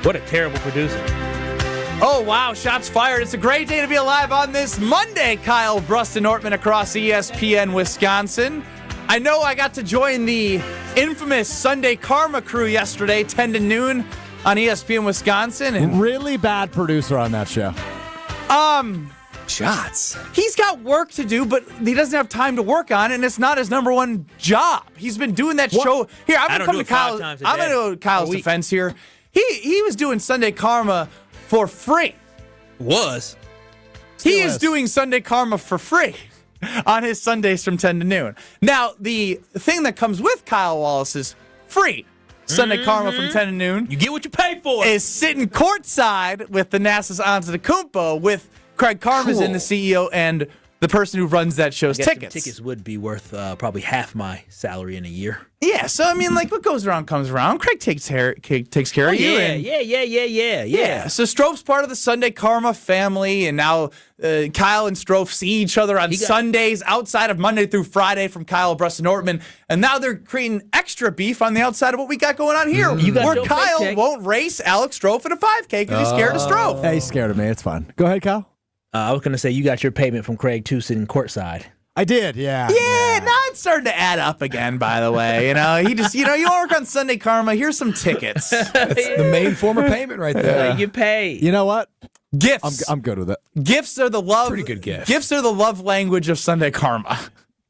What a terrible producer. Oh, wow, shots fired. It's a great day to be alive on this Monday. Kyle Bruston-Ortman across ESPN Wisconsin. I know I got to join the infamous Sunday Karma crew yesterday, 10 to noon on ESPN Wisconsin. And really bad producer on that show. Shots. He's got work to do, but he doesn't have time to work on it, and it's not his number one job. He's been doing that show. Here, I'm going to come to Kyle. I'm going to go to Kyle's defense here. He was doing Sunday Karma for free. He is doing Sunday Karma for free on his Sundays from 10 to noon. Now, the thing that comes with Kyle Wallace is free. Sunday Karma from 10 to noon. You get what you pay for. Is sitting courtside with the NASA's Antetokounmpo with Craig Karmazin, the CEO, and the person who runs that show's tickets. Tickets would be worth probably half my salary in a year. Yeah, so I mean, like, what goes around comes around. Craig takes care of you. Yeah. So Stroph's part of the Sunday Karma family, and now Kyle and Stroph see each other on Sundays outside of Monday through Friday from Kyle Bruston-Ortman, and now they're creating extra beef on the outside of what we got going on here, where Kyle won't race Alex Stroph in a 5K because he's scared of Stroph. Hey, he's scared of me. It's fine. Go ahead, Kyle. I was going to say, you got your payment from Craig, too, sitting courtside. I did, yeah. Yeah, now it's starting to add up again, by the way. He just, you want to work on Sunday Karma, here's some tickets. That's the main form of payment right there. You pay. You know what? Gifts. I'm good with it. Gifts are the love. Pretty good gift. Gifts are the love language of Sunday Karma.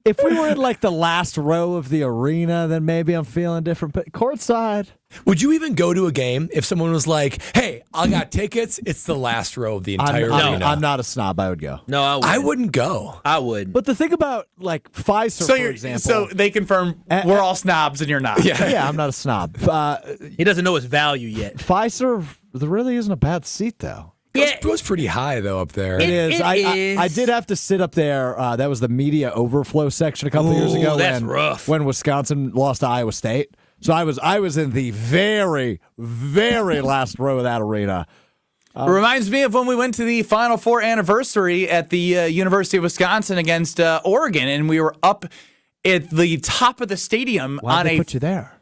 If we were in like the last row of the arena, then maybe I'm feeling different. But courtside. Would you even go to a game if someone was like, hey, I got tickets, it's the last row of the entire arena? I'm not a snob. I would go. No, I wouldn't go. I would. But the thing about like Pfizer, for example. So they confirm we're all snobs and you're not. Yeah, I'm not a snob. He doesn't know its value yet. Pfizer, there really isn't a bad seat, though. It was pretty high, though, up there. It is. I did have to sit up there. That was the media overflow section a couple years ago. That's rough. When Wisconsin lost to Iowa State. So I was in the very, very last row of that arena. It reminds me of when we went to the Final Four anniversary at the University of Wisconsin against Oregon, and we were up at the top of the stadium. Why'd they put you there?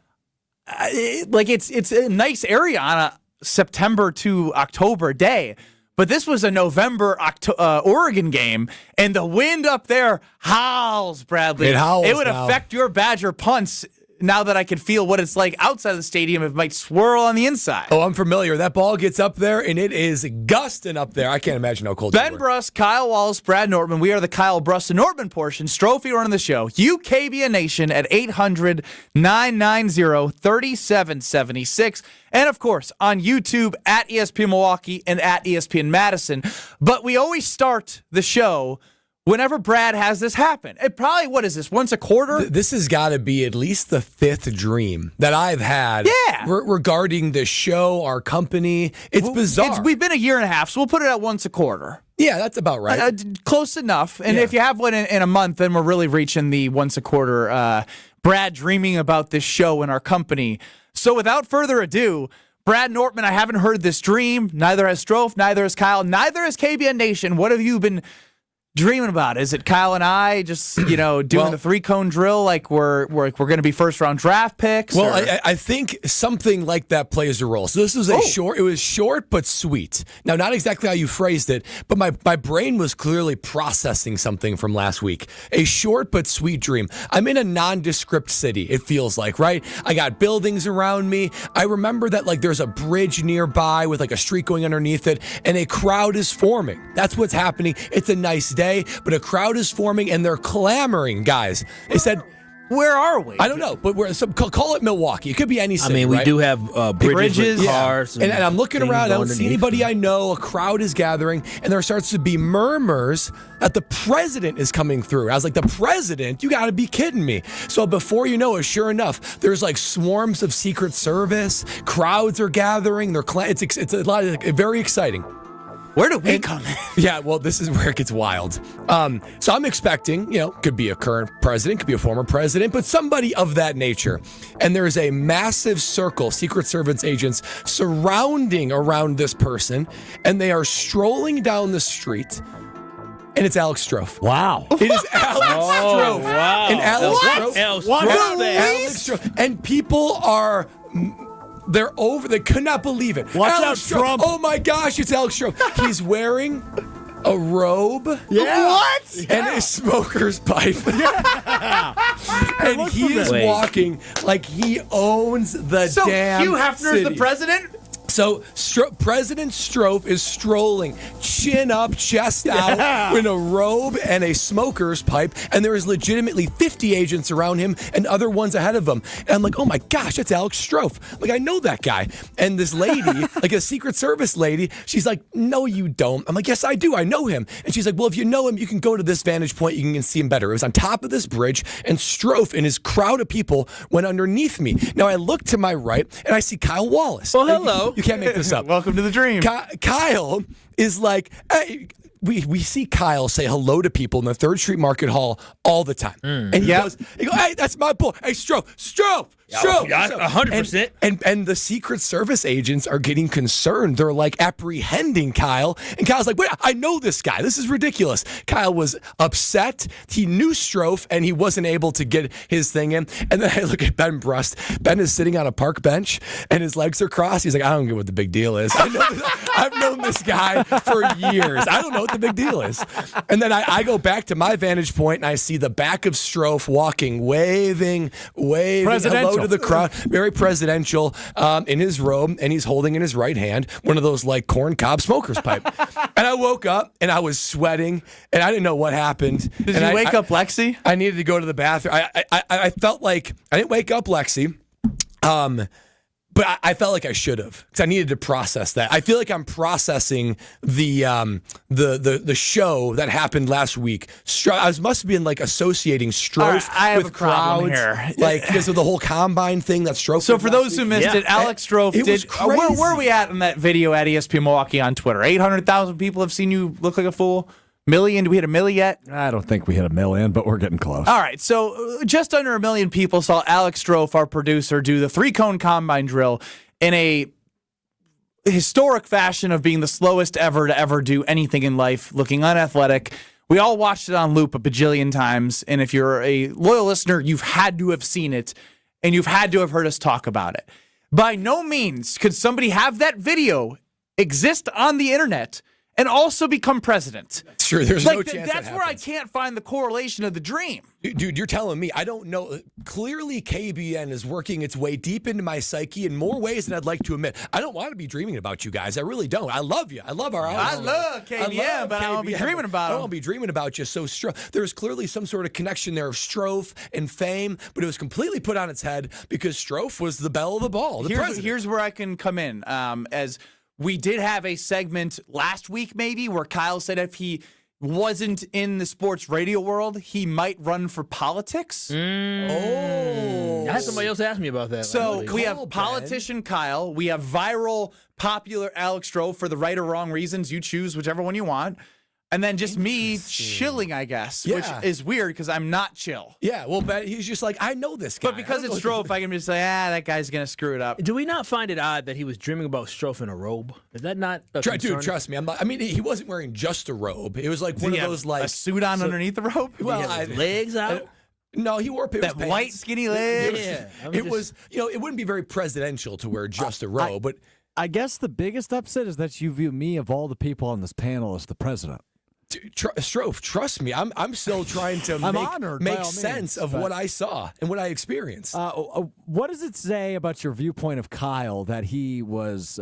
It's a nice area on a September to October day, but this was a November Oregon game, and the wind up there howls, Bradley. It howls. It would affect your Badger punts. Now that I can feel what it's like outside the stadium, it might swirl on the inside. Oh, I'm familiar. That ball gets up there, and it is gusting up there. I can't imagine how cold Ben Bruss, Kyle Wallace, Brad Nortman. We are the Kyle Bruston-Ortman portion. Strophy running the show. You, KBN Nation, at 800-990-3776. And, of course, on YouTube at ESPN Milwaukee and at ESPN Madison. But we always start the show whenever Brad has this happen. It probably, what is this, once a quarter? This has got to be at least the fifth dream that I've had regarding the show, our company. It's bizarre. We've been a year and a half, so we'll put it at once a quarter. Yeah, that's about right. Close enough. And if you have one in a month, then we're really reaching the once a quarter Brad dreaming about this show and our company. So without further ado, Brad Nortman, I haven't heard this dream. Neither has Stroph, neither has Kyle, neither has KBN Nation. What have you been dreaming about? Is it Kyle and I just, doing the 3-cone drill like we're going to be first-round draft picks? Well, I think something like that plays a role. So this was it was short but sweet. Now, not exactly how you phrased it, but my brain was clearly processing something from last week. A short but sweet dream. I'm in a nondescript city, it feels like, right? I got buildings around me. I remember that there's a bridge nearby with a street going underneath it, and a crowd is forming. That's what's happening. It's a nice day. But a crowd is forming and they're clamoring, guys. They said, where are we? I don't know, but call it Milwaukee. It could be any city. We do have bridges with cars. And I'm looking around. I don't see anybody I know. A crowd is gathering, and there starts to be murmurs that the president is coming through. I was like, the president? You got to be kidding me. So before you know it, sure enough, there's swarms of Secret Service. Crowds are gathering. It's a lot of very exciting. Where do we come in? Yeah, well, this is where it gets wild. So I'm expecting, could be a current president, could be a former president, but somebody of that nature. And there's a massive circle, Secret Service agents, surrounding around this person, and they are strolling down the street. And it's Alex Stroph. Wow. It is Alex Stroph. Wow. And Alex Alex Stroph. And people are They're over. They could not believe it. Watch Alex out, Stroh. Trump. Oh my gosh, it's Alex Stroh. He's wearing a robe. Yeah. What? And a smoker's pipe. And Look he for is Wait. walking like he owns the So damn Hugh Hefner's city. the president? So President Strofe is strolling, chin up, chest out, in a robe and a smoker's pipe, and there is legitimately 50 agents around him and other ones ahead of him. And I'm like, oh my gosh, that's Alex Strofe. Like, I know that guy. And this lady, like a Secret Service lady, she's like, no, you don't. I'm like, yes, I do. I know him. And she's like, well, if you know him, you can go to this vantage point. You can see him better. It was on top of this bridge, and Strofe and his crowd of people went underneath me. Now, I look to my right, and I see Kyle Wallace. Well, hello. You can't make this up. Welcome to the dream. Kyle is like, hey, we see Kyle say hello to people in the 3rd Street Market Hall all the time. And he goes, hey, that's my boy. Hey, Strofe. 100%. And the Secret Service agents are getting concerned. They're like apprehending Kyle. And Kyle's like, wait, I know this guy. This is ridiculous. Kyle was upset. He knew Strofe and he wasn't able to get his thing in. And then I look at Ben Brust. Ben is sitting on a park bench and his legs are crossed. He's like, I don't get what the big deal is. I've known this guy for years. I don't know what the big deal is. And then I go back to my vantage point and I see the back of Strofe walking, waving hello to the crowd, very presidential in his robe, and he's holding in his right hand one of those like corn cob smoker's pipe. And I woke up and I was sweating and I didn't know what happened. Did you wake up Lexi? I needed to go to the bathroom. I felt like I didn't wake up Lexi. But I felt like I should have because I needed to process that. I feel like I'm processing the show that happened last week. I must have been like associating Strofe I have with a problem crowds, here. like because of the whole combine thing that Strofe. So did for last those who week. missed it, Alex Strofe It was did. Where crazy. are we at in that video at ESPN Milwaukee on Twitter? 800,000 people have seen you look like a fool. Million? Do we hit a million yet? I don't think we hit a million, but we're getting close. All right, so just under a million people saw Alex Strofe, our producer, do the 3-cone combine drill in a historic fashion of being the slowest ever to ever do anything in life, looking unathletic. We all watched it on loop a bajillion times, and if you're a loyal listener, you've had to have seen it, and you've had to have heard us talk about it. By no means could somebody have that video exist on the internet and also become president. Sure, there's Like, no chance that's that where I happens. can't find the correlation of the dream. Dude, you're telling me. I don't know. Clearly, KBN is working its way deep into my psyche in more ways than I'd like to admit. I don't want to be dreaming about you guys. I really don't. I love you. I love our I love KBN, but I don't wanna be dreaming about I don't him. want to be dreaming about you. So there's clearly some sort of connection there of Strofe and fame, but it was completely put on its head because Strofe was the belle of the ball. Here's where I can come in. As we did have a segment last week, maybe, where Kyle said if he wasn't in the sports radio world, he might run for politics. Oh, I had somebody else ask me about that. So like, we Call, have politician Kyle. We have viral, popular Alex Strofe for the right or wrong reasons. You choose whichever one you want. And then just me chilling, I guess, which Yeah. is weird because I'm not chill. Yeah, well, but he's just like, I know this guy. But because I don't it's know Strofe, I can just say, that guy's going to screw it up. do we not find it odd that he was dreaming about Strofe in a robe? Is that not a Dude, concern? trust me. I mean, he wasn't wearing just a robe. It was like Did one he of have those like a suit on underneath the robe? Well, He had his legs out? No, he wore That pants. white skinny legs. Yeah. It was, it wouldn't be very presidential to wear just a robe, but I guess the biggest upset is that you view me, of all the people on this panel, as the president. Strofe, trust me, I'm still trying to I'm honored, by make all sense means, of but- what I saw and what I experienced. What does it say about your viewpoint of Kyle that he was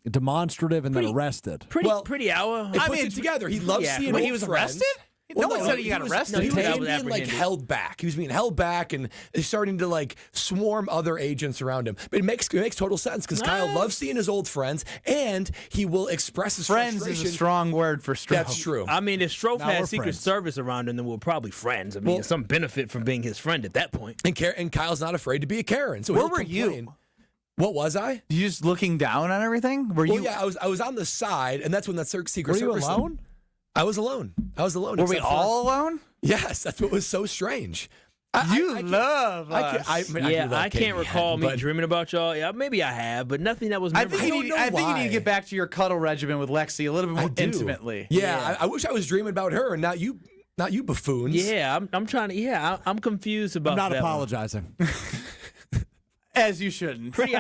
demonstrative and then arrested? Pretty hour. It puts it together. He loves yeah. seeing Wait, he old was friends. arrested? No one said he got arrested. no, He he was was being like apprehended. held back. He was being held back, and it's starting to like swarm other agents around him. But it makes total sense because Kyle loves seeing his old friends, and he will express his Friends frustration. is a strong word for Strofe. That's true. I mean, if Strofe Now had we're Secret friends. Service around him, then we're probably friends. I mean, there's some benefit from being his friend at that point. And Kyle's not afraid to be a Karen. So Where he'll were you? complain. What was I? You just looking down on everything? Were Well, you? yeah, I was on the side, and that's when that Secret Were you Service. alone? I was alone. Were we except for- all alone? Yes, that's what was so strange. You love us. I can't recall me but dreaming about y'all. Yeah, maybe I have, but nothing that was I memorable. think you need why. to get back to your cuddle regimen with Lexi a little bit I more do. intimately. Yeah, I wish I was dreaming about her and not you buffoons. Yeah, I'm trying to. Yeah, I'm confused about I'm not that one. apologizing. As you shouldn't. Pretty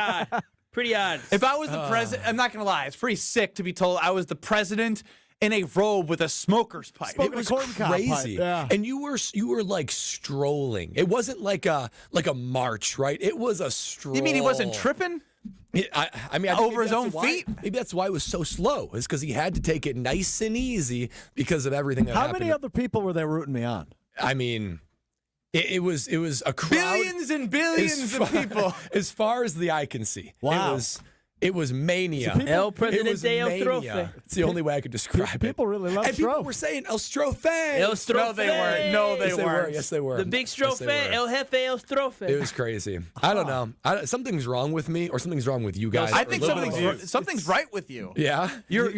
Pretty odd. If I was the president, I'm not going to lie, it's pretty sick to be told I was the president in a robe with a smoker's pipe. Smoking It was a corn cob pipe, crazy, yeah. and you were like strolling. It wasn't like a march, right? It was a stroll. You mean he wasn't tripping? I mean, I think Over maybe his that's own why- feet? Maybe that's why it was so slow. Is because he had to take it nice and easy because of everything that How happened. many other people were they rooting me on? I mean, it was a crowd. Billions and billions of people. As far as the eye can see. Wow. It was mania. El It was Presidente El mania. Strofe. It's the only way I could describe it. People really love And people Strofe. were saying El Strofe. El Strofe. No, they weren't. No, they Yes, they were. weren't. Yes, they were. The big Yes, Strofe, they were. El Jefe, El Strofe. It was crazy. I don't know. Something's wrong with me, or something's wrong with you guys. I or think a little bit of both. something's right with you. Yeah. You're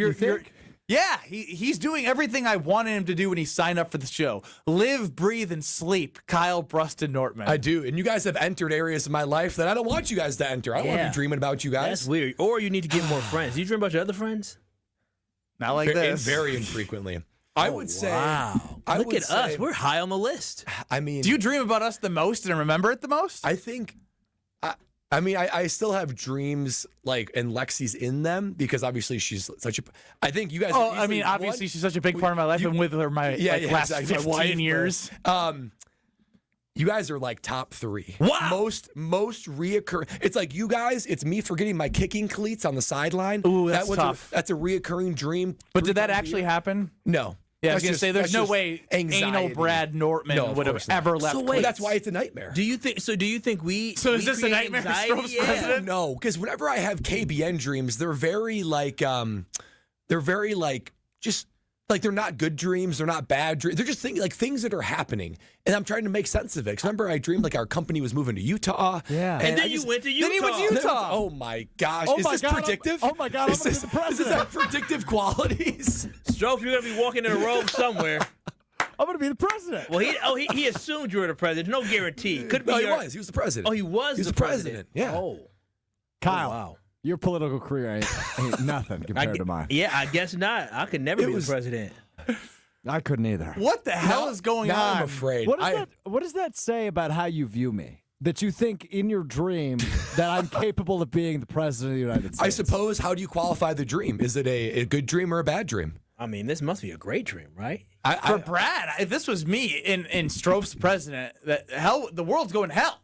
yeah, he's doing everything I wanted him to do when he signed up for the show. Live, breathe, and sleep. Kyle Bruston Nortman. I do. And you guys have entered areas of my life that I don't want you guys to enter. I don't want to Yeah. be dreaming about you guys. That's weird. Or you need to get more friends. Do you dream about your other friends? Not like And this. very infrequently. I would say. Wow. I Look would at say- us. We're high on the list. I mean, Do you dream about us the most and remember it the most? I think. I still have dreams like and Lexi's in them because obviously she's such a. I think you guys. Oh, are I mean, easily obviously one- she's such a big part of my life. I'm with her my last exactly. My 15 wife, years. You guys are like top 3. Wow. Most reoccurring. It's like you guys. It's me forgetting my kicking cleats on the sideline. Ooh, that's tough. That's a reoccurring dream. But did that 3 times a actually year. happen? No. Yeah, I was That's going to just- say there's that's no just way anxiety. anal Brad Nortman No, of would have course not. ever left. So wait, Well, that's why it's a nightmare. Do you think? So do you think we? So is we this a create nightmare for anxiety? Stroh's Yeah. president? No, because whenever I have KBN dreams, they're very just like they're not good dreams, they're not bad dreams. They're just things that are happening, and I'm trying to make sense of it. 'Cause remember, I dreamed like our company was moving to Utah. Yeah. And then I you just- went to Utah. Then he went to Utah. Oh my gosh! Oh is my this God, predictive? oh my God, I'm Is gonna be this, the Does president. this have predictive qualities? Strofe, you're gonna be walking in a robe somewhere. I'm going to be the president. Well, he assumed you were the president. No guarantee. Could be. No, he your- was. He was the president. Oh, he was. He was the president. Yeah. Oh, Kyle, wow. your political career ain't nothing compared to mine. Yeah, I guess not. I could never be was- the president. I couldn't either. What the hell is going now on? I'm afraid. What does that say about how you view me? That you think in your dream that I'm capable of being the president of the United States? I suppose. How do you qualify the dream? Is it a good dream or a bad dream? I mean, this must be a great dream, right? For Brad, if this was me in Strove's president, the world's going to hell.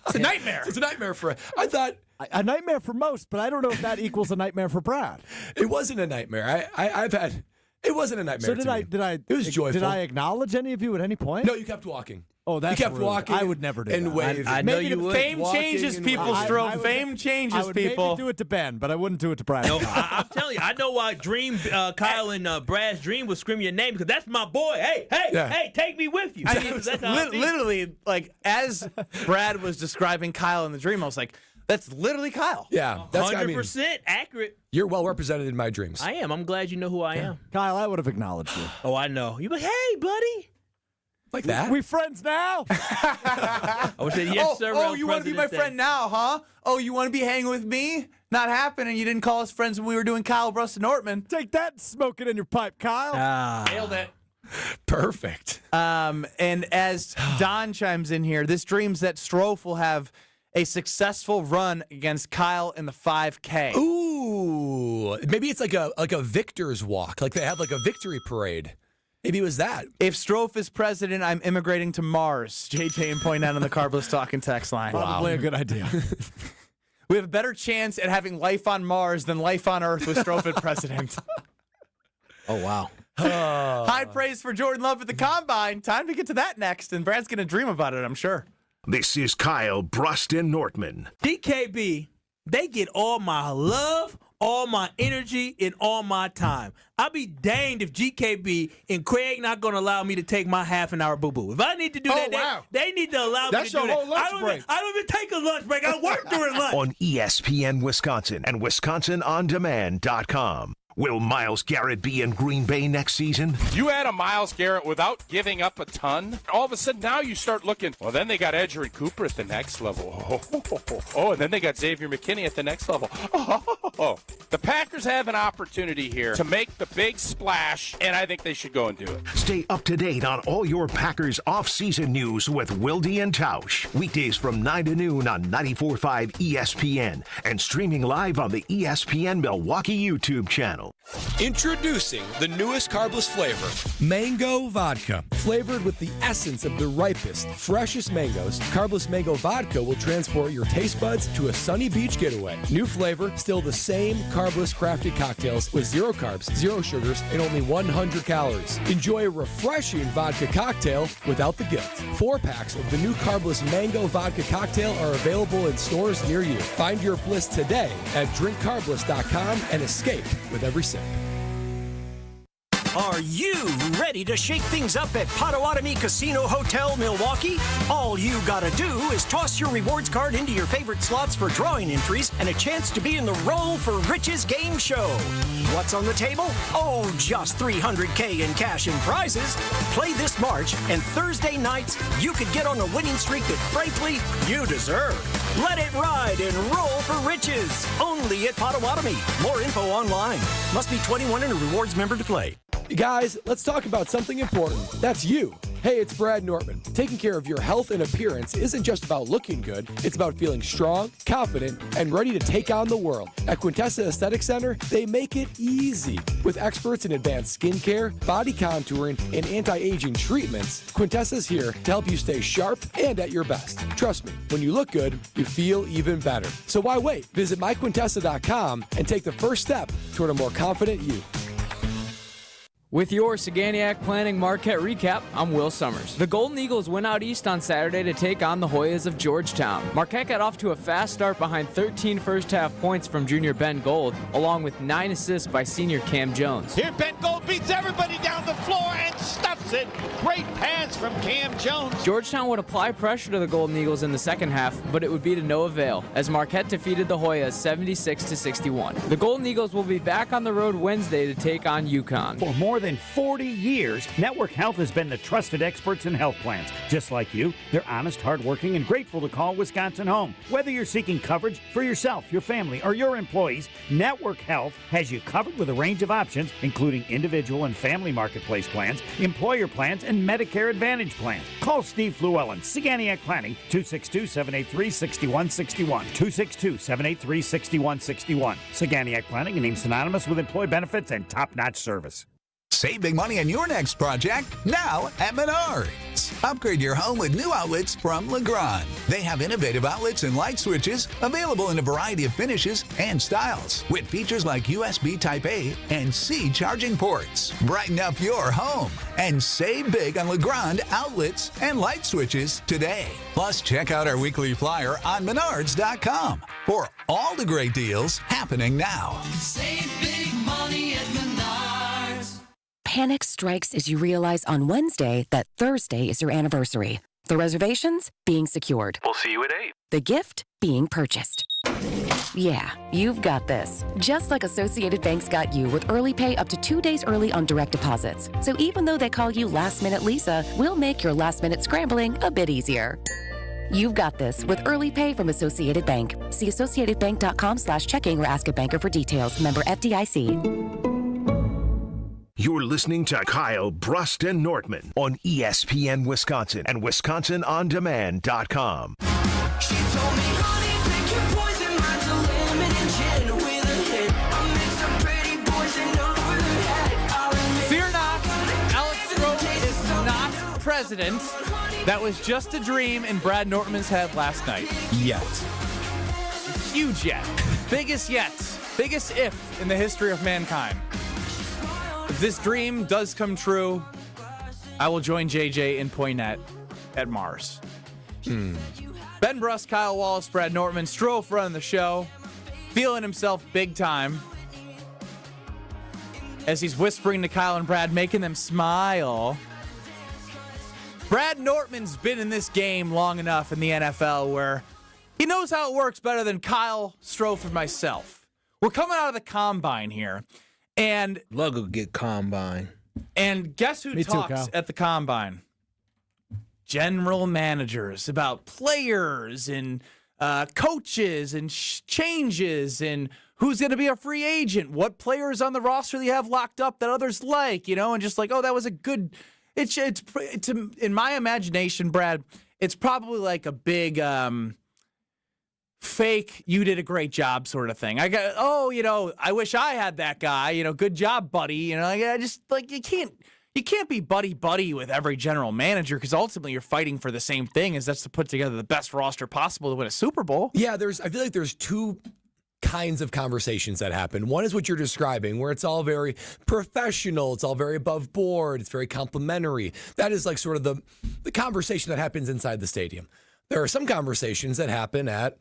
It's a nightmare. It's a nightmare for. I thought A nightmare for most, but I don't know if that equals a nightmare for Brad. it wasn't a nightmare. I've had. It wasn't a nightmare. So to did me. I? It was joyful. Did I acknowledge any of you at any point? No, you kept walking. Oh, that's you kept rude. walking. I would never do and that. waving. I know Maybe you the would. Fame walking changes and people, waving. Strove. would- Fame changes I would people. maybe do it to Ben, but I wouldn't do it to Brad. No, I'm telling you, I know why Kyle and Brad's dream was screaming your name because that's my boy. Hey, Yeah. hey, take me with you. I mean, That's how I feel. literally, like as Brad was describing Kyle in the dream, I was like, "That's literally Kyle." Yeah, that's. I mean, 100% accurate. you're well represented in my dreams. I am. I'm glad you know who I am. Kyle, I would have acknowledged you. Oh, I know. You be like, hey, buddy. like that. We friends now? I would say yes, sir. Oh, you want to be my friend now, huh? Oh, you want to be hanging with me? Not happening. You didn't call us friends when we were doing Kyle Bruston Nortman. Take that and smoke it in your pipe, Kyle. Nailed it. Perfect. And as Don chimes in here, this dreams that Strofe will have a successful run against Kyle in the 5K. Ooh, maybe it's like a victor's walk. Like they have like a victory parade. Maybe it was that. If Strofe is president, I'm immigrating to Mars. JJ and point out on the Carbless Talking text line. Probably a good idea. We have a better chance at having life on Mars than life on Earth with Strofe as president. Oh, wow. High praise for Jordan Love at the Combine. Time to get to that next, and Brad's going to dream about it, I'm sure. This is Kyle Bruston Nortman. DKB, they get all my love, all my energy, and all my time. I'll be danged if GKB and Craig not going to allow me to take my half an hour boo-boo. If I need to do that, wow. they need to allow me to do your that. whole lunch break. I don't even take a lunch break. I work during lunch. On ESPN Wisconsin and WisconsinOnDemand.com. Will Myles Garrett be in Green Bay next season? You add a Myles Garrett without giving up a ton, all of a sudden now you start looking, well, then they got Edgerrin Cooper at the next level. Oh, and then they got Xavier McKinney at the next level. Oh, The Packers have an opportunity here to make the big splash, and I think they should go and do it. Stay up to date on all your Packers off-season news with Wilde and Tausch. Weekdays from 9 to noon on 94.5 ESPN and streaming live on the ESPN Milwaukee YouTube channel. Introducing the newest carbless flavor, Mango Vodka. Flavored with the essence of the ripest, freshest mangoes, carbless mango vodka will transport your taste buds to a sunny beach getaway. New flavor, still the same carbless crafted cocktails with 0 carbs, 0 sugars, and only 100 calories. Enjoy a refreshing vodka cocktail without the guilt. 4 packs of the new carbless mango vodka cocktail are available in stores near you. Find your bliss today at drinkcarbless.com and escape with every sip. Are you ready to shake things up at Potawatomi Casino Hotel, Milwaukee? All you gotta do is toss your rewards card into your favorite slots for drawing entries and a chance to be in the Roll for Riches game show. What's on the table? Oh, just $300K in cash and prizes. Play this March, and Thursday nights, you could get on a winning streak that, frankly, you deserve. Let it ride and Roll for Riches. Only at Potawatomi. More info online. Must be 21 and a rewards member to play. Guys, let's talk about something important. That's you. Hey, it's Brad Nortman. Taking care of your health and appearance isn't just about looking good. It's about feeling strong, confident, and ready to take on the world. At Quintessa Aesthetic Center, they make it easy. With experts in advanced skincare, body contouring, and anti-aging treatments, Quintessa's here to help you stay sharp and at your best. Trust me, when you look good, you feel even better. So why wait? Visit myquintessa.com and take the first step toward a more confident you. With your Saganiac Planning Marquette recap, I'm Will Summers. The Golden Eagles went out east on Saturday to take on the Hoyas of Georgetown. Marquette got off to a fast start behind 13 first-half points from junior Ben Gold, along with 9 assists by senior Cam Jones. Here Ben Gold beats everybody down the floor and stuffs it. Great pass from Cam Jones. Georgetown would apply pressure to the Golden Eagles in the second half, but it would be to no avail, as Marquette defeated the Hoyas 76-61. The Golden Eagles will be back on the road Wednesday to take on UConn. For more than 40 years, Network Health has been the trusted experts in health plans. Just like you, they're honest, hardworking, and grateful to call Wisconsin home. Whether you're seeking coverage for yourself, your family, or your employees, Network Health has you covered with a range of options, including individual and family marketplace plans, employer plans, and Medicare Advantage plans. Call Steve Llewellyn, Saganiac Planning, 262-783-6161. 262-783-6161. Saganiac Planning, a name synonymous with employee benefits and top-notch service. Save big money on your next project now at Menards. Upgrade your home with new outlets from Legrand. They have innovative outlets and light switches available in a variety of finishes and styles with features like USB Type A and C charging ports. Brighten up your home and save big on Legrand outlets and light switches today. Plus, check out our weekly flyer on Menards.com for all the great deals happening now. Save big money at Menards. Panic strikes as you realize on Wednesday that Thursday is your anniversary. The reservations being secured. We'll see you at 8. The gift being purchased. Yeah, you've got this. Just like Associated Bank's got you with early pay up to 2 days early on direct deposits. So even though they call you Last Minute Lisa, we'll make your last minute scrambling a bit easier. You've got this with early pay from Associated Bank. See associatedbank.com/checking or ask a banker for details. Member FDIC. You're listening to Kyle Brust and Nortman on ESPN Wisconsin and WisconsinOnDemand.com. She told me, honey, pick your poison, mine's a lemon and gin with a hit. I mix some pretty poison over the head. Fear not, Alex Stroh is not president. That was just a dream in Brad Nortman's head last night. Yet. Huge yet. Biggest yet. Biggest if in the history of mankind. If this dream does come true, I will join JJ in Poinet at Mars. Ben Brust, Kyle Wallace, Brad Nortman, Stroh running the show, feeling himself big time as he's whispering to Kyle and Brad, making them smile. Brad Nortman's been in this game long enough in the NFL where he knows how it works better than Kyle, Stroh, and myself. We're coming out of the combine here. And Love to get combine. And guess who talks at the combine? General managers about players and coaches and changes and who's going to be a free agent? What players on the roster do you have locked up that others like? And just like, oh, that was a good. It's in my imagination, Brad. It's probably like a big fake. You did a great job, sort of thing. I wish I had that guy. Good job, buddy. I just like you can't be buddy with every general manager because ultimately you're fighting for the same thing, as that's to put together the best roster possible to win a Super Bowl. Yeah, I feel like there's two kinds of conversations that happen. One is what you're describing, where it's all very professional, it's all very above board, it's very complimentary. That is like sort of the conversation that happens inside the stadium. There are some conversations that happen at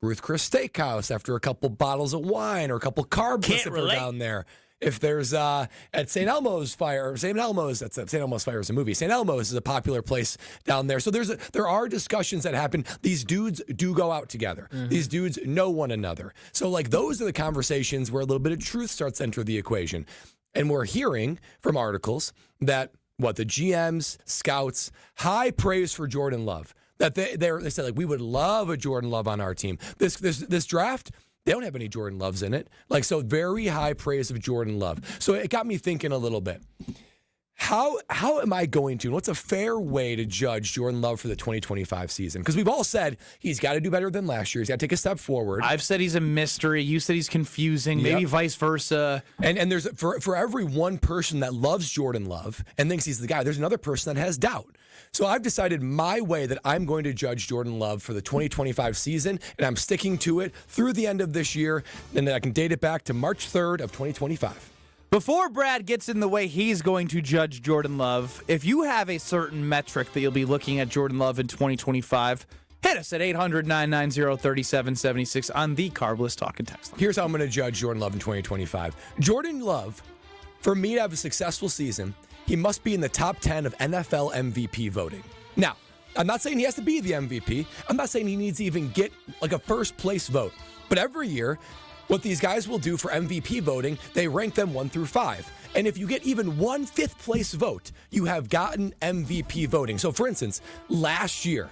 Ruth Chris Steakhouse after a couple bottles of wine or a couple carbs if they're down there. If there's at St. Elmo's Fire, St. Elmo's Fire is a movie. St. Elmo's is a popular place down there. So there are discussions that happen. These dudes do go out together. Mm-hmm. These dudes know one another. So like those are the conversations where a little bit of truth starts to enter the equation. And we're hearing from articles that the GMs, scouts, high praise for Jordan Love. That they said like we would love a Jordan Love on our team. This draft. They don't have any Jordan Loves in it. So very high praise of Jordan Love. So it got me thinking a little bit. How am I going to, and what's a fair way to judge Jordan Love for the 2025 season? Because we've all said he's got to do better than last year. He's got to take a step forward. I've said he's a mystery. You said he's confusing. Maybe vice versa. And there's for every one person that loves Jordan Love and thinks he's the guy, there's another person that has doubt. So I've decided my way that I'm going to judge Jordan Love for the 2025 season, and I'm sticking to it through the end of this year, and then I can date it back to March 3rd of 2025. Before Brad gets in the way he's going to judge Jordan Love, if you have a certain metric that you'll be looking at Jordan Love in 2025, hit us at 800-990-3776 on the Carbless Talk and Text line. Here's how I'm going to judge Jordan Love in 2025. Jordan Love, for me to have a successful season, he must be in the top 10 of NFL MVP voting. Now, I'm not saying he has to be the MVP. I'm not saying he needs to even get like a first place vote. But every year, what these guys will do for MVP voting, they rank them 1 through 5. And if you get even one fifth place vote, you have gotten MVP voting. So for instance, last year,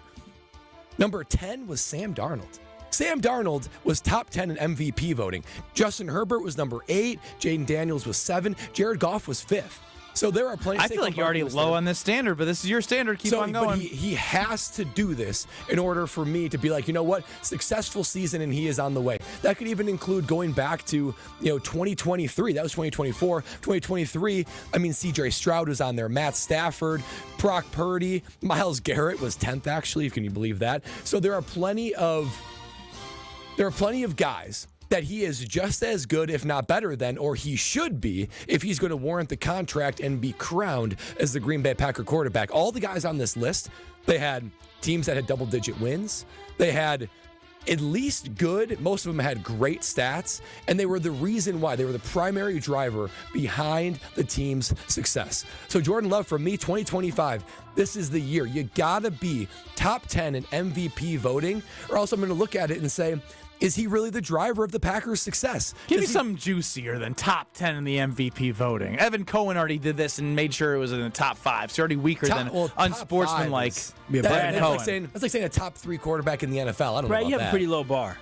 number 10 was Sam Darnold. Sam Darnold was top 10 in MVP voting. Justin Herbert was number 8. Jaden Daniels was 7. Jared Goff was 5th. So there are plenty. I feel like you're already low on this standard, but this is your standard. Keep on going. But he has to do this in order for me to be like, you know what, successful season, and he is on the way. That could even include going back to 2023. That was 2024, 2023. I mean, C.J. Stroud was on there. Matt Stafford, Brock Purdy, Myles Garrett was 10th actually. Can you believe that? So there are plenty of guys that he is just as good, if not better than, or he should be, if he's going to warrant the contract and be crowned as the Green Bay Packer quarterback. All the guys on this list, they had teams that had double-digit wins. They had at least good. Most of them had great stats, and they were the reason why. They were the primary driver behind the team's success. So Jordan Love, for me, 2025, this is the year. You got to be top 10 in MVP voting, or else I'm going to look at it and say, is he really the driver of the Packers' success? Give me something juicier than top 10 in the MVP voting. Evan Cohen already did this and made sure it was in the top 5. So already weaker than unsportsmanlike. That's like saying a top 3 quarterback in the NFL. I don't know about that. You have a pretty low bar.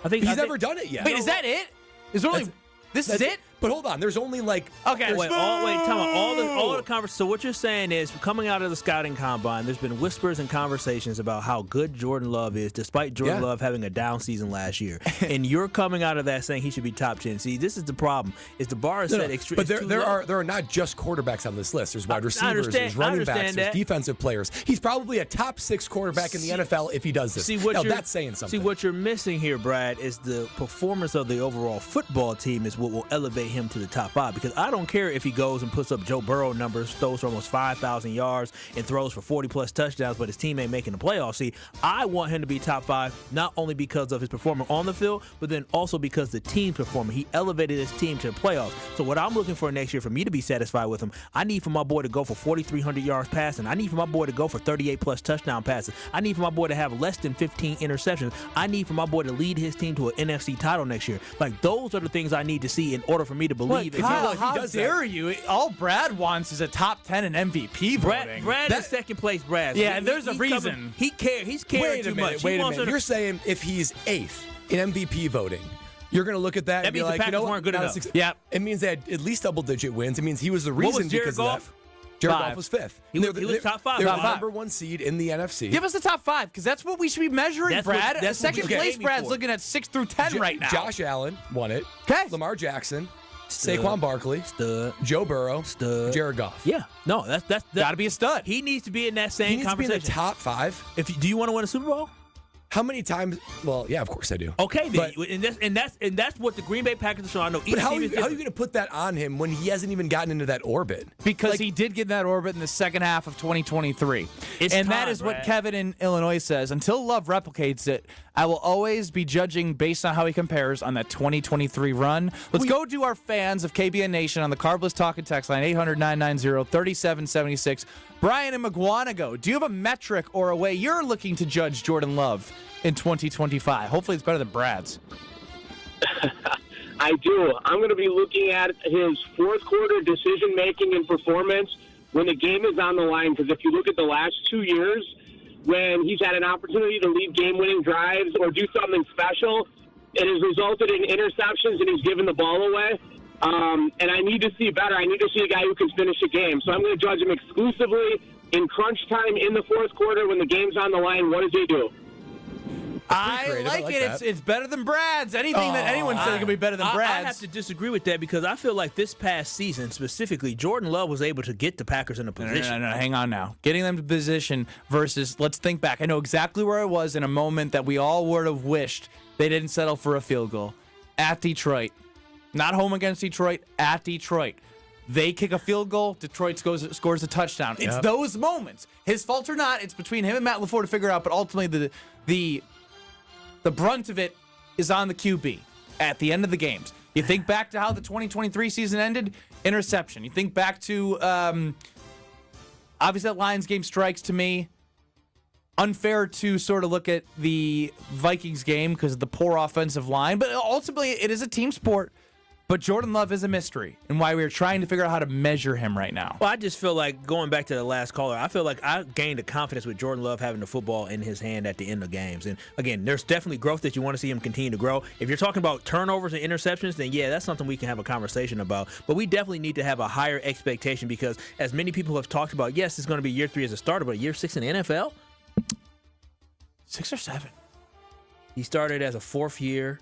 He's never done it yet. Wait, is that it? Is there only this is it? But hold on, there's only like time out. All the conversations. So what you're saying is, coming out of the scouting combine, there's been whispers and conversations about how good Jordan Love is, despite Jordan Love having a down season last year. And you're coming out of that saying he should be top 10. See, this is the problem: is the bar is set extreme. But there are not just quarterbacks on this list. There's wide receivers, there's running backs, there's defensive players. He's probably a top 6 quarterback in the NFL if he does this. Now that's saying something. See, what you're missing here, Brad, is the performance of the overall football team is what will elevate him to the top 5, because I don't care if he goes and puts up Joe Burrow numbers, throws for almost 5,000 yards and throws for 40-plus touchdowns, but his team ain't making the playoffs. See, I want him to be top 5, not only because of his performance on the field, but then also because the team's performance. He elevated his team to the playoffs. So what I'm looking for next year, for me to be satisfied with him, I need for my boy to go for 4,300 yards passing. I need for my boy to go for 38-plus touchdown passes. I need for my boy to have less than 15 interceptions. I need for my boy to lead his team to an NFC title next year. Like, those are the things I need to see in order for me to believe. How dare you? All Brad wants is a top 10 in MVP voting. Brad is second place, Brad. Yeah, there's a reason. He cares. He's caring too much. Wait a minute. You're saying if he's 8th in MVP voting, You're going to look at that and means be like, the Packers weren't good enough. Yeah. It means they had at least double-digit wins. It means he was the reason What was Jared because Goff? of that. Jared 5. Goff was 5th. He was top 5. They were Top the five. number 1 seed in the NFC. Give us the top 5 because that's what we should be measuring, That's Brad. what- that's what Second we place, aiming Brad's for. looking at 6 through 10 right now. Josh Allen won it. Okay. Lamar Jackson, Stud. Saquon Barkley, Stud. Joe Burrow, Stud. Jared Goff. Yeah. No, that's Got to be a stud. He needs to be in that He same needs to be in conversation. the top 5. Do you want to win a Super Bowl? How many times? Well, yeah, of course I do. Okay, then, But- and that's what the Green Bay Packers are showing. I know each But how team are is you different. going to put that on him when he hasn't even gotten into that orbit? Because he did get in that orbit in the second half of 2023. It's and that time, is what Brad. Kevin in Illinois says. Until Love replicates it, I will always be judging based on how he compares on that 2023 run. Let's go to our fans of KBN Nation on the Carbless Talk and Text line, 800-990-3776. Brian and McGuanago, do you have a metric or a way you're looking to judge Jordan Love in 2025? Hopefully it's better than Brad's. I do. I'm going to be looking at his fourth quarter decision making and performance when the game is on the line. Because if you look at the last 2 years, when he's had an opportunity to lead game winning drives or do something special, it has resulted in interceptions and he's given the ball away. And I need to see better. I need to see a guy who can finish a game. So I'm going to judge him exclusively in crunch time in the fourth quarter when the game's on the line. What does he do? I creative. like I like it. that. It's better than Brad's. Anything that anyone says can be better than I Brad's. have to disagree with that because I feel like this past season specifically, Jordan Love was able to get the Packers in a position. No, hang on now. Getting them to position versus, let's think back. I know exactly where I was in a moment that we all would have wished they didn't settle for a field goal. At Detroit. Not home against Detroit, at Detroit. They kick a field goal, Detroit scores a touchdown. It's those moments. His fault or not, it's between him and Matt LaFleur to figure out, but ultimately the brunt of it is on the QB at the end of the games. You think back to how the 2023 season ended, interception. You think back to, obviously that Lions game strikes to me. Unfair to sort of look at the Vikings game because of the poor offensive line, but ultimately it is a team sport. But Jordan Love is a mystery, and why we are trying to figure out how to measure him right now. Well, I just feel like, going back to the last caller, I feel like I gained a confidence with Jordan Love having the football in his hand at the end of games. And again, there's definitely growth that you want to see him continue to grow. If you're talking about turnovers and interceptions, then yeah, that's something we can have a conversation about. But we definitely need to have a higher expectation because, as many people have talked about, yes, it's going to be year 3 as a starter, but year 6 in the NFL? 6 or 7. He started as a 4th year,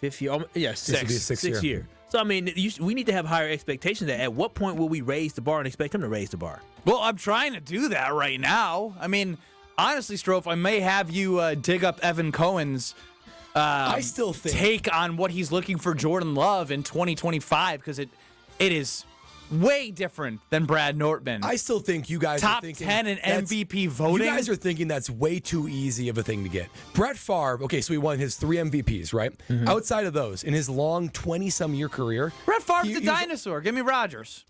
5th year. This would be a sixth year. So, I mean, we need to have higher expectations. At what point will we raise the bar and expect him to raise the bar? Well, I'm trying to do that right now. I mean, honestly, Strofe, I may have you dig up Evan Cohen's I still think take on what he's looking for Jordan Love in 2025 because it is way different than Brad Nortman. I still think you guys top are thinking 10 in MVP voting. You guys are thinking that's way too easy of a thing to get. Brett Favre, okay, so he won his 3 MVPs, right? Mm-hmm. Outside of those, in his long 20-some year career, Brett Favre's he a was- dinosaur. Give me Rodgers.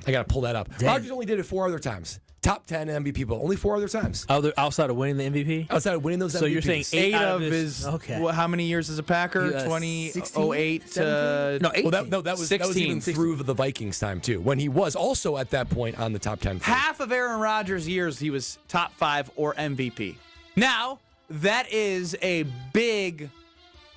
I got to pull that up. Rodgers only did it 4 other times. Top 10 MVP, but only 4 other times. Outside of winning the MVP? Outside of winning those MVPs. So you're saying 8 out of of his, his- okay. how many years as a Packer? 2008 to... No, 18. Well, that was 16. even through the Vikings time, too, when he was also at that point on the top 10. Half of Aaron Rodgers' years, he was top 5 or MVP. Now, that is a big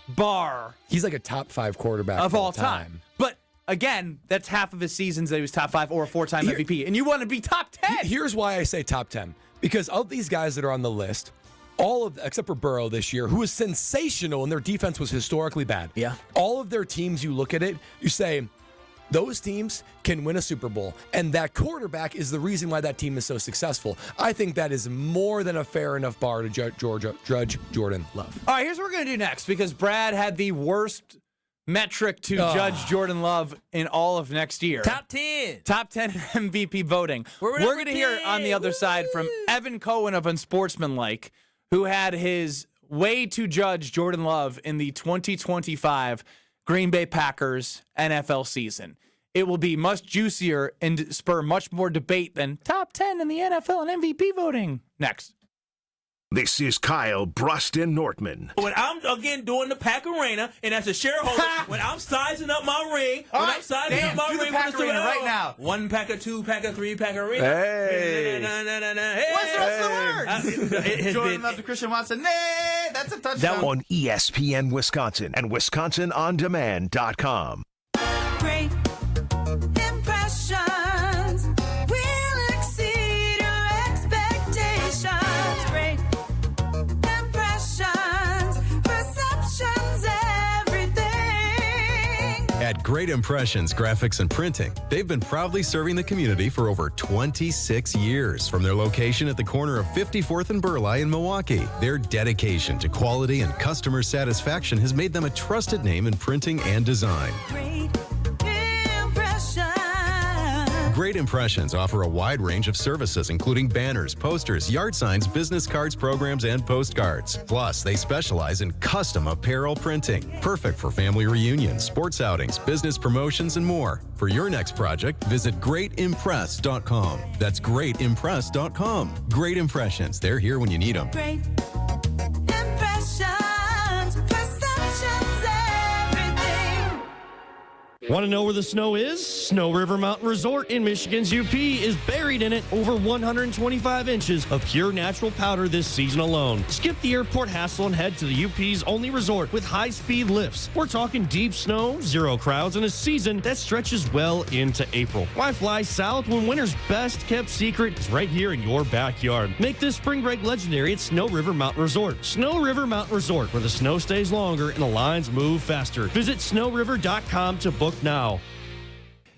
bar He's like a top 5 quarterback of all time. But again, that's half of his seasons that he was top 5 or a 4-time MVP. And you want to be top 10. Here's why I say top 10. Because of these guys that are on the list, all of, except for Burrow this year, who was sensational and their defense was historically bad. Yeah. All of their teams, you look at it, you say, those teams can win a Super Bowl, and that quarterback is the reason why that team is so successful. I think that is more than a fair enough bar to judge Jordan Love. All right, here's what we're going to do next because Brad had the worst metric to judge Jordan Love in all of next year. Top 10. Top 10 MVP voting. We're number going to hear 10. on the other side from Evan Cohen of Unsportsmanlike, who had his way to judge Jordan Love in the 2025 Green Bay Packers NFL season. It will be much juicier and spur much more debate than top 10 in the NFL and MVP voting. Next. This is Kyle Bruston Nortman. When I'm, again, doing the Pack Arena, and as a shareholder, when I'm sizing up my ring, All when right, I'm sizing Dan, up my do the ring, Pack Arena right now. 1 packer, 2 packer, 3 packer arena. Hey. What's the rest of the words? Jordan Love to Christian Watson. Nay, that's a touchdown. On ESPN Wisconsin and WisconsinOnDemand.com. Great impressions will exceed your expectations. Great impressions, perceptions, everything. At Great Impressions Graphics and Printing, they've been proudly serving the community for over 26 years. From their location at the corner of 54th and Burleigh in Milwaukee, their dedication to quality and customer satisfaction has made them a trusted name in printing and design. Great impressions. Great Impressions offer a wide range of services, including banners, posters, yard signs, business cards, programs, and postcards. Plus, they specialize in custom apparel printing, perfect for family reunions, sports outings, business promotions, and more. For your next project, visit greatimpress.com. That's greatimpress.com. Great Impressions. They're here when you need them. Great impressions, perceptions, everything. Want to know where the snow is? Snow River Mountain Resort in Michigan's UP is buried in it. Over 125 inches of pure natural powder this season alone. Skip the airport hassle and head to the UP's only resort with high-speed lifts. We're talking deep snow, zero crowds, and a season that stretches well into April. Why fly south when winter's best-kept secret is right here in your backyard? Make this spring break legendary at Snow River Mountain Resort. Snow River Mountain Resort, where the snow stays longer and the lines move faster. Visit snowriver.com to book now.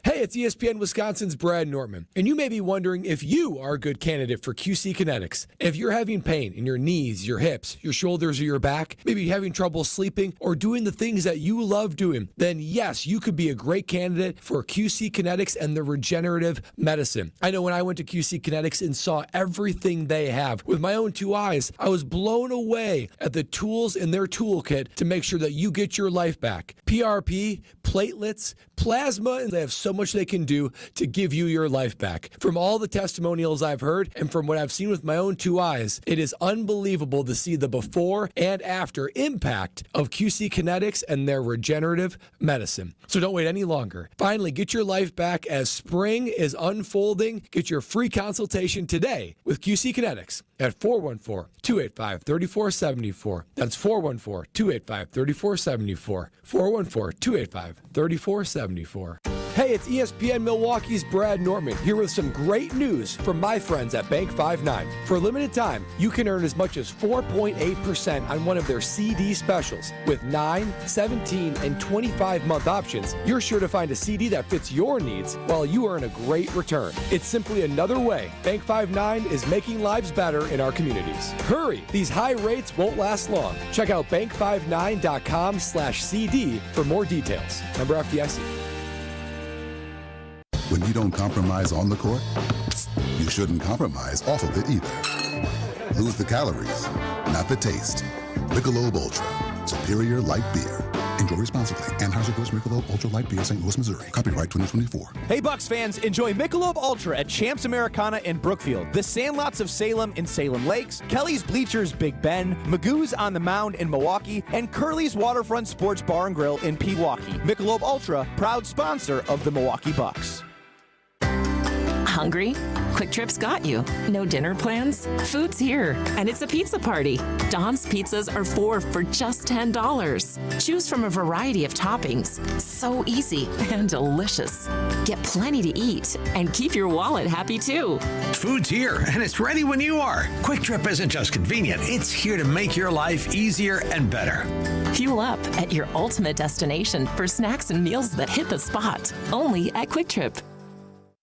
Hey, it's ESPN Wisconsin's Brad Nortman, and you may be wondering if you are a good candidate for QC Kinetics. If you're having pain in your knees, your hips, your shoulders, or your back, maybe you're having trouble sleeping or doing the things that you love doing, then yes, you could be a great candidate for QC Kinetics and the regenerative medicine. I know when I went to QC Kinetics and saw everything they have with my own 2 eyes, I was blown away at the tools in their toolkit to make sure that you get your life back. PRP, platelets, plasma, and they have so much they can do to give you your life back. From all the testimonials I've heard and from what I've seen with my own 2 eyes, it is unbelievable to see the before and after impact of QC Kinetics and their regenerative medicine. So don't wait any longer. Finally, get your life back as spring is unfolding. Get your free consultation today with QC Kinetics at 414-285-3474. That's 414-285-3474. 414-285-3474. Hey, it's ESPN Milwaukee's Brad Nortman here with some great news from my friends at Bank 5-9. For a limited time, you can earn as much as 4.8% on one of their CD specials. With 9, 17, and 25-month options, you're sure to find a CD that fits your needs while you earn a great return. It's simply another way Bank 5-9 is making lives better in our communities. Hurry, these high rates won't last long. Check out bank59.com/CD for more details. Member FDIC. When you don't compromise on the court, you shouldn't compromise off of it either. Lose the calories, not the taste. Michelob Ultra, superior light beer. Enjoy responsibly. Anheuser-Busch Michelob Ultra Light Beer, St. Louis, Missouri. Copyright 2024. Hey, Bucks fans, enjoy Michelob Ultra at Champs Americana in Brookfield, the Sandlots of Salem in Salem Lakes, Kelly's Bleachers Big Bend, Magoo's on the Mound in Milwaukee, and Curly's Waterfront Sports Bar and Grill in Pewaukee. Michelob Ultra, proud sponsor of the Milwaukee Bucks. Hungry? Quick Trip's got you. No dinner plans? Food's here, and it's a pizza party. Don's pizzas are 4 for just $10. Choose from a variety of toppings. So easy and delicious. Get plenty to eat and keep your wallet happy too. Food's here, and it's ready when you are. Quick Trip isn't just convenient, it's here to make your life easier and better. Fuel up at your ultimate destination for snacks and meals that hit the spot. Only at Quick Trip.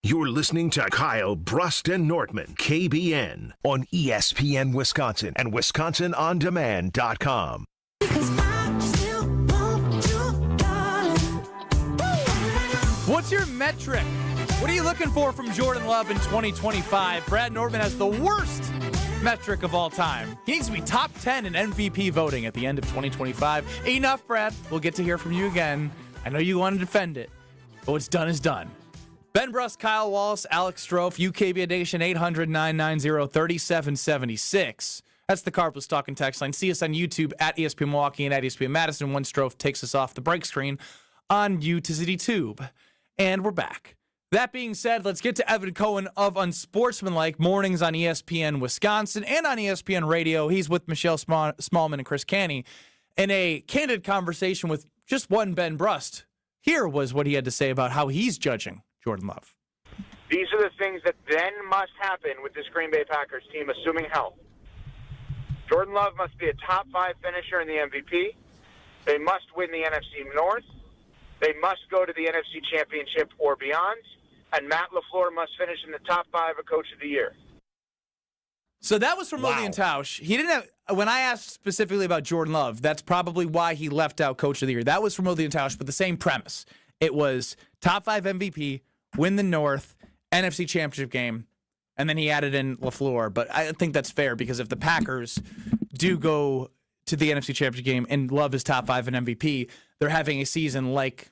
You're listening to Kyle Bruston Nortman, KBN, on ESPN Wisconsin and WisconsinOnDemand.com. What's your metric? What are you looking for from Jordan Love in 2025? Brad Nortman has the worst metric of all time. He needs to be top 10 in MVP voting at the end of 2025. Enough, Brad. We'll get to hear from you again. I know you want to defend it, but what's done is done. Ben Bruss, Kyle Wallace, Alex Strofe, UKB Nation 800-990-3776. That's the Carpus Talking text line. See us on YouTube at ESPN Milwaukee and at ESPN Madison. One Strofe takes us off the break screen on U2City Tube. And we're back. That being said, let's get to Evan Cohen of Unsportsmanlike mornings on ESPN Wisconsin and on ESPN Radio. He's with Michelle Smallman and Chris Canny in a candid conversation with just one Ben Brust. Here was what he had to say about how he's judging Jordan Love. These are the things that then must happen with this Green Bay Packers team, assuming health. Jordan Love must be a top 5 finisher in the MVP. They must win the NFC North. They must go to the NFC Championship or beyond. And Matt LaFleur must finish in the top 5 of Coach of the Year. So that was from William Tausch. He didn't have, when I asked specifically about Jordan Love, that's probably why he left out Coach of the Year. That was from William Tausch, but the same premise. It was top 5 MVP, win the North, NFC Championship game, and then he added in LaFleur. But I think that's fair because if the Packers do go to the NFC Championship game and Love is top 5 in MVP, they're having a season like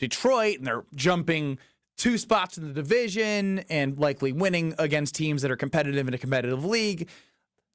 Detroit, and they're jumping 2 spots in the division and likely winning against teams that are competitive in a competitive league.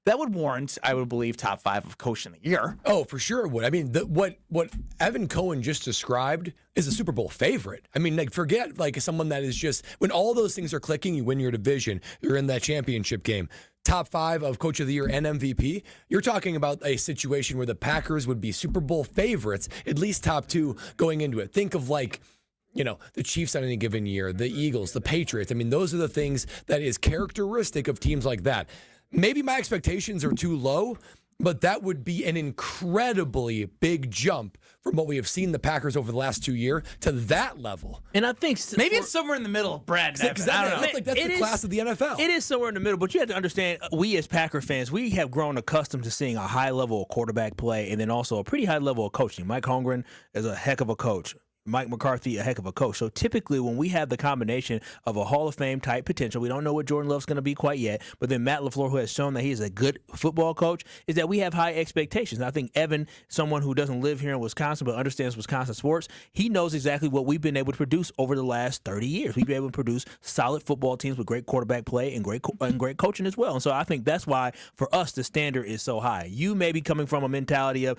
That would warrant, I would believe, top 5 of Coach of the Year. Oh, for sure it would. I mean, what Evan Cohen just described is a Super Bowl favorite. I mean, forget someone that is just, when all those things are clicking, you win your division, you're in that championship game. Top 5 of Coach of the Year and MVP. You're talking about a situation where the Packers would be Super Bowl favorites, at least top 2 going into it. Think of the Chiefs on any given year, the Eagles, the Patriots. I mean, those are the things that is characteristic of teams like that. Maybe my expectations are too low, but that would be an incredibly big jump from what we have seen the Packers over the last 2 years to that level. And I think maybe it's somewhere in the middle of Brad. Because I don't know. That's the class of the NFL. It is somewhere in the middle, but you have to understand, we as Packer fans, we have grown accustomed to seeing a high level of quarterback play and then also a pretty high level of coaching. Mike Holmgren is a heck of a coach. Mike McCarthy, a heck of a coach. So typically when we have the combination of a Hall of Fame type potential, we don't know what Jordan Love's going to be quite yet, but then Matt LaFleur, who has shown that he is a good football coach, is that we have high expectations. And I think Evan, someone who doesn't live here in Wisconsin but understands Wisconsin sports, he knows exactly what we've been able to produce over the last 30 years. We've been able to produce solid football teams with great quarterback play and great coaching as well. And so I think that's why for us the standard is so high. You may be coming from a mentality of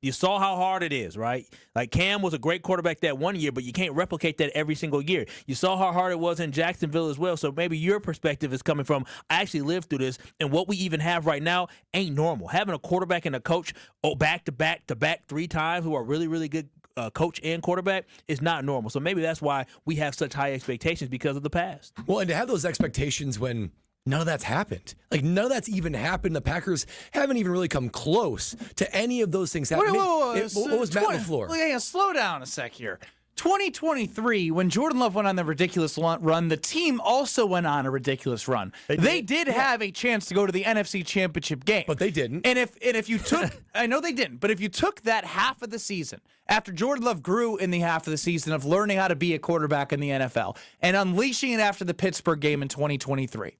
you saw how hard it is, right? Like Cam was a great quarterback that one year, but you can't replicate that every single year. You saw how hard it was in Jacksonville as well. So maybe your perspective is coming from, I actually lived through this, and what we even have right now ain't normal. Having a quarterback and a coach back to back 3 times who are really, really good coach and quarterback is not normal. So maybe that's why we have such high expectations because of the past. Well, and to have those expectations when none of that's happened. None of that's even happened. The Packers haven't even really come close to any of those things happening. What was Matt LaFleur? Yeah, slow down a sec here. 2023, when Jordan Love went on the ridiculous run, the team also went on a ridiculous run. They did have a chance to go to the NFC Championship game. But they didn't. And if you took, I know they didn't, but if you took that half of the season, after Jordan Love grew in the half of the season of learning how to be a quarterback in the NFL and unleashing it after the Pittsburgh game in 2023,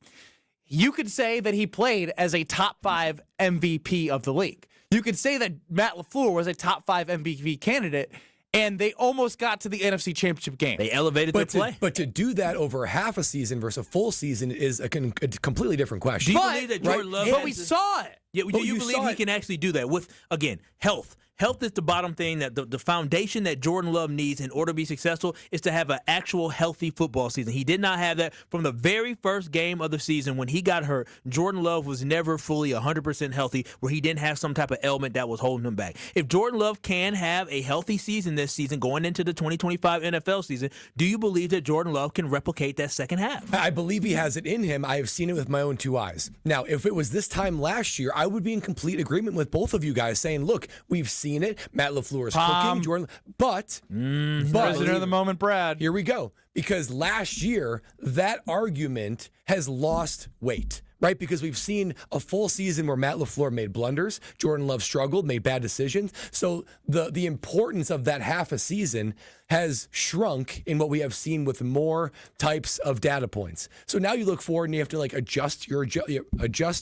you could say that he played as a top 5 MVP of the league. You could say that Matt LaFleur was a top 5 MVP candidate, and they almost got to the NFC Championship game. They elevated their play. But to do that over half a season versus a full season is a completely different question. Do you believe that Jordan Love? But we saw it. Yeah, do you believe he can actually do that with, again, health? Health is the bottom thing, that the foundation that Jordan Love needs in order to be successful is to have an actual healthy football season. He did not have that from the very first game of the season when he got hurt. Jordan Love was never fully 100% healthy where he didn't have some type of ailment that was holding him back. If Jordan Love can have a healthy season this season going into the 2025 NFL season, do you believe that Jordan Love can replicate that second half? I believe he has it in him. I have seen it with my own 2 eyes. Now, if it was this time last year, I would be in complete agreement with both of you guys saying, look, we've seen it. Matt LaFleur is cooking, Jordan, but prisoner of the moment, Brad. Here we go. Because last year, that argument has lost weight, right? Because we've seen a full season where Matt LaFleur made blunders, Jordan Love struggled, made bad decisions. So the importance of that half a season has shrunk in what we have seen with more types of data points. So now you look forward and you have to adjust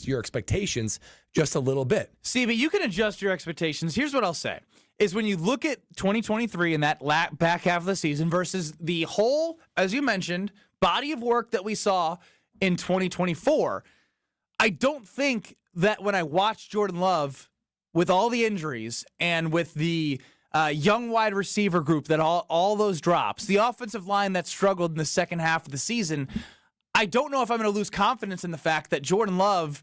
your expectations just a little bit. See, but you can adjust your expectations. Here's what I'll say. Is when you look at 2023 and that back half of the season versus the whole, as you mentioned, body of work that we saw in 2024, I don't think that when I watched Jordan Love with all the injuries and with the young wide receiver group that all those drops, the offensive line that struggled in the second half of the season, I don't know if I'm going to lose confidence in the fact that Jordan Love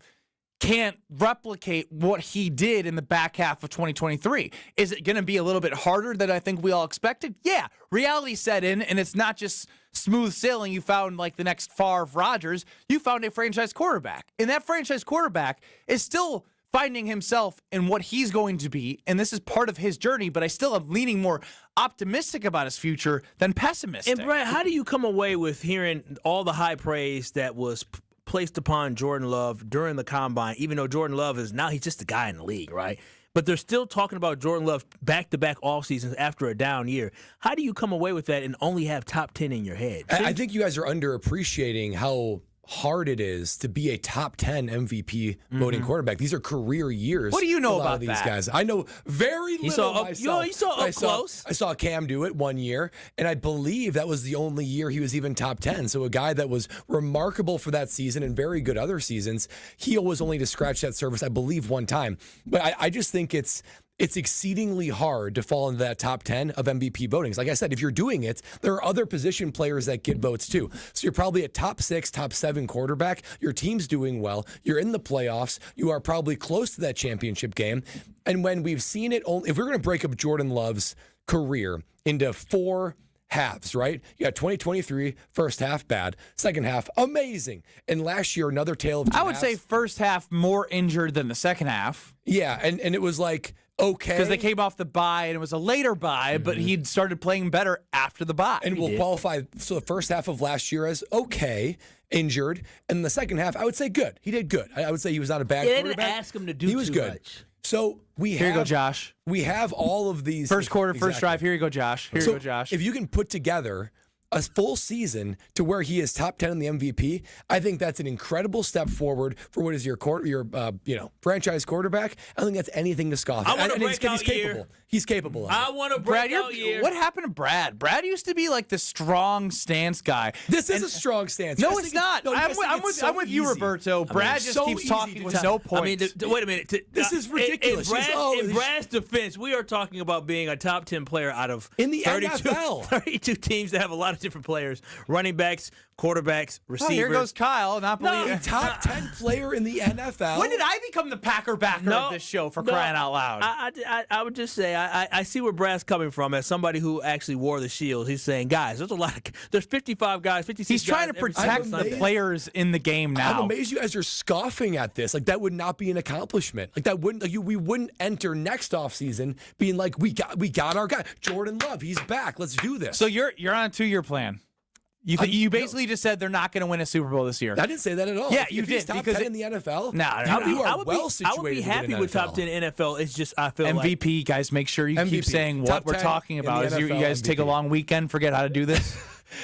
can't replicate what he did in the back half of 2023. Is it going to be a little bit harder than I think we all expected? Yeah, reality set in, and it's not just smooth sailing. You found like the next Favre Rodgers. You found a franchise quarterback, and that franchise quarterback is still finding himself in what he's going to be, and this is part of his journey, but I still am leaning more optimistic about his future than pessimistic. And Brad, how do you come away with hearing all the high praise that was placed upon Jordan Love during the combine, even though Jordan Love is now he's just a guy in the league, right? But they're still talking about Jordan Love back-to-back off seasons after a down year. How do you come away with that and only have top 10 in your head? I think you guys are underappreciating how hard it is to be a top 10 MVP voting quarterback. These are career years. What do you know for a lot about of these that? guys? I know very little myself. You saw up close. I saw Cam do it one year, and I believe that was the only year he was even top 10. So a guy that was remarkable for that season and very good other seasons, he was only to scratch that surface, I believe, one time. But I just think it's exceedingly hard to fall into that top 10 of MVP votings. Like I said, if you're doing it, there are other position players that get votes too. So you're probably a top 6, top 7 quarterback. Your team's doing well. You're in the playoffs. You are probably close to that championship game. And when we've seen it, if we're going to break up Jordan Love's career into 4 halves, right? You got 2023, first half bad, second half amazing. And last year, another tale of two I would halves. say first half more injured than the second half. Yeah, and it was like, okay. Because they came off the bye, and it was a later bye, but he'd started playing better after the bye. And we'll qualify, so the first half of last year as okay, injured, and the second half, I would say good. He did good. I would say he was not a bad They quarterback. didn't ask him to do He was too good. much. So Here you go, Josh. We have all of these. First quarter, first Exactly. drive. Here you go, Josh. Here you go, Josh. If you can put together a full season to where he is top 10 in the MVP, I think that's an incredible step forward for what is your franchise quarterback. I don't think that's anything to scoff at. I want a And he's breakout capable. year. He's capable of it. I want a Brad, breakout year. what happened to Brad? Brad used to be like the strong stance guy. This is a strong stance. No, You guys it's think not. no, you guys think I'm it's with, so I'm with you, easy. Roberto. Brad just so keeps easy talking to with tell. no points. I mean, wait a minute. This is ridiculous. In Brad's defense, we are talking about being a top 10 player out of In the 32, NFL. 32 teams that have a lot of different players, running backs, quarterbacks, receivers. Oh, here goes Kyle, not believing. Top 10 player in the NFL. When did I become the Packer backer of this show, for crying out loud? I would just say I see where Brad's coming from as somebody who actually wore the shields. He's saying, guys, there's 55 guys, 56 He's trying guys to protect every the players in the game now. I'm amazed you guys are scoffing at this. Like, that would not be an accomplishment. Like, that wouldn't, we wouldn't enter next offseason being like, we got our guy. Jordan Love, he's back. Let's do this. So you're on a 2-year plan. You basically just said they're not going to win a Super Bowl this year. I didn't say that at all. Yeah, If you he's did. top Because 10 in the NFL. No, you are well situated. I would be happy with top 10 NFL. It's just I feel MVP, like guys, make sure you keep MVP. saying what Top we're 10 talking in about. the As you NFL guys take a MVP. long weekend, forget how to do this.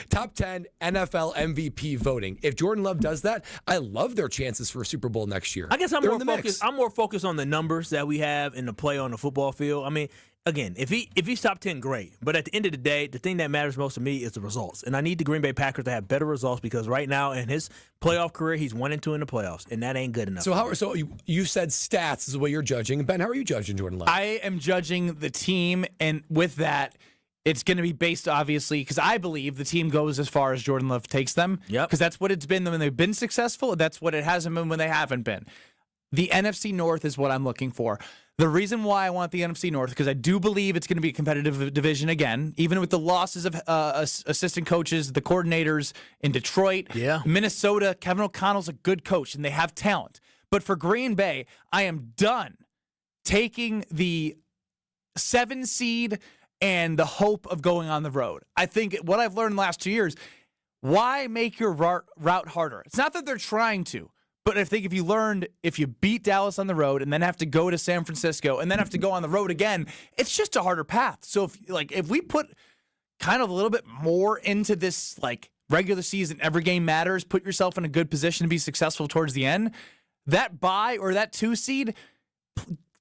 Top 10 NFL MVP voting. If Jordan Love does that, I love their chances for a Super Bowl next year. I guess I'm They're more in the mix. focused. I'm more focused on the numbers that we have in the play on the football field. I mean, again, if he's top 10, great. But at the end of the day, the thing that matters most to me is the results. And I need the Green Bay Packers to have better results because right now in his playoff career, he's 1-2 in the playoffs, and that ain't good enough. So you said stats is the way you're judging. Ben, how are you judging Jordan Love? I am judging the team, and with that, it's going to be based, obviously, because I believe the team goes as far as Jordan Love takes them. Yep. Because that's what it's been when they've been successful, and that's what it hasn't been when they haven't been. The NFC North is what I'm looking for. The reason why I want the NFC North, because I do believe it's going to be a competitive division again, even with the losses of assistant coaches, the coordinators in Detroit, Minnesota. Kevin O'Connell's a good coach, and they have talent. But for Green Bay, I am done taking the 7 seed and the hope of going on the road. I think what I've learned the last 2 years, why make your route harder? It's not that they're trying to. But I think if you beat Dallas on the road and then have to go to San Francisco and then have to go on the road again, it's just a harder path. So if we put kind of a little bit more into this regular season, every game matters, put yourself in a good position to be successful towards the end, that bye or that 2 seed,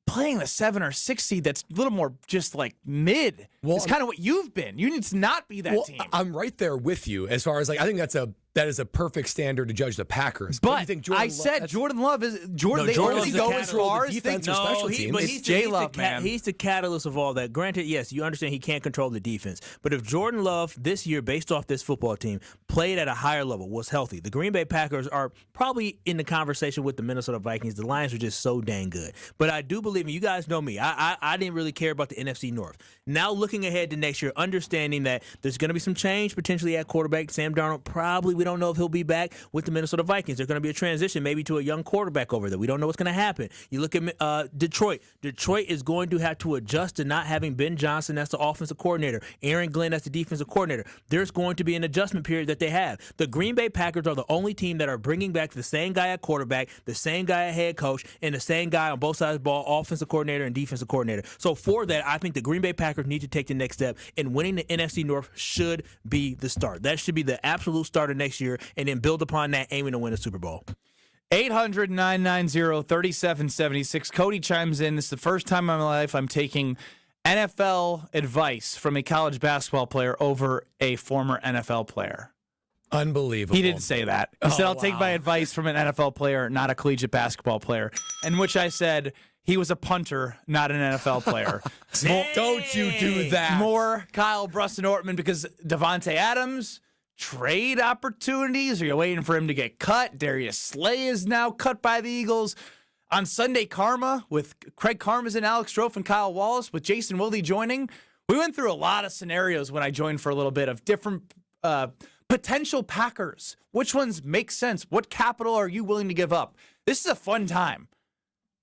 playing the 7 or 6 seed that's a little more just mid. It's kind of what you've been. You need to not be that team. I'm right there with you as far as I think that's that is a perfect standard to judge the Packers. Don't you But think Jordan I Love- said that's- Jordan Love is Jordan. No, They Jordan only Love's go the as catalyst far of as defense they or special teams. But It's J-Love, man. He's the catalyst of all that. Granted, yes, you understand he can't control the defense. But if Jordan Love this year, based off this football team, played at a higher level, was healthy, the Green Bay Packers are probably in the conversation with the Minnesota Vikings. The Lions are just so dang good. But I do believe, and you guys know me, I didn't really care about the NFC North. Now looking ahead to next year, understanding that there's going to be some change potentially at quarterback. Sam Darnold, probably, we don't know if he'll be back with the Minnesota Vikings. There's going to be a transition maybe to a young quarterback over there. We don't know what's going to happen. You look at Detroit. Detroit is going to have to adjust to not having Ben Johnson as the offensive coordinator, Aaron Glenn as the defensive coordinator. There's going to be an adjustment period that they have. The Green Bay Packers are the only team that are bringing back the same guy at quarterback, the same guy at head coach, and the same guy on both sides of the ball, offensive coordinator and defensive coordinator. So for that, I think the Green Bay Packers need to take the next step, and winning the NFC North should be the start. That should be the absolute start of next year, and then build upon that, aiming to win a Super Bowl. 800-990-3776. Cody chimes in. This is the first time in my life I'm taking NFL advice from a college basketball player over a former NFL player. Unbelievable. He didn't say that. He said, I'll take my advice from an NFL player, not a collegiate basketball player. In which I said, he was a punter, not an NFL player. Don't you do that. More Kyle Bruston-Ortman because Devontae Adams, trade opportunities. Are you waiting for him to get cut? Darius Slay is now cut by the Eagles. On Sunday Karma with Craig Karmazin, Alex Strofe, and Kyle Wallace with Jason Wilde joining, we went through a lot of scenarios when I joined for a little bit of different potential Packers. Which ones make sense? What capital are you willing to give up? This is a fun time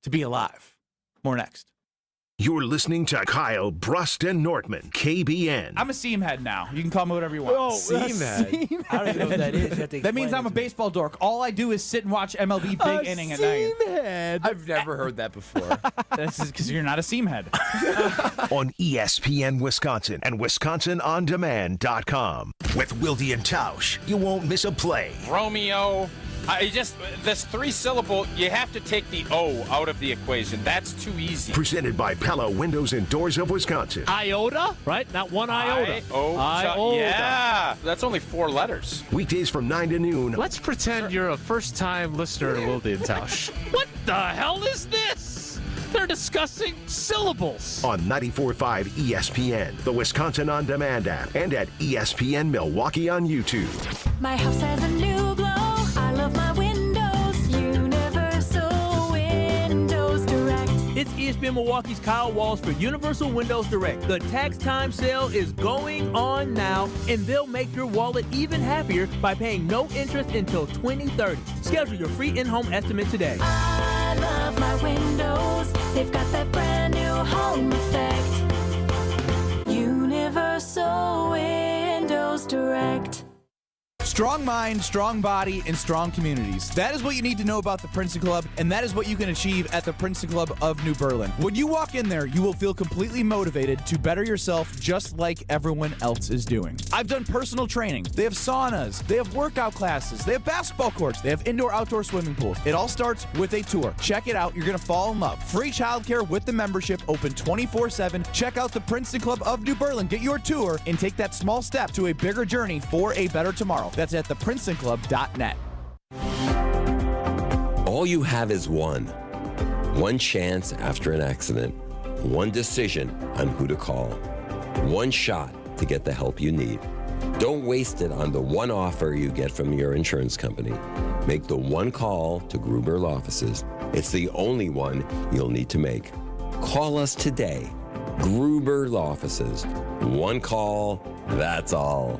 to be alive. More next. You're listening to Kyle Bruston-Nortman, KBN. I'm a seam head now. You can call me whatever you want. Seam head. I don't even know what that is. You have to That means explain I'm a it to me. baseball dork. All I do is sit and watch MLB Big Inning at night. Head. I've never heard that before. This is because you're not a seam head. On ESPN Wisconsin and WisconsinOnDemand.com. With Wilde and Tausch, you won't miss a play. Romeo. This 3-syllable, you have to take the O out of the equation. That's too easy. Presented by Pella Windows and Doors of Wisconsin. Iota, right? Not one iota. Iota. Yeah. That's only 4 letters. Weekdays from 9 to noon. Let's pretend you're a first-time listener to Wilde and Tausch. What the hell is this? They're discussing syllables. On 94.5 ESPN, the Wisconsin On Demand app, and at ESPN Milwaukee on YouTube. My house has a new glow. I love my windows. Universal Windows Direct. It's ESPN Milwaukee's Kyle Walls for Universal Windows Direct. The tax time sale is going on now, and they'll make your wallet even happier by paying no interest until 2030. Schedule your free in-home estimate today. I love my windows. They've got that brand new home effect. Universal Windows Direct. Strong mind, strong body, and strong communities. That is what you need to know about the Princeton Club, and that is what you can achieve at the Princeton Club of New Berlin. When you walk in there, you will feel completely motivated to better yourself just like everyone else is doing. I've done personal training. They have saunas. They have workout classes. They have basketball courts. They have indoor-outdoor swimming pools. It all starts with a tour. Check it out. You're going to fall in love. Free childcare with the membership, open 24/7. Check out the Princeton Club of New Berlin. Get your tour and take that small step to a bigger journey for a better tomorrow. That's at theprincetonclub.net. All you have is one chance after an accident, one decision on who to call, one shot to get the help you need. Don't waste it on the one offer you get from your insurance company. Make the one call to Gruber Law Offices. It's the only one you'll need to make. Call us today. Gruber Law Offices. One call, that's all.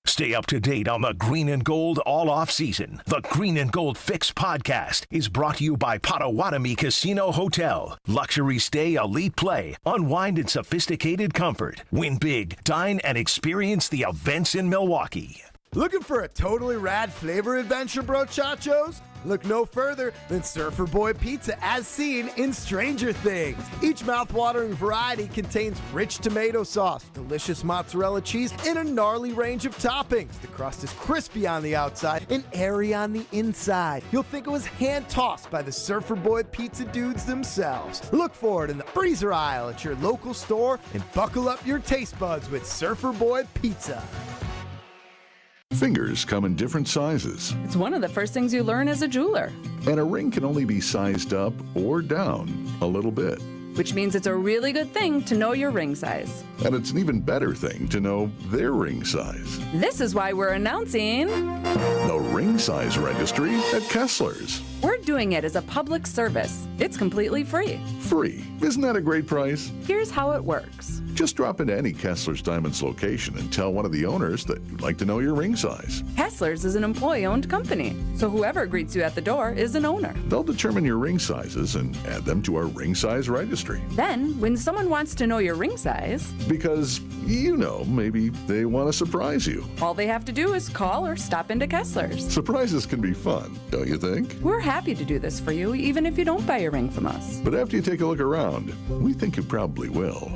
Stay up to date on the Green and Gold all off season. The Green and Gold Fix podcast is brought to you by Potawatomi Casino Hotel. Luxury stay, elite play, unwind in sophisticated comfort. Win big, dine, and experience the events in Milwaukee. Looking for a totally rad flavor adventure, brochachos? Look no further than Surfer Boy Pizza as seen in Stranger Things. Each mouth-watering variety contains rich tomato sauce, delicious mozzarella cheese, and a gnarly range of toppings. The crust is crispy on the outside and airy on the inside. You'll think it was hand-tossed by the Surfer Boy Pizza dudes themselves. Look for it in the freezer aisle at your local store and buckle up your taste buds with Surfer Boy Pizza. Fingers come in different sizes, It's one of the first things you learn as a jeweler, and a ring can only be sized up or down a little bit. which means it's a really good thing to know your ring size. And it's an even better thing to know their ring size. This is why we're announcing The Ring Size Registry at Kessler's. we're doing it as a public service. It's completely free. Free. Isn't that a great price? Here's how it works. Just drop into any Kessler's Diamonds location and tell one of the owners that you'd like to know your ring size. Kessler's is an employee-owned company, so whoever greets you at the door is an owner. They'll determine your ring sizes and add them to our ring size registry. Then, when someone wants to know your ring size, Because, you know, maybe they want to surprise you. all they have to do is call or stop into Kessler's. Surprises can be fun, don't you think? We're happy to do this for you, even if you don't buy a ring from us. But after you take a look around, we think you probably will.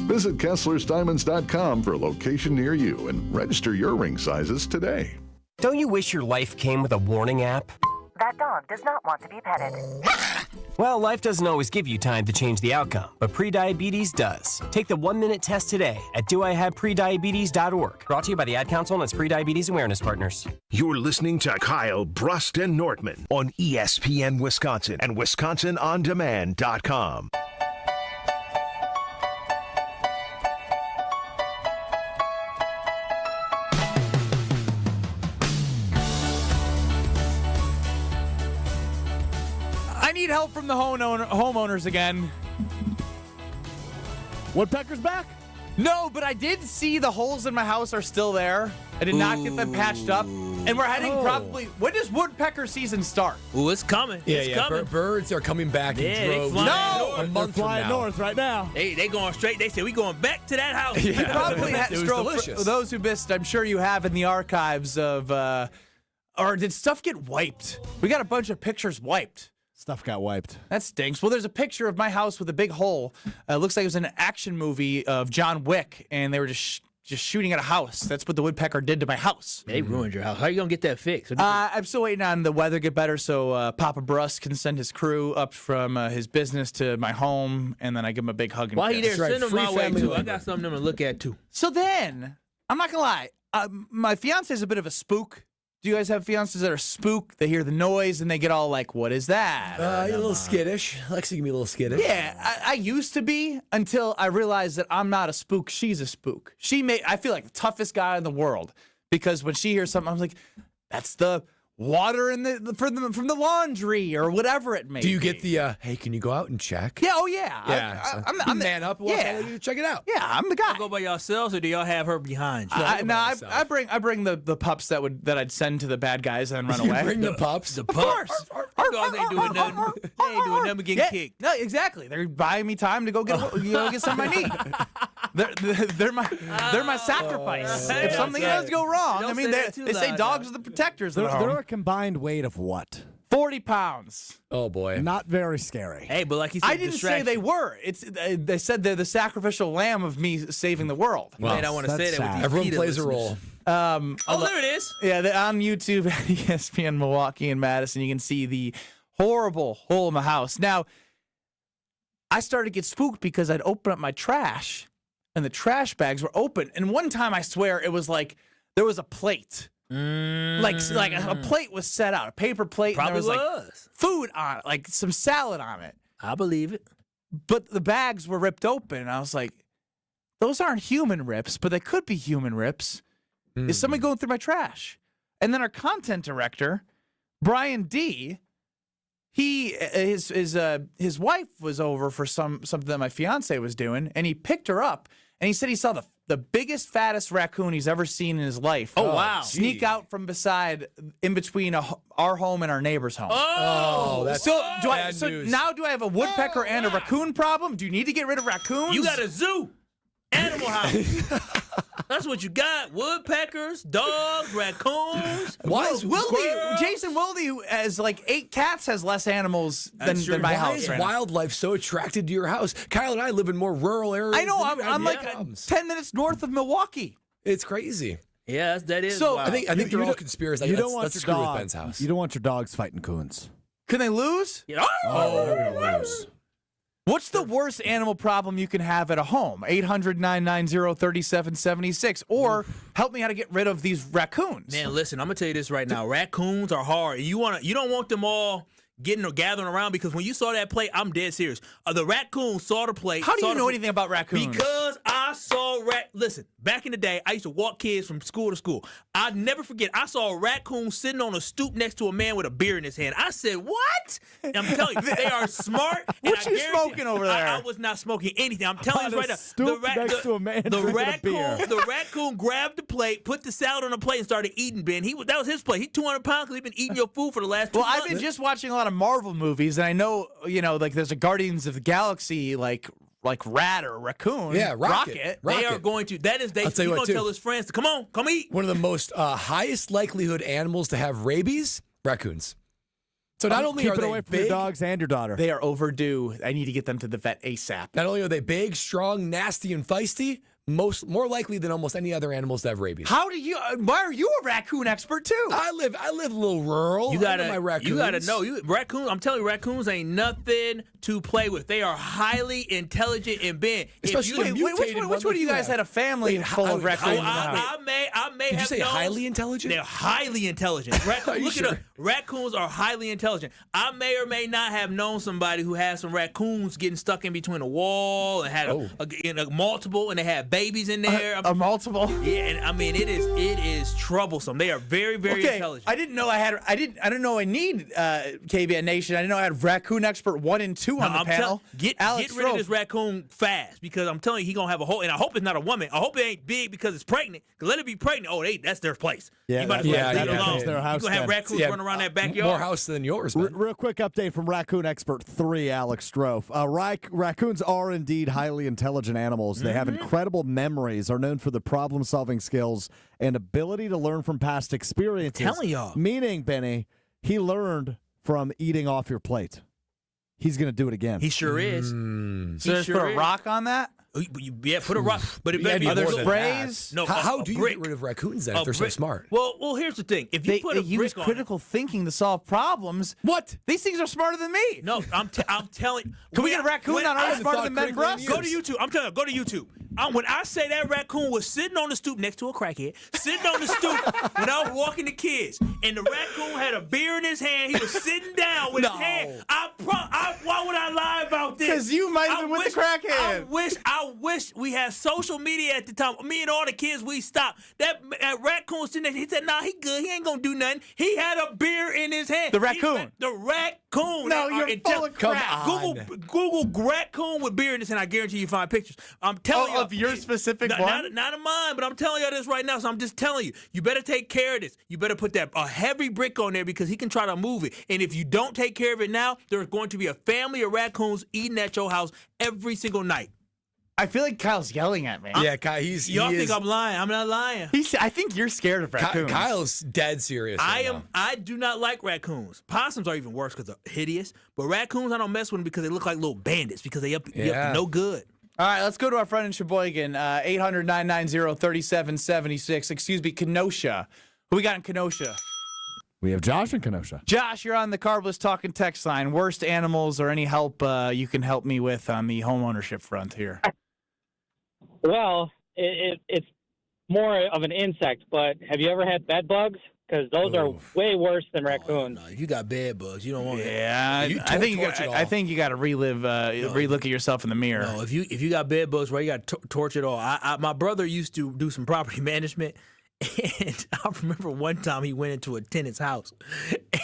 Visit KesslersDiamonds.com for a location near you and register your ring sizes today. Don't you wish your life came with a warning app? That dog does not want to be petted. Well, life doesn't always give you time to change the outcome, but prediabetes does. Take the 1-minute test today at doihaveprediabetes.org. Brought to you by the Ad Council and its Prediabetes Awareness Partners. You're listening to Kyle Brust and Nortman on ESPN Wisconsin and WisconsinOnDemand.com. I need help from the homeowners again. Woodpecker's back? No, but I did see the holes in my house are still there. I did not get them patched up. And we're heading probably... When does woodpecker season start? Ooh, it's coming. Yeah, it's yeah. coming. Birds are coming back in Yeah, they droves. flying No! north. A month from Flying now. north right now. They going straight. They said we going back to that house. You probably had It was delicious. for those who missed, I'm sure you have in the archives of... or did stuff get wiped? We got a bunch of pictures wiped. Stuff got wiped. That stinks. Well, there's a picture of my house with a big hole. Looks like it was an action movie of John Wick, and they were just shooting at a house. That's what the woodpecker did to my house. They ruined your house. How you gonna get that fixed? I'm still waiting on the weather to get better so Papa Bruss can send his crew up from his business to my home, and then I give him a big hug. And While he there, kiss. send them Free my way family too. I labor. got something to look at too. So then, I'm not gonna lie, my fiance is a bit of a spook. Do you guys have fiancés that are spook? They hear the noise and they get all like, "What is that?" You're a little skittish. Lexi can be a little skittish. Yeah, I used to be until I realized that I'm not a spook. She's a spook. I feel like the toughest guy in the world because when she hears something, I'm like, "That's the water in from the laundry or whatever it may be." Do you get the, hey, can you go out and check? Yeah, oh yeah. Yeah. I'm the man up. Yeah. Check it out. Yeah, I'm the guy. Y'all go by yourselves, or do y'all have her behind you? I bring the pups that I'd send to the bad guys and then run You away. bring the pups? The Of course. You guys ain't doing nothing. They ain't doing nothing but getting kicked. No, exactly. They're buying me time to go get something I need. They're my sacrifice. If something does go wrong, Don't I mean say that too they say loud, dogs are the protectors of the They're home. a combined weight of what? 40 pounds. Oh boy. Not very scary. Hey, but like he said, I didn't say they were. They said they're the sacrificial lamb of me saving the world. Well, man, I want to say that with these Everyone PETA plays a listeners. role. Oh, there it is. Yeah, on YouTube at ESPN Milwaukee and Madison, you can see the horrible hole in my house. Now, I started to get spooked because I'd open up my trash, and the trash bags were open. And one time, I swear, it was like there was a plate. Like a plate was set out, a paper plate. Probably and there was was. like food on it, like some salad on it. I believe it. But the bags were ripped open. And I was like, those aren't human rips, but they could be human rips. Is somebody going through my trash? And then our content director, Brian D., his wife was over for something that my fiance was doing, and he picked her up, and he said he saw the biggest, fattest raccoon he's ever seen in his life. Oh, wow. Sneak out from in between our home and our neighbor's home. Oh, that's bad news. Now do I have a woodpecker and a raccoon problem? Do you need to get rid of raccoons? You got a zoo. Animal House. That's what you got. Woodpeckers, dogs, raccoons. Why is Jason Wilde, who has like 8 cats, has less animals than my Why house is right now. wildlife so attracted to your house? Kyle and I live in more rural areas. I know. than you. I'm like 10 minutes north of Milwaukee. It's crazy. Yeah, that is. So, wild. I think they're all conspiracies. You Like, don't want let's your screw with dog. Ben's house. You don't want your dogs fighting coons. Can they lose? Oh, they're gonna lose. What's the worst animal problem you can have at a home? 800-990-3776. Or help me how to get rid of these raccoons. Man, listen, I'm gonna tell you this right now. Raccoons are hard. You don't want them all getting or gathering around, because when you saw that play, I'm dead serious. The raccoon saw the play. How do you know anything about raccoons? Because I saw listen, back in the day, I used to walk kids from school to school. I'd never forget, I saw a raccoon sitting on a stoop next to a man with a beer in his hand. I said, what? And I'm telling you, they are smart. What you smoking over there? I was not smoking anything. I'm telling On you a right now. stoop next to a man drinking a beer. The raccoon grabbed the plate, put the salad on the plate, and started eating, Ben. That was his plate. He's 200 pounds because he's been eating your food for the last 2 months. I've been just watching a lot of Marvel movies, and I know, like there's a Guardians of the Galaxy, like rat or raccoon. Yeah, Rocket. They are going to. That is, he's going to tell his friends to come on, come eat. One of the most highest likelihood animals to have rabies, raccoons. So not only keep are it they away from big, your dogs and your daughter. They are overdue. I need to get them to the vet ASAP. not only are they big, strong, nasty, and feisty, more likely than almost any other animals to have rabies. How do you? Why are you a raccoon expert too? I live a little rural. You I know gotta, my raccoons. you gotta know. Raccoons. I'm telling you, raccoons ain't nothing to play with. They are highly intelligent and big. Especially which one of you guys had a family full of raccoons? I may Did have you say known- highly intelligent? They're highly intelligent. Are you Look sure? it up. Raccoons are highly intelligent. I may or may not have known somebody who had some raccoons getting stuck in between a wall and had a multiple, and they had babies in there. A multiple? Yeah, and I mean it is troublesome. They are very, very intelligent. I didn't know I didn't know I need KBN Nation. I didn't know I had raccoon expert 1 and 2 on the panel. Get rid of this raccoon fast, because I'm telling you, he gonna have a whole. And I hope it's not a woman. I hope it ain't big because it's pregnant. Cause let it be pregnant. Oh, that's their place. Yeah, you might as well leave it alone. that's their house You gonna have then. raccoons running around that backyard. More house than yours, man. Real quick update from Raccoon Expert 3, Alex Strofe. Raccoons are indeed highly intelligent animals. They have incredible memories, are known for the problem-solving skills and ability to learn from past experiences. Telling y'all. Meaning, Benny, he learned from eating off your plate. He's going to do it again. He sure is. So just put a rock on that? Yeah, put a rock. But it better be other more than sprays? that. No, How a do you brick. get rid of raccoons then if A they're so brick. smart? Well, here's the thing. If you They put a use brick on critical thinking to solve problems. What? These things are smarter than me. No, I'm telling. Can we get a raccoon on Earth smarter than Ben Bruss? Go to YouTube. I'm telling you, go to YouTube. When I say that raccoon was sitting on the stoop next to a crackhead, sitting on the stoop when I was walking the kids, and the raccoon had a beer in his hand. He was sitting down with his hand. Why would I lie about this? Because you might have been with the crackhead. I wish we had social media at the time. Me and all the kids, we stopped. That raccoon was sitting there. He said, "Nah, he good. He ain't gonna do nothing." He had a beer in his hand. The raccoon. The raccoon. No, you're full of crap. Google raccoon with beer in his hand. I guarantee you find pictures. I'm telling you. Of your specific one? Not of mine, but I'm telling you this right now. So I'm just telling you, you better take care of this. You better put a heavy brick on there, because he can try to move it. And if you don't take care of it now, there's going to be a family of raccoons eating at your house every single night. I feel like Kyle's yelling at me. Yeah, Kyle, Y'all think I'm lying. I'm not lying. I think you're scared of raccoons. Kyle's dead serious. I do not like raccoons. Possums are even worse because they're hideous. But raccoons, I don't mess with them because they look like little bandits, because they up to no good. All right, let's go to our friend in Sheboygan, 800-990-3776. Excuse me, Kenosha. Who we got in Kenosha? We have Josh in Kenosha. Josh, you're on the Carbless Talking text line. Worst animals or any help you can help me with on the home ownership front here? Well, it's more of an insect, but have you ever had bed bugs? Because those are way worse than raccoons. No, you got bed bugs. You don't want that. Yeah, I think you got to relook at yourself in the mirror. No, if you got bed bugs, right, you got to torch it all. My brother used to do some property management, and I remember one time he went into a tenant's house,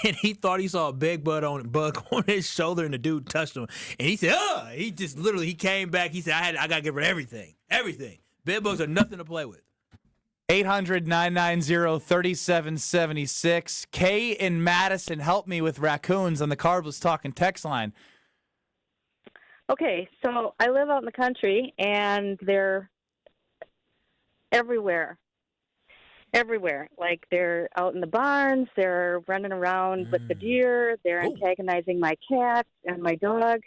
and he thought he saw a bug on his shoulder, and the dude touched him, and he said, "Ugh!" He just literally he came back. He said, "I got to get rid of everything. Bed bugs are nothing to play with." 800-990-3776. Kay in Madison, help me with raccoons on the Carbless Talking text line. Okay, so I live out in the country, and they're everywhere. Everywhere. Like they're out in the barns, they're running around with the deer, they're antagonizing my cat and my dog.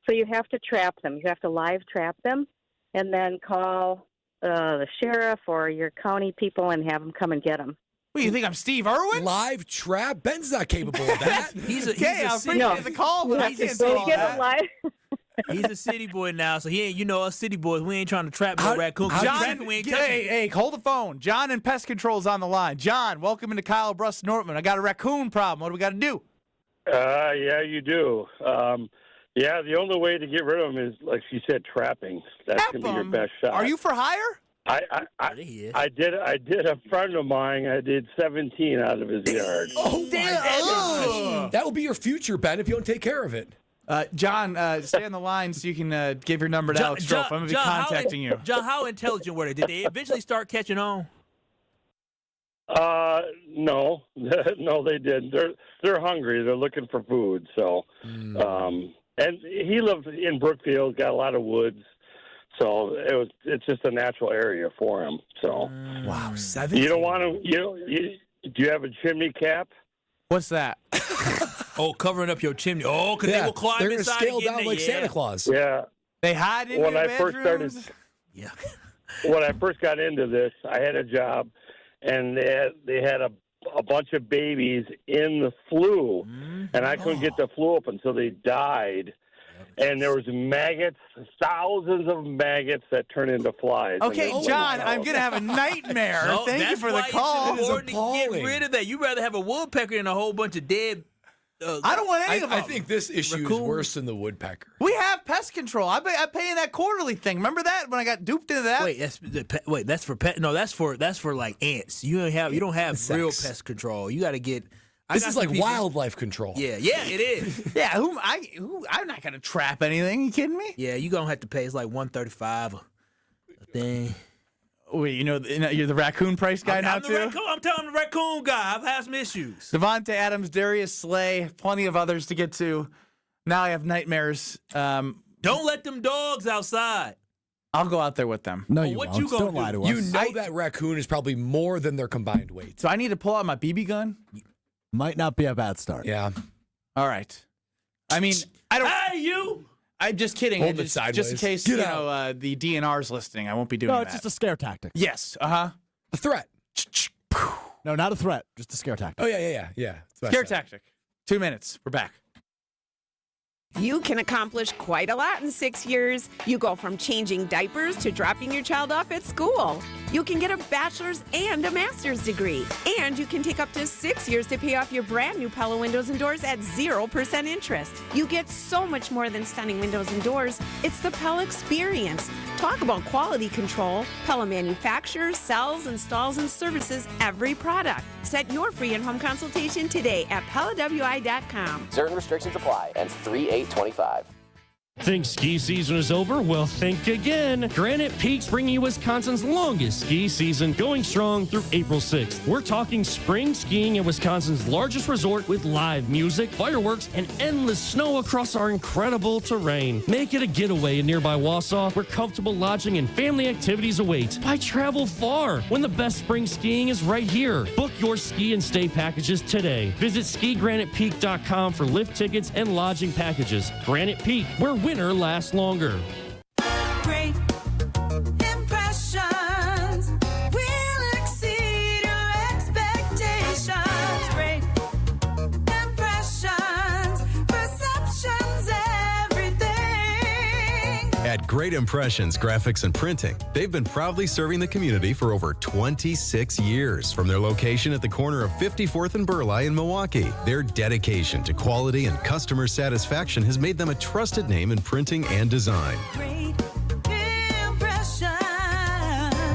So you have to trap them. You have to live trap them and then call the sheriff or your county people and have them come and get them. What, you think I'm Steve Irwin? Live trap? Ben's not capable of that. He's a I appreciate the call, but I can't do all that. He's a city boy now, so he ain't. Us city boys, we ain't trying to trap no raccoon. John, hey, hold the phone. John in Pest Control's on the line. John, welcome into Kyle Bruss Nortman. I got a raccoon problem. What do we got to do? Yeah, you do. Yeah, the only way to get rid of them is, like she said, trapping. That's going to be your best shot. Are you for hire? I did. A friend of mine. I did 17 out of his yard. Oh, damn! That will be your future, Ben, if you don't take care of it. John, stay on the line so you can give your number to Alex Strofe. I'm going to be contacting you. John, how intelligent were they? Did they eventually start catching on? No, no, they didn't. They're hungry. They're looking for food. So, and he lives in Brookfield. Got a lot of woods. So it's just a natural area for him. So wow, 17. You don't want to. Do you have a chimney cap? What's that? Covering up your chimney. Oh, because they will climb they're inside scale and get down in like there. Santa Claus. Yeah. They hide in when your I bedrooms? first started, when I first got into this, I had a job, and they had a bunch of babies in the flue, and I couldn't get the flue open, so they died. And there was maggots, thousands of maggots that turn into flies. Okay, John, I'm going to have a nightmare. No, Thank you for the call. It's important to get rid of that. You'd rather have a woodpecker than a whole bunch of dead. I don't want any of them. I think this issue is worse than the woodpecker. We have pest control. I'm paying that quarterly thing. Remember that when I got duped into that? Wait, that's for pet. No, that's for like ants. You don't have real pest control. You got to get. This is like wildlife control. Yeah, it is. Yeah, I'm not gonna trap anything. You kidding me? Yeah, you gonna have to pay. It's like $135 a thing. Wait, you're the raccoon price guy now too? I'm telling the raccoon guy. I've had some issues. Devontae Adams, Darius Slay, plenty of others to get to. Now I have nightmares. Don't let them dogs outside. I'll go out there with them. No, you won't. Don't lie to us. You know that raccoon is probably more than their combined weight. So I need to pull out my BB gun? Might not be a bad start. Yeah. All right. I mean, I don't. Hey, you! I'm just kidding. Hold it sideways. Just in case Get the DNR's listening, I won't be doing that. No, it's just a scare tactic. Yes. A threat. No, not a threat. Just a scare tactic. Oh, yeah. Scare tactic. 2 minutes. We're back. You can accomplish quite a lot in 6 years. You go from changing diapers to dropping your child off at school. You can get a bachelor's and a master's degree. And you can take up to 6 years to pay off your brand new Pella windows and doors at 0% interest. You get so much more than stunning windows and doors. It's the Pella experience. Talk about quality control. Pella manufactures, sells, installs, and services every product. Set your free in-home consultation today at PellaWI.com. Certain restrictions apply. Ends 3/8/25. Think ski season is over? Well, think again. Granite Peak's bringing you Wisconsin's longest ski season, going strong through April 6th. We're talking spring skiing at Wisconsin's largest resort with live music, fireworks, and endless snow across our incredible terrain. Make it a getaway in nearby Wausau, where comfortable lodging and family activities await. Why travel far when the best spring skiing is right here? Book your ski and stay packages today. Visit skigranitepeak.com for lift tickets and lodging packages. Granite Peak, where winter lasts longer. Great impressions will exceed your expectations. Great impressions, perceptions, everything. At Great Impressions Graphics and Printing, they've been proudly serving the community for over 26 years. From their location at the corner of 54th and Burleigh in Milwaukee, their dedication to quality and customer satisfaction has made them a trusted name in printing and design. Great impressions.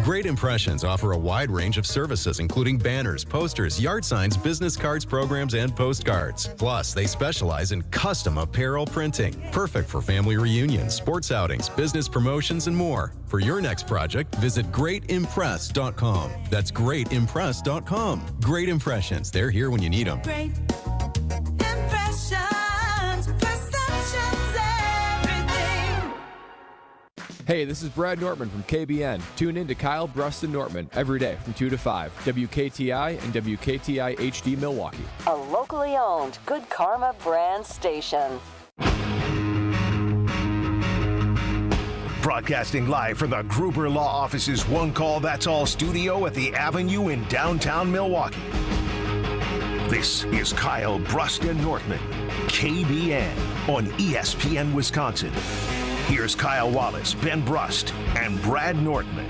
Great Impressions offer a wide range of services, including banners, posters, yard signs, business cards, programs, and postcards. Plus, they specialize in custom apparel printing, perfect for family reunions, sports outings, business promotions, and more. For your next project, visit greatimpress.com. That's greatimpress.com. Great Impressions. They're here when you need them. Great impressions, perceptions, everything. Hey, this is Brad Nortman from KBN. Tune in to Kyle, Brust, and Nortman every day from 2 to 5. WKTI and WKTI HD Milwaukee. A locally owned Good Karma brand station. Broadcasting live from the Gruber Law Office's One Call That's All studio at the Avenue in downtown Milwaukee. This is Kyle, Brust, and Nortman, KBN on ESPN Wisconsin. Here's Kyle Wallace, Ben Brust, and Brad Nortman.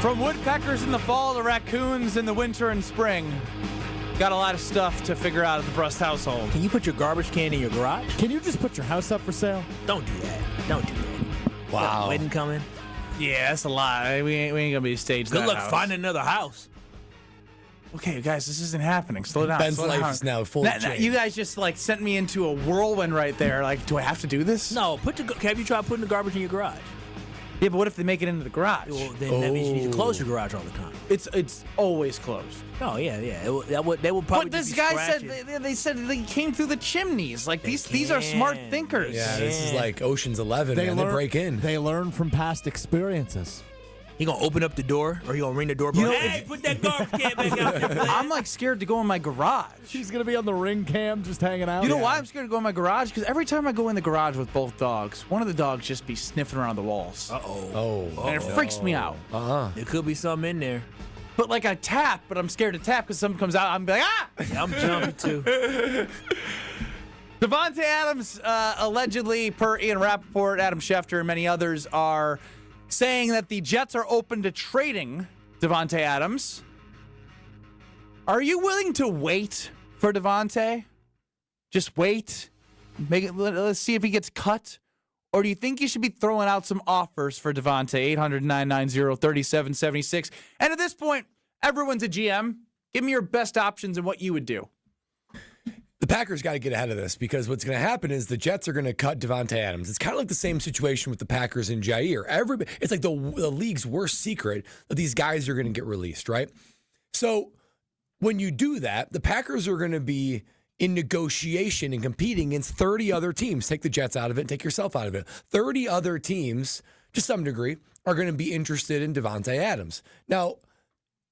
From woodpeckers in the fall to raccoons in the winter and spring. Got a lot of stuff to figure out at the Brust household. Can you put your garbage can in your garage? Can you just put your house up for sale? Don't do that. Don't do that. Wow. Wedding coming. Yeah, that's a lot. We ain't gonna be staged. Good that luck house. finding another house. Okay, guys, this isn't happening. Slow down. Ben's slow life down. is now full of change. You guys just like sent me into a whirlwind right there. Like, do I have to do this? No, have you tried putting the garbage in your garage? Yeah, but what if they make it into the garage? Well, then that means you need to close your garage all the time. It's always closed. Oh yeah. They would probably. But this just be guy scratching. said they said they came through the chimneys. Like these are smart thinkers. Yeah, this is like Ocean's 11, man. They break in. They learn from past experiences. He gonna open up the door, or he gonna ring the doorbell? Hey, put that garbage can back out there. I'm like scared to go in my garage. He's gonna be on the ring cam, just hanging out. You know why I'm scared to go in my garage? Because every time I go in the garage with both dogs, one of the dogs just be sniffing around the walls. And it freaks me out. There could be something in there. But like I tap, but I'm scared to tap because something comes out. I'm like, ah! I'm jumping too. Davante Adams, allegedly, per Ian Rappaport, Adam Schefter, and many others, are saying that the Jets are open to trading Davante Adams. Are you willing to wait for Davante? Just wait? Let's see if he gets cut. Or do you think you should be throwing out some offers for Davante? 800-990-3776. And at this point, everyone's a GM. Give me your best options and what you would do. The Packers got to get ahead of this because what's going to happen is the Jets are going to cut Davante Adams. It's kind of like the same situation with the Packers and Jair. It's like the league's worst secret that these guys are going to get released, right? So when you do that, the Packers are going to be in negotiation and competing against 30 other teams. Take the Jets out of it and take yourself out of it. 30 other teams, to some degree, are going to be interested in Davante Adams. Now,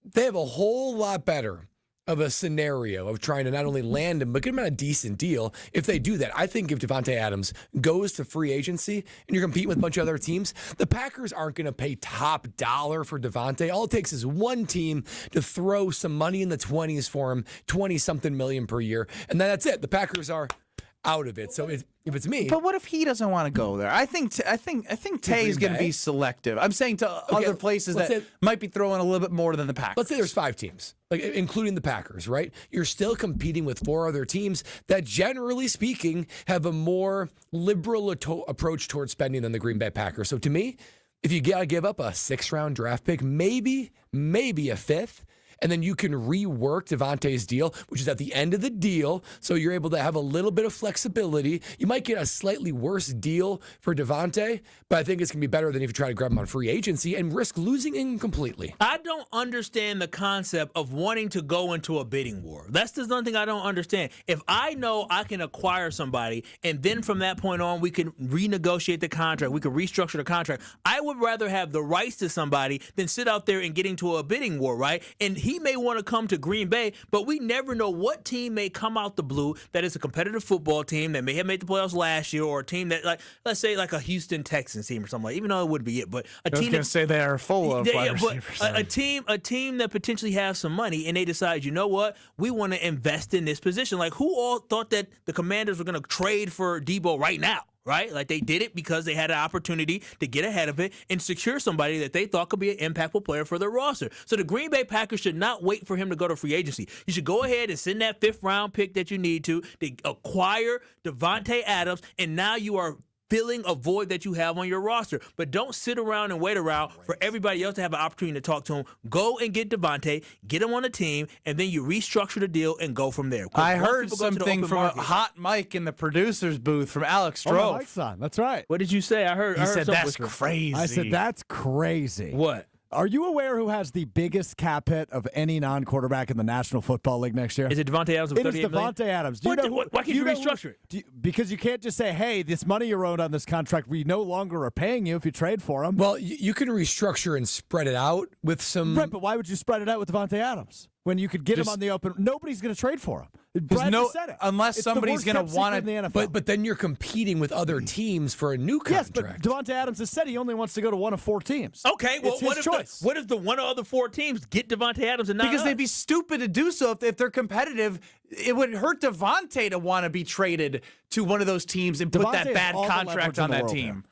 they have a whole lot better of a scenario of trying to not only land him, but get him on a decent deal if they do that. I think if Davante Adams goes to free agency and you're competing with a bunch of other teams, the Packers aren't going to pay top dollar for Davante. All it takes is one team to throw some money in the 20s for him, 20-something million per year, and then that's it. The Packers are out of it. So if it's me, but what if he doesn't want to go there? I think Tay is going to be selective. I'm saying to other places that might be throwing a little bit more than the Packers. Let's say there's 5 teams, like including the Packers, right? You're still competing with 4 other teams that, generally speaking, have a more liberal approach towards spending than the Green Bay Packers. So to me, if you got to give up a 6th-round draft pick, maybe a 5th. And then you can rework Davante's deal, which is at the end of the deal. So you're able to have a little bit of flexibility. You might get a slightly worse deal for Davante, but I think it's going to be better than if you try to grab him on free agency and risk losing him completely. I don't understand the concept of wanting to go into a bidding war. That's the one thing I don't understand. If I know I can acquire somebody and then from that point on we can renegotiate the contract, we can restructure the contract, I would rather have the rights to somebody than sit out there and get into a bidding war, right? And he may want to come to Green Bay, but we never know what team may come out the blue that is a competitive football team that may have made the playoffs last year, or a team that, like, let's say, like a Houston Texans team or something like. Even though it wouldn't be it, but a team. I was going to say they are full of wide receivers. A team that potentially has some money, and they decide, you know what, we want to invest in this position. Like, who all thought that the Commanders were going to trade for Debo right now? Right? Like, they did it because they had an opportunity to get ahead of it and secure somebody that they thought could be an impactful player for their roster. So the Green Bay Packers should not wait for him to go to free agency. You should go ahead and send that 5th-round pick that you need to acquire Davante Adams, and now you are filling a void that you have on your roster. But don't sit around and wait around for everybody else to have an opportunity to talk to him. Go and get Davante, get him on the team, and then you restructure the deal and go from there. I heard something from a hot mic in the producer's booth from Alex Stroh. Oh, mic's on. That's right. What did you say? I heard said that's whisper. crazy. I said that's crazy. What? Are you aware who has the biggest cap hit of any non-quarterback in the National Football League next year? Is it Devontae Adams with It is $38 million? Devontae Adams. Why can't you restructure it? Because you can't just say, hey, this money you're owed on this contract, we no longer are paying you if you trade for him. Well, you can restructure and spread it out with some. Right, but why would you spread it out with Devontae Adams when you could get him on the open? Nobody's going to trade for him. Brad just said it. Unless It's somebody's the worst going to kept want secret in the NFL. But then you're competing with other teams for a new Yes, contract. but Devontae Adams has said he only wants to go to one of 4 teams. Okay, well, It's his choice. what if the one of the 4 teams get Devontae Adams and not Because us? they'd be stupid to do so if they're competitive. It would hurt Devontae to want to be traded to one of those teams and put Devontae that has bad all the contract leverage in on the that world team. here.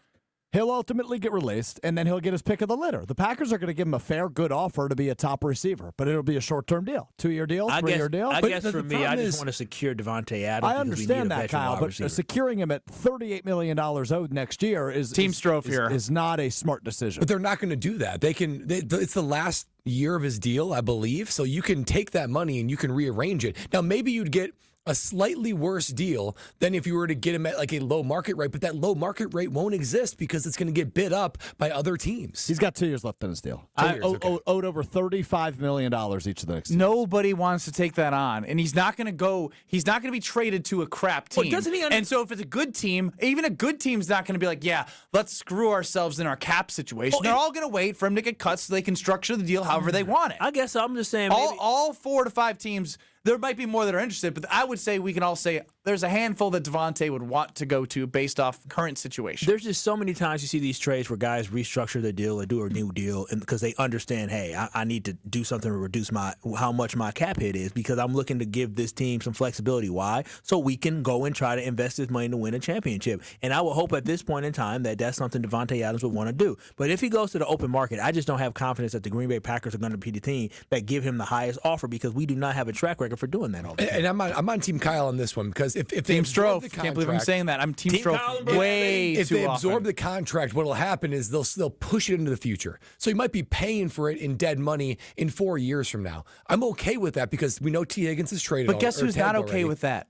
He'll ultimately get released, and then he'll get his pick of the litter. The Packers are going to give him a fair, good offer to be a top receiver, but it'll be a short-term deal. 2-year deal, 3-year deal. I guess But for the me, I problem just is- want to secure Devontae Adams. I because we need a understand that, veteran Kyle, wide but receiver. securing him at $38 million owed next year is not a smart decision. But they're not going to do that. It's the last year of his deal, I believe. So you can take that money and you can rearrange it. Now, maybe you'd get a slightly worse deal than if you were to get him at like a low market rate, but that low market rate won't exist because it's going to get bid up by other teams. He's got 2 years left in his deal. Owed over $35 million each of the next year. Nobody wants to take that on, and he's not going to go. He's not going to be traded to a crap team. Well, doesn't he and so if it's a good team, even a good team's not going to be like, yeah, let's screw ourselves in our cap situation. They're all going to wait for him to get cut so they can structure the deal however they want it. I guess I'm just saying all 4 to 5 teams. There might be more that are interested, but I would say we can all say there's a handful that Devontae would want to go to based off current situation. There's just so many times you see these trades where guys restructure their deal or do a new deal because they understand, hey, I need to do something to reduce how much my cap hit is because I'm looking to give this team some flexibility. Why? So we can go and try to invest this money to win a championship. And I would hope at this point in time that that's something Devontae Adams would want to do. But if he goes to the open market, I just don't have confidence that the Green Bay Packers are going to be the team that give him the highest offer because we do not have a track record for doing that all the time. And I'm on Team Kyle on this one because if they Team absorb Strofe, the can't believe I'm contract- saying that. I'm Team Strofe way if too they absorb often. the contract, what'll happen is they'll push it into the future. So you might be paying for it in dead money in 4 years from now. I'm okay with that because we know T. Higgins is traded. But guess who's not tagged okay already. with that?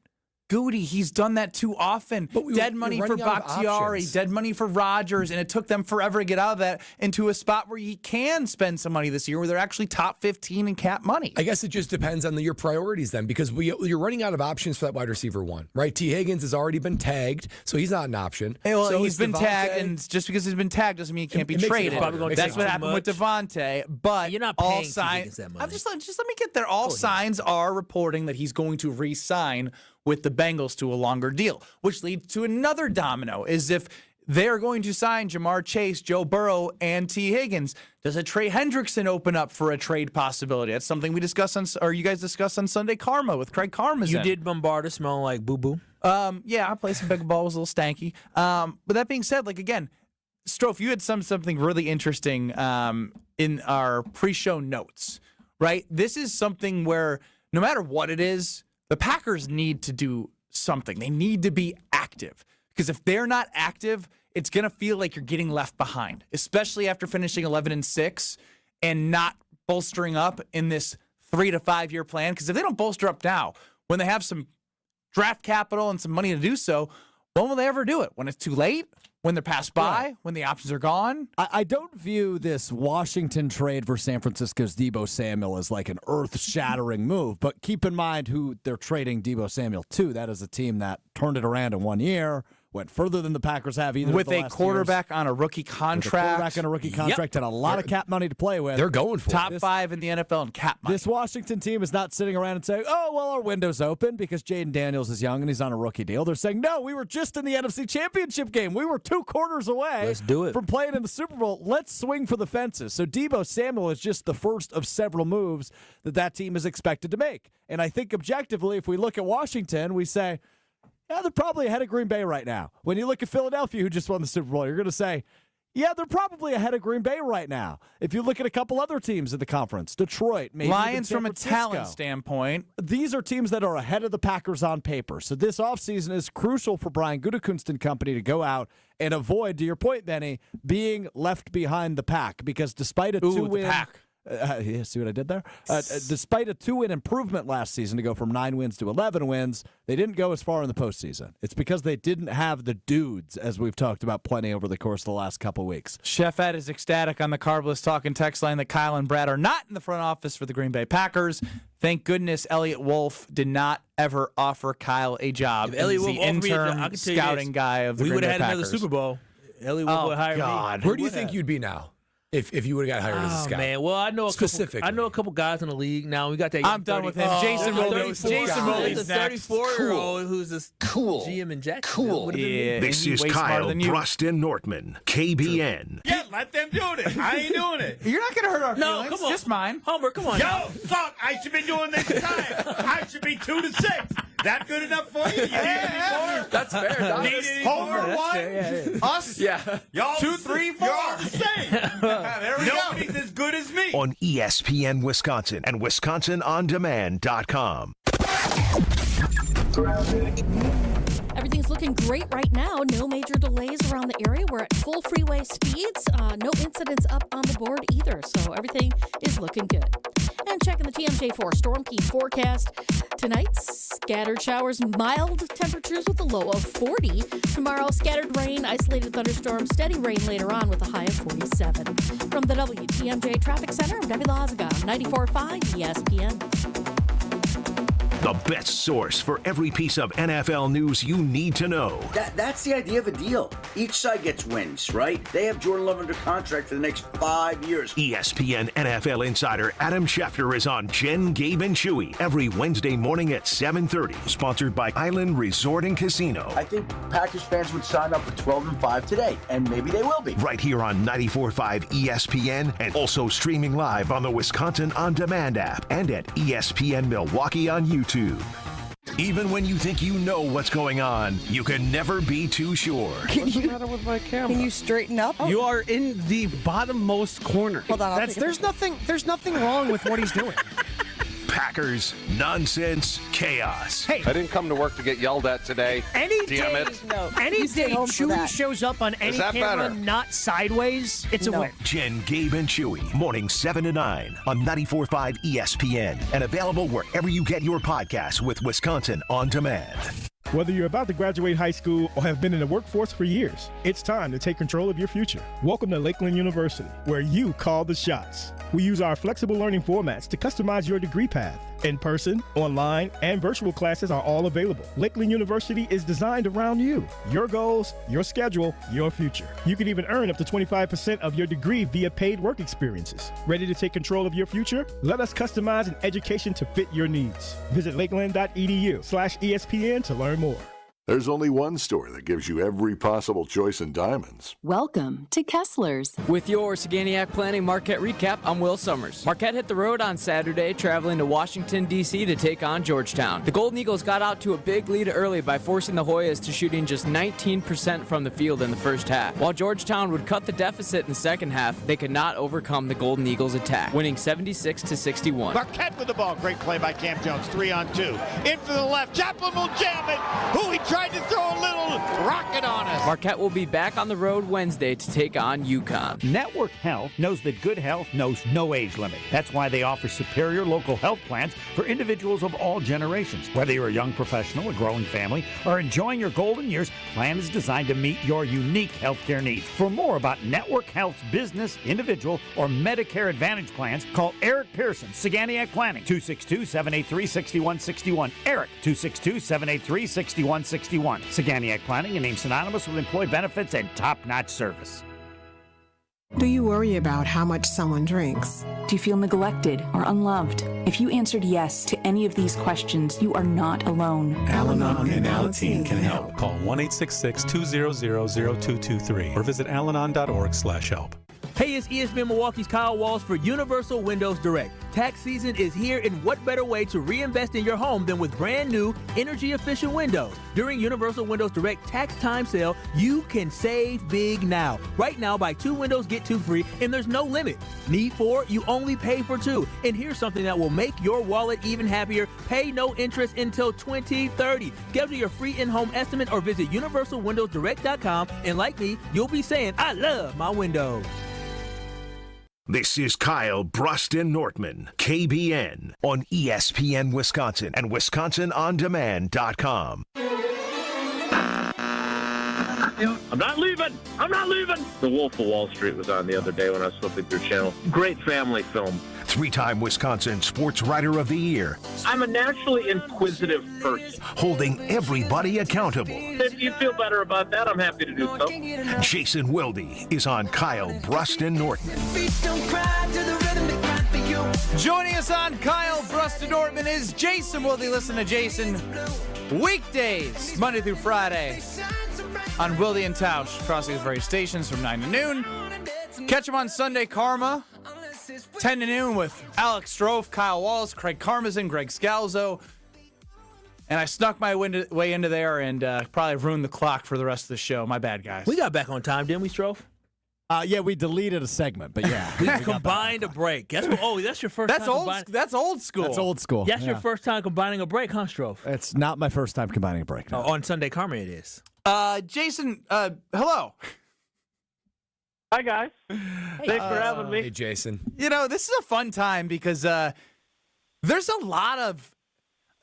Goody, he's done that too often. Dead money for running out of Bakhtiari, options. dead money for Rodgers, and it took them forever to get out of that into a spot where he can spend some money this year where they're actually top 15 in cap money. I guess it just depends on your priorities then because you're running out of options for that wide receiver one, right? T. Higgins has already been tagged, so he's not an option. Hey, well, So he's is been Devontae. tagged, and just because he's been tagged doesn't mean he can't be It makes it traded. harder. Probably That's what too happened with much. Devontae. But You're not all paying T. signs. Higgins that money. Just let me get there. All signs are reporting that he's going to re-sign with the Bengals to a longer deal, which leads to another domino. Is if they're going to sign Jamar Chase, Joe Burrow, and T. Higgins, does a Trey Hendrickson open up for a trade possibility? That's something we discussed you guys discussed on Sunday Karma with Craig Karmazin. You did bombard us smelling like boo-boo. Yeah, I played some pickleball. It was a little stanky. But that being said, again, Strofe, you had something really interesting in our pre-show notes, right? This is something where no matter what it is, the Packers need to do something. They need to be active because if they're not active, it's going to feel like you're getting left behind, especially after finishing 11-6 and not bolstering up in this 3 to 5 year plan. Because if they don't bolster up now, when they have some draft capital and some money to do so, when will they ever do it? When it's too late? When they're passed by? When the options are gone? I don't view this Washington trade for San Francisco's Deebo Samuel as like an earth-shattering move, but keep in mind who they're trading Deebo Samuel to. That is a team that turned it around in 1 year, went further than the Packers have either With of the a last quarterback years. on a rookie contract. Quarterback on a rookie contract and a lot of cap money to play with. They're going for Top 5 in the NFL in cap money. This Washington team is not sitting around and saying, oh, well, our window's open because Jaden Daniels is young and he's on a rookie deal. They're saying, no, we were just in the NFC Championship game. We were 2 quarters away Let's do it. from playing in the Super Bowl. Let's swing for the fences. So Deebo Samuel is just the first of several moves that team is expected to make. And I think objectively, if we look at Washington, we say, yeah, they're probably ahead of Green Bay right now. When you look at Philadelphia, who just won the Super Bowl, you're going to say, yeah, they're probably ahead of Green Bay right now. If you look at a couple other teams in the conference, Detroit, maybe Lions even from a San Francisco. talent standpoint. These are teams that are ahead of the Packers on paper. So this offseason is crucial for Brian Gutekunst and company to go out and avoid, to your point, Benny, being left behind the pack. Because despite a 2-win See what I did there? Despite a 2-win improvement last season to go from 9 wins to 11 wins, they didn't go as far in the postseason. It's because they didn't have the dudes, as we've talked about plenty over the course of the last couple weeks. Chef Ed is ecstatic on the Carbless Talking text line that Kyle and Brad are not in the front office for the Green Bay Packers. Thank goodness Elliot Wolf did not ever offer Kyle a job. If Elliot He's Wolf the offered me a job, I interim can tell you scouting this, guy of the we Green would Bay have had Packers. another Super Bowl. Elliot Wolf would hire me. Where do you think you'd be now if you would have got hired as a scout? Man, well, I know Specifically. I know a couple guys in the league now. We got that. I'm done with him. Jason Mobley's There's a next. 34-year-old who's a GM in Jacksonville. Yeah, This and is way smarter Kyle than you. Bruston Nortman, KBN. Yeah, let them do this. I ain't doing it. You're not going to hurt our No, feelings. come on. Just mine. Homer, come on. Yo, suck. I should be doing this time. I should be 2-6. That good enough for you? You need any more? That's fair. Don. Need any more? One? Us? Yeah. Y'all 2, 3, 4. You're all the same. There we Nobody's as good as me. On ESPN Wisconsin and WisconsinOnDemand.com. Everything's looking great right now. No major delays around the area. We're at full freeway speeds. No incidents up on the board either. So everything is looking good. And checking the TMJ4 Storm Key forecast. Tonight, scattered showers, mild temperatures with a low of 40. Tomorrow, scattered rain, isolated thunderstorms, steady rain later on with a high of 47. From the WTMJ Traffic Center, I'm Debbie Loziga, 94.5 ESPN. The best source for every piece of NFL news you need to know. That's the idea of a deal. Each side gets wins, right? They have Jordan Love under contract for the next 5 years. ESPN NFL insider Adam Schefter is on Jen, Gabe, and Chewy every Wednesday morning at 7:30. Sponsored by Island Resort and Casino. I think Packers fans would sign up for 12-5 today, and maybe they will be. Right here on 94.5 ESPN and also streaming live on the Wisconsin On Demand app and at ESPN Milwaukee on YouTube. Even when you think you know what's going on, you can never be too sure. What's the matter with my camera? Can you straighten up? You are in the bottommost corner. Hold on. There's nothing wrong with what he's doing. Packers, nonsense, chaos. Hey, I didn't come to work to get yelled at today. Any Damn day, it. Any day Chewy shows up on any camera, better? not sideways, it's a win. Jen, Gabe, and Chewy, mornings 7 to 9 on 94.5 ESPN and available wherever you get your podcasts with Wisconsin On Demand. Whether you're about to graduate high school or have been in the workforce for years, it's time to take control of your future. Welcome to Lakeland University, where you call the shots. We use our flexible learning formats to customize your degree path. In person, online, and virtual classes are all available. Lakeland University is designed around you, your goals, your schedule, your future. You can even earn up to 25% of your degree via paid work experiences. Ready to take control of your future? Let us customize an education to fit your needs. Visit lakeland.edu/ESPN to learn more. There's only one store that gives you every possible choice in diamonds. Welcome to Kessler's. With your Saganiac Planning Marquette recap, I'm Will Summers. Marquette hit the road on Saturday, traveling to Washington, D.C. to take on Georgetown. The Golden Eagles got out to a big lead early by forcing the Hoyas to shooting just 19% from the field in the first half. While Georgetown would cut the deficit in the second half, they could not overcome the Golden Eagles' attack, winning 76-61. Marquette with the ball. Great play by Cam Jones. 3-on-2. In for the left. Chaplin will jam it. Who tried to throw a little rocket on us. Marquette will be back on the road Wednesday to take on UConn. Network Health knows that good health knows no age limit. That's why they offer superior local health plans for individuals of all generations. Whether you're a young professional, a growing family, or enjoying your golden years, plan is designed to meet your unique healthcare needs. For more about Network Health's business, individual, or Medicare Advantage plans, call Eric Pearson, Saganiac Planning, 262-783-6161. Eric, 262-783-6161. Saganiac Planning, a name synonymous with employee benefits and top-notch service. Do you worry about how much someone drinks? Do you feel neglected or unloved? If you answered yes to any of these questions, you are not alone. Al-Anon and Alateen can help. Call 1-866-200-0223 or visit alanon.org/help. Hey, it's ESPN Milwaukee's Kyle Walls for Universal Windows Direct. Tax season is here, and what better way to reinvest in your home than with brand new energy-efficient windows? During Universal Windows Direct tax time sale, you can save big now. Right now, buy 2 windows, get 2 free, and there's no limit. Need 4? You only pay for 2. And here's something that will make your wallet even happier. Pay no interest until 2030. Schedule your free in-home estimate or visit universalwindowsdirect.com, and like me, you'll be saying, I love my windows. This is Kyle Bruston-Nortman, KBN, on ESPN Wisconsin and WisconsinOnDemand.com. I'm not leaving. The Wolf of Wall Street was on the other day when I was flipping through channel. Great family film. Three-time Wisconsin Sports Writer of the Year. I'm a naturally inquisitive person. Holding everybody accountable. If you feel better about that, I'm happy to do so. Jason Wilde is on Kyle Bruston-Nortman. Joining us on Kyle Bruston-Nortman is Jason Wilde. Listen to Jason weekdays, Monday through Friday, on Wilde and Tausch, across these various stations from 9 to noon. Catch him on Sunday Karma, 10 to noon with Alex Strofe, Kyle Wallace, Craig Karmazin, Greg Scalzo. And I snuck my way into there and probably ruined the clock for the rest of the show. My bad, guys. We got back on time, didn't we, Strofe? Yeah, we deleted a segment, but yeah. We combined a break. That's your first time. That's old school. That's old school. That's your first time combining a break, huh, Strofe? It's not my first time combining a break. No. On Sunday Karma it is. Jason, hello. Hi, guys. Thanks for having me. Hey, Jason. You know, this is a fun time because there's a lot of,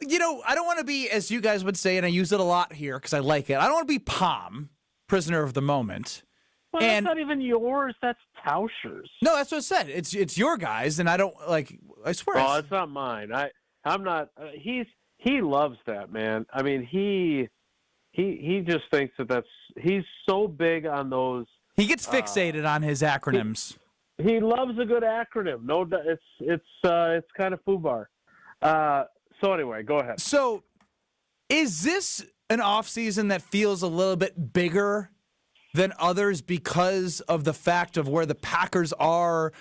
I don't want to be, as you guys would say, and I use it a lot here because I like it, I don't want to be Palm, prisoner of the moment. Well, that's not even yours. That's Tauscher's. No, that's what I said. It's your guys, and I don't, I swear. Oh, it's not mine. I'm not. He loves that, man. I mean, he just thinks he's so big on those. He gets fixated on his acronyms. He loves a good acronym. No, it's kind of FUBAR. So anyway, go ahead. So, is this an offseason that feels a little bit bigger than others because of the fact of where the Packers are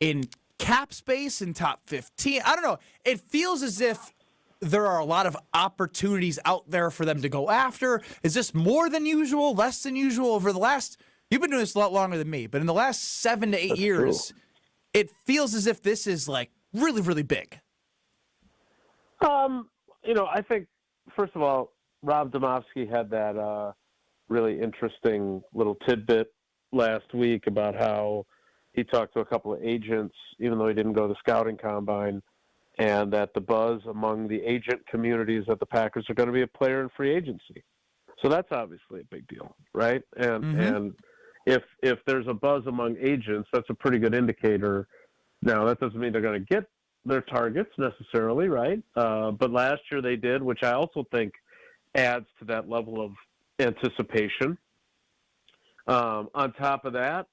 in cap space in top 15? I don't know. It feels as if there are a lot of opportunities out there for them to go after. Is this more than usual, less than usual over the last? You've been doing this a lot longer than me, but in the last 7 to 8 years, it feels as if this is really, really big. I think first of all, Rob Domofsky had that really interesting little tidbit last week about how he talked to a couple of agents, even though he didn't go to the scouting combine, and that the buzz among the agent communities that the Packers are going to be a player in free agency. So that's obviously a big deal, right? And if there's a buzz among agents, that's a pretty good indicator. Now, that doesn't mean they're going to get their targets necessarily, right? But last year they did, which I also think adds to that level of anticipation. On top of that,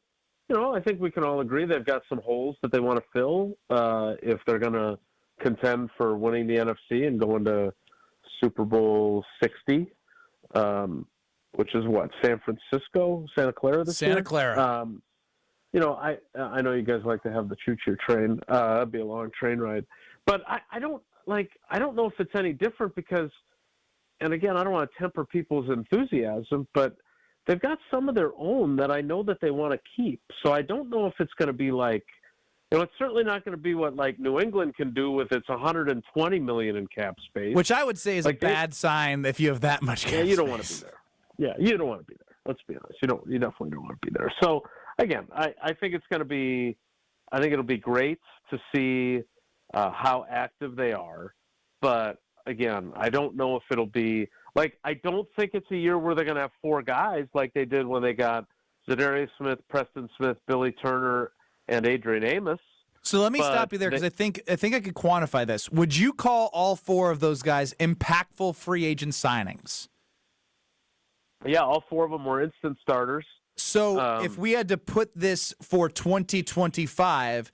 I think we can all agree they've got some holes that they want to fill if they're going to contend for winning the NFC and going to Super Bowl 60, which is what, Santa Clara this year? Santa Clara. I know you guys like to have the choo-choo train. That'd be a long train ride. But I don't know if it's any different because, and again, I don't want to temper people's enthusiasm, but they've got some of their own that I know that they want to keep. So I don't know if it's going to be it's certainly not going to be what New England can do with its $120 million in cap space. Which I would say is a bad sign if you have that much cap space. You don't want to be there. Yeah, you don't want to be there. Let's be honest. You definitely don't want to be there. So again, I think it's going to be. I think it'll be great to see how active they are, but again, I don't know if it'll be I don't think it's a year where they're going to have 4 guys like they did when they got Zadarius Smith, Preston Smith, Billy Turner, and Adrian Amos. So let me stop you there because I think I could quantify this. Would you call all 4 of those guys impactful free agent signings? Yeah, all 4 of them were instant starters. So if we had to put this for 2025,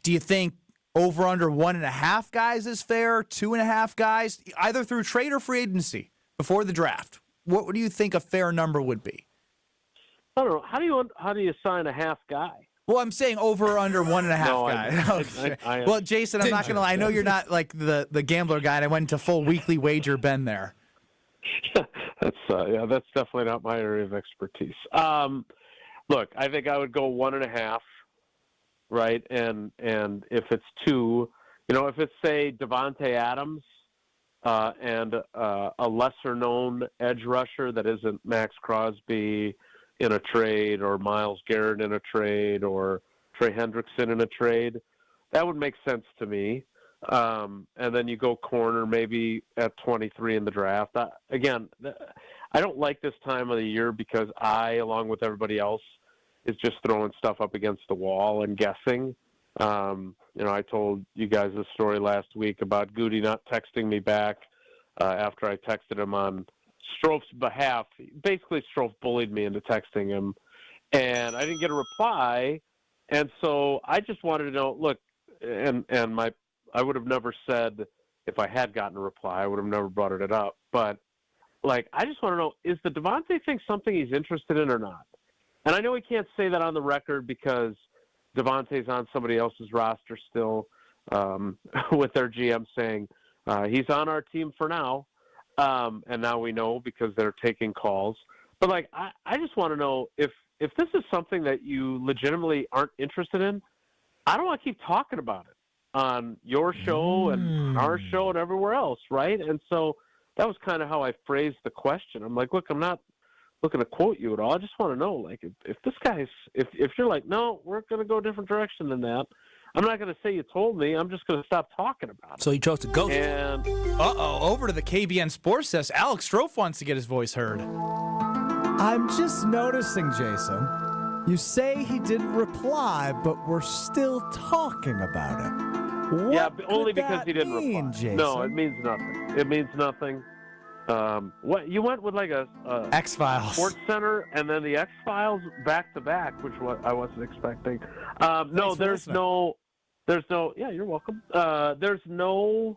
do you think over under 1.5 guys is fair? 2.5 guys, either through trade or free agency before the draft? What do you think a fair number would be? I don't know. How do you sign a half guy? Well, I'm saying over or under 1.5 guys. Well, Jason, I'm not going to lie. I know you're not like the gambler guy, and I went into full weekly wager Ben there. That's definitely not my area of expertise. Look, I think I would go 1.5, right? And if it's 2, if it's say Devontae Adams and a lesser known edge rusher that isn't Max Crosby in a trade or Myles Garrett in a trade or Trey Hendrickson in a trade. That would make sense to me. And then you go corner maybe at 23 in the draft. I don't like this time of the year because I, along with everybody else, is just throwing stuff up against the wall and guessing. I told you guys a story last week about Goody not texting me back after I texted him on Strouf's behalf. Basically, Strouf bullied me into texting him, and I didn't get a reply. And so I just wanted to know, look, I would have never said if I had gotten a reply, I would have never brought it up. But, I just want to know, is the Devontae thing something he's interested in or not? And I know he can't say that on the record because Devontae's on somebody else's roster still with their GM saying he's on our team for now. And now we know because they're taking calls. But, I just want to know if this is something that you legitimately aren't interested in, I don't want to keep talking about it on your show and our show and everywhere else, right? And so that was kind of how I phrased the question. I'm like, look, I'm not looking to quote you at all. I just want to know, if this guy's – if you're like, no, we're going to go a different direction than that, I'm not going to say you told me. I'm just going to stop talking about it. So he chose to ghost. And over to the KBN Sports Desk. Alex Strouf wants to get his voice heard. I'm just noticing, Jason. You say he didn't reply, but we're still talking about it. What only could because that he didn't mean, reply. Jason? No, it means nothing. It means nothing. What you went with a X-Files, Sports Center, and then the X-Files back to back, which I wasn't expecting. No, there's no. Yeah, you're welcome. There's no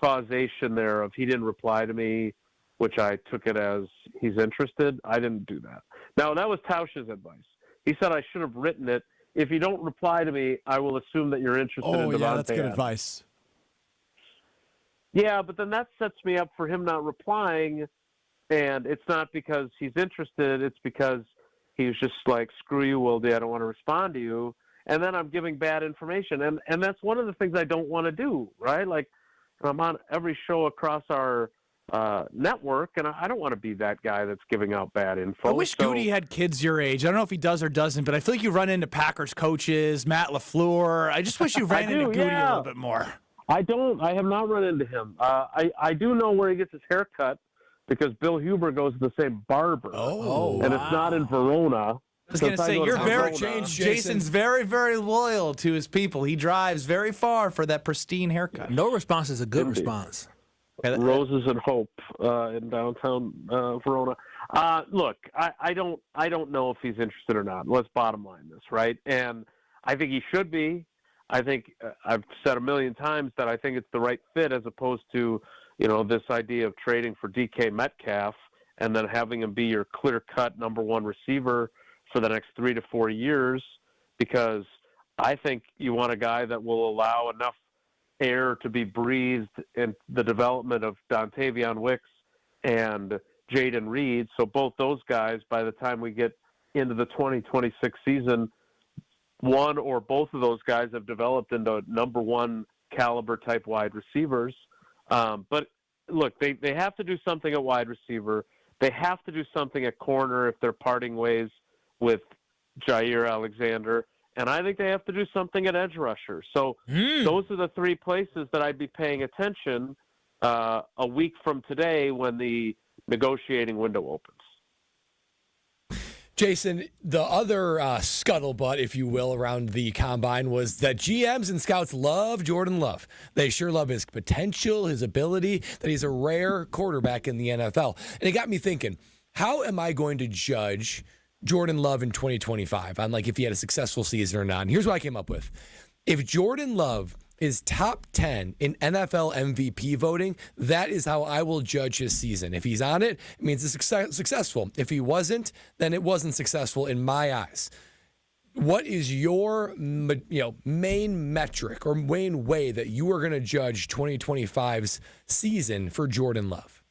causation there of he didn't reply to me, which I took it as he's interested. I didn't do that. Now, that was Tausch's advice. He said I should have written it. If you don't reply to me, I will assume that you're interested in Devontae. Oh, yeah, that's good Adams. advice. Yeah, but then that sets me up for him not replying, and it's not because he's interested. It's because he was just like, screw you, Wildy, I don't want to respond to you. And then I'm giving bad information. And that's one of the things I don't want to do, right? I'm on every show across our network, and I don't want to be that guy that's giving out bad info. I wish Goody had kids your age. I don't know if he does or doesn't, but I feel like you run into Packers coaches, Matt LaFleur. I just wish you ran into Goody a little bit more. I don't. I have not run into him. I do know where he gets his hair cut because Bill Huber goes to the same barber. And it's not in Verona. I was going to say, Jason's very, very loyal to his people. He drives very far for that pristine haircut. No response is a good response. Roses and Hope in downtown Verona. Look, I don't know if he's interested or not. Let's bottom line this, right? And I think he should be. I think I've said a million times that I think it's the right fit as opposed to, this idea of trading for DK Metcalf and then having him be your clear-cut number one receiver for the next 3 to 4 years, because I think you want a guy that will allow enough air to be breathed in the development of Dontavion Wicks and Jaden Reed. So both those guys, by the time we get into the 2026 season, one or both of those guys have developed into number one caliber type wide receivers. But look, they have to do something at wide receiver. They have to do something at corner if they're parting ways with Jair Alexander. And I think they have to do something at edge rusher. So those are the three places that I'd be paying attention a week from today when the negotiating window opens. Jason, the other scuttlebutt, if you will, around the combine was that GMs and scouts love Jordan Love. They sure love his potential, his ability, that he's a rare quarterback in the NFL. And it got me thinking, how am I going to judge Jordan Love in 2025 on if he had a successful season or not? And here's what I came up with. If Jordan Love is top 10 in NFL MVP voting, that is how I will judge his season. If he's on it, it means it's successful. If he wasn't, then it wasn't successful in my eyes. What is your main metric or main way that you are going to judge 2025's season for Jordan Love?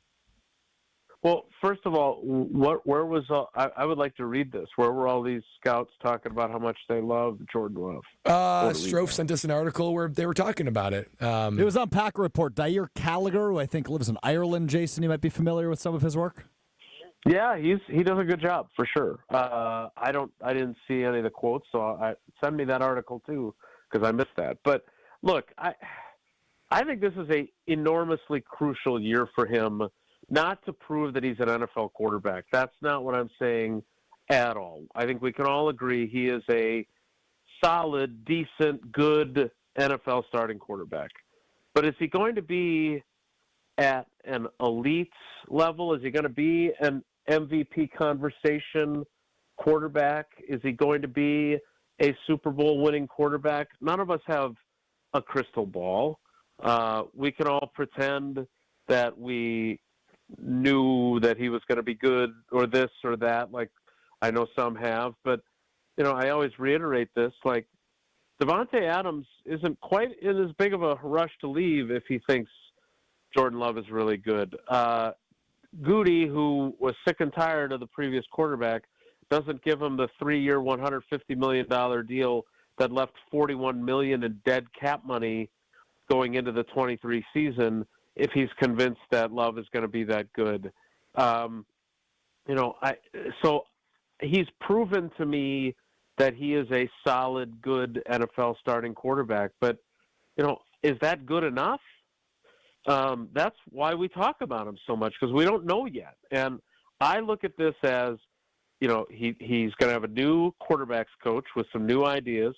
Well, first of all, where was I would like to read this. Where were all these scouts talking about how much they love Jordan Love? Strouf sent us an article where they were talking about it. It was on Packer Report. Dair Gallagher, who I think lives in Ireland. Jason, you might be familiar with some of his work. Yeah, he does a good job for sure. I didn't see any of the quotes, so send me that article too because I missed that. But look, I think this is a enormously crucial year for him, not to prove that he's an NFL quarterback. That's not what I'm saying at all. I think we can all agree he is a solid, decent, good NFL starting quarterback. But is he going to be at an elite level? Is he going to be an MVP conversation quarterback? Is he going to be a Super Bowl winning quarterback? None of us have a crystal ball. We can all pretend that we knew that he was going to be good or this or that, like I know some have. But, I always reiterate this, like Davante Adams isn't quite in as big of a rush to leave if he thinks Jordan Love is really good. Goody, who was sick and tired of the previous quarterback, doesn't give him the 3-year, $150 million deal that left $41 million in dead cap money going into the 23 season if he's convinced that Love is going to be that good. So he's proven to me that he is a solid, good NFL starting quarterback. But, is that good enough? That's why we talk about him so much, because we don't know yet. And I look at this as, he's going to have a new quarterbacks coach with some new ideas.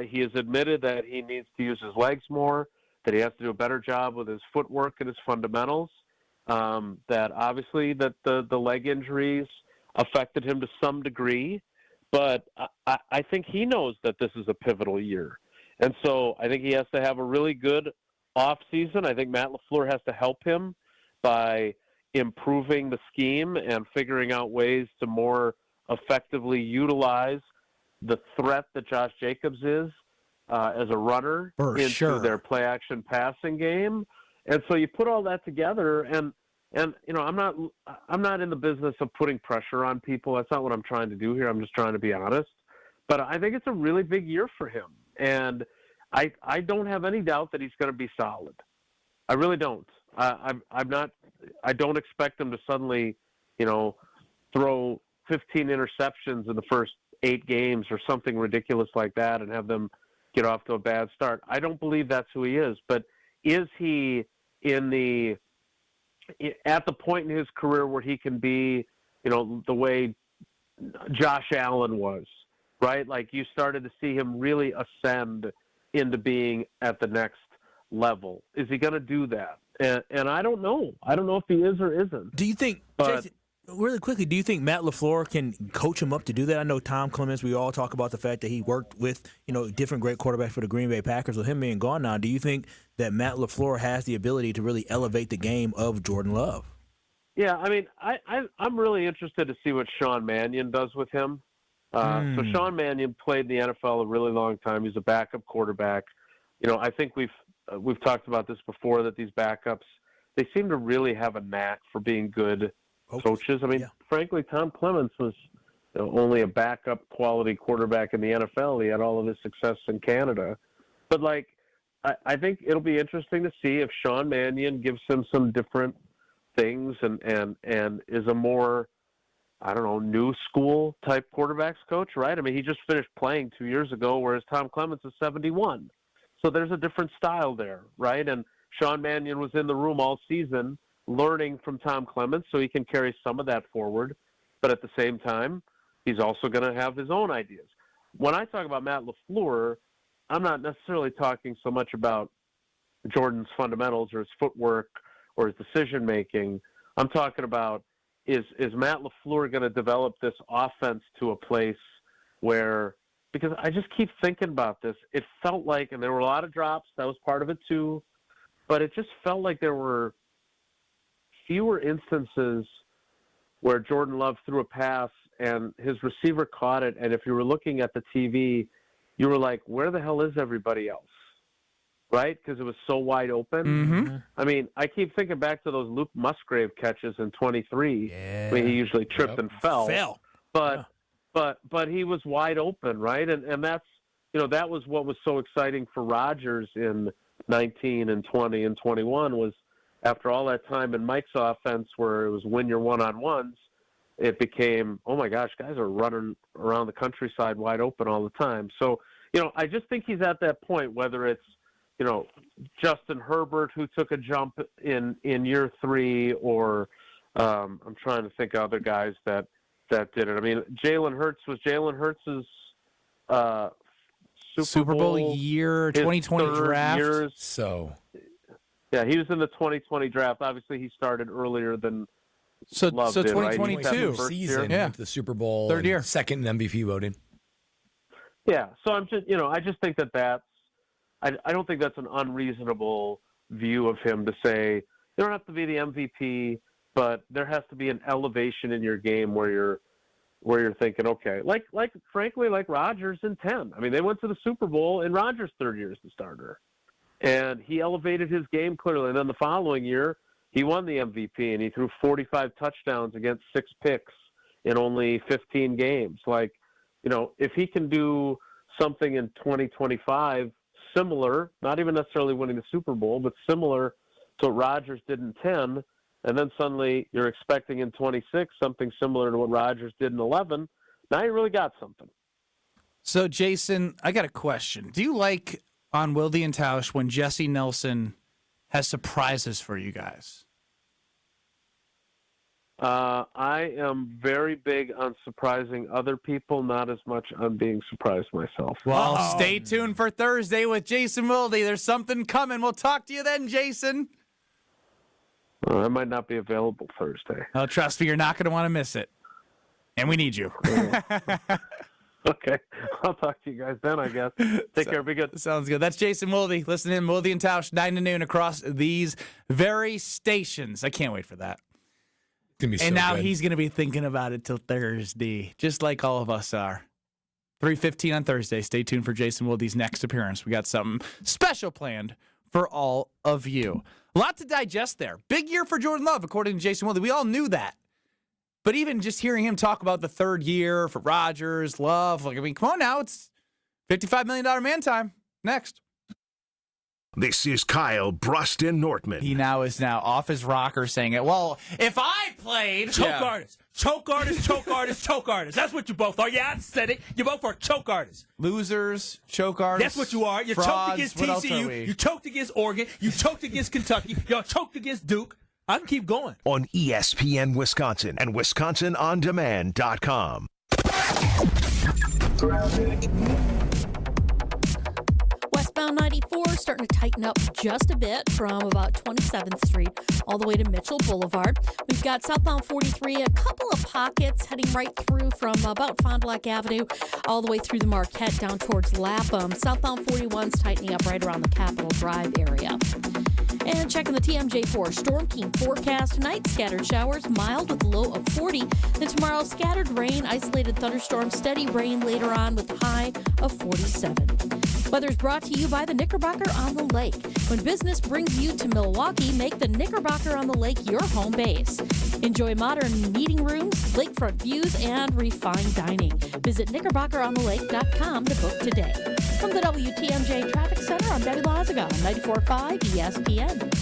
He has admitted that he needs to use his legs more, that he has to do a better job with his footwork and his fundamentals, that obviously that the leg injuries affected him to some degree. But I think he knows that this is a pivotal year. And so I think he has to have a really good offseason. I think Matt LaFleur has to help him by improving the scheme and figuring out ways to more effectively utilize the threat that Josh Jacobs is as a runner into their play-action passing game. And so you put all that together, and I'm not in the business of putting pressure on people. That's not what I'm trying to do here. I'm just trying to be honest. But I think it's a really big year for him, and I don't have any doubt that he's going to be solid. I really don't. I don't expect him to suddenly, throw 15 interceptions in the first 8 games or something ridiculous like that and have them get off to a bad start. I don't believe that's who he is. But is he at the point in his career where he can be, the way Josh Allen was, right? Like you started to see him really ascend into being at the next level. Is he going to do that? And I don't know. I don't know if he is or isn't. Do you think, Jason, really quickly, do you think Matt LaFleur can coach him up to do that? I know Tom Clements, we all talk about the fact that he worked with, different great quarterbacks for the Green Bay Packers. With him being gone now, do you think that Matt LaFleur has the ability to really elevate the game of Jordan Love? Yeah, I mean, I'm really interested to see what Sean Mannion does with him. So Sean Mannion played in the NFL a really long time. He's a backup quarterback. I think we've talked about this before, that these backups, they seem to really have a knack for being good coaches. I mean, frankly, Tom Clements was only a backup quality quarterback in the NFL. He had all of his success in Canada. But, I think it'll be interesting to see if Sean Mannion gives him some different things and is a more, new school type quarterbacks coach, right? I mean, he just finished playing 2 years ago, whereas Tom Clements is 71. So there's a different style there, right? And Sean Mannion was in the room all season learning from Tom Clements, so he can carry some of that forward. But at the same time, he's also going to have his own ideas. When I talk about Matt LaFleur, I'm not necessarily talking so much about Jordan's fundamentals or his footwork or his decision-making. I'm talking about, is Matt LaFleur going to develop this offense to a place where, because I just keep thinking about this, it felt like, and there were a lot of drops, that was part of it too, but it just felt like there were fewer instances where Jordan Love threw a pass and his receiver caught it, and if you were looking at the TV, you were like, where the hell is everybody else? Right? Because it was so wide open. Mm-hmm. I mean, I keep thinking back to those Luke Musgrave catches in 23. Yeah. When he usually tripped and fell. But he was wide open, right? And that's, that was what was so exciting for Rodgers in 19 and 20 and 21 was after all that time in Mike's offense where it was win your one-on-ones, it became, oh my gosh, guys are running around the countryside wide open all the time. So, I just think he's at that point, whether it's, Justin Herbert, who took a jump in year 3, or I'm trying to think of other guys that did it. I mean, Jalen Hurts' Super Bowl year, 2020 draft. Yeah, he was in the 2020 draft. Obviously, he started earlier than Love so did, 2022 right? season, Yeah. went to the Super Bowl, third year, second in MVP voting. Yeah, so I'm just, I just think I don't think that's an unreasonable view of him to say, you don't have to be the MVP, but there has to be an elevation in your game where you're thinking, okay, frankly, like Rodgers in 10. I mean, they went to the Super Bowl in Rodgers' third year as the starter, and he elevated his game clearly. And then the following year, he won the MVP, and he threw 45 touchdowns against 6 picks in only 15 games. If he can do something in 2025 similar, not even necessarily winning the Super Bowl, but similar to what Rodgers did in 10, and then suddenly you're expecting in 26 something similar to what Rodgers did in 11, now you really got something. So, Jason, I got a question. Do you like on Wilde and Tausch when Jesse Nelson has surprises for you guys? I am very big on surprising other people, not as much on being surprised myself. Well, stay tuned for Thursday with Jason Wilde. There's something coming. We'll talk to you then, Jason. I might not be available Thursday. Oh, trust me, you're not going to want to miss it. And we need you. Okay. I'll talk to you guys then, I guess. Take care. Be good. Sounds good. That's Jason Wilde. Listen in, Wilde and Tausch, 9 to noon across these very stations. I can't wait for that. And now he's going to be thinking about it till Thursday, just like all of us are. 3:15 on Thursday. Stay tuned for Jason Wilde's next appearance. We got something special planned for all of you. A lot to digest there. Big year for Jordan Love, according to Jason Wilde. We all knew that. But even just hearing him talk about the third year for Rodgers, Love, come on now. It's $55 million man time. Next. This is Kyle Bruston Nortman. He is now off his rocker saying it. Well, if I played... Choke artist. Choke artist, choke artist, choke artist. That's what you both are. Yeah, I said it. You both are choke artists. Losers, choke artists. That's what you are. You frauds, choked against TCU. You choked against Oregon. You choked against Kentucky. Y'all choked against Duke. I can keep going. On ESPN Wisconsin and WisconsinOnDemand.com. Westbound 94 starting to tighten up just a bit from about 27th Street all the way to Mitchell Boulevard. We've got southbound 43, a couple of pockets heading right through from about Fond du Lac Avenue all the way through the Marquette down towards Lapham. Southbound 41's tightening up right around the Capitol Drive area. And checking the TMJ4 Storm King forecast tonight, scattered showers, mild with a low of 40. Then tomorrow, scattered rain, isolated thunderstorms, steady rain later on with a high of 47. Weather's brought to you by the Knickerbocker on the Lake. When business brings you to Milwaukee, make the Knickerbocker on the Lake your home base. Enjoy modern meeting rooms, lakefront views, and refined dining. Visit KnickerbockerOnTheLake.com to book today. From the WTMJ Traffic Center, I'm Debbie Loziga on 94.5 ESPN.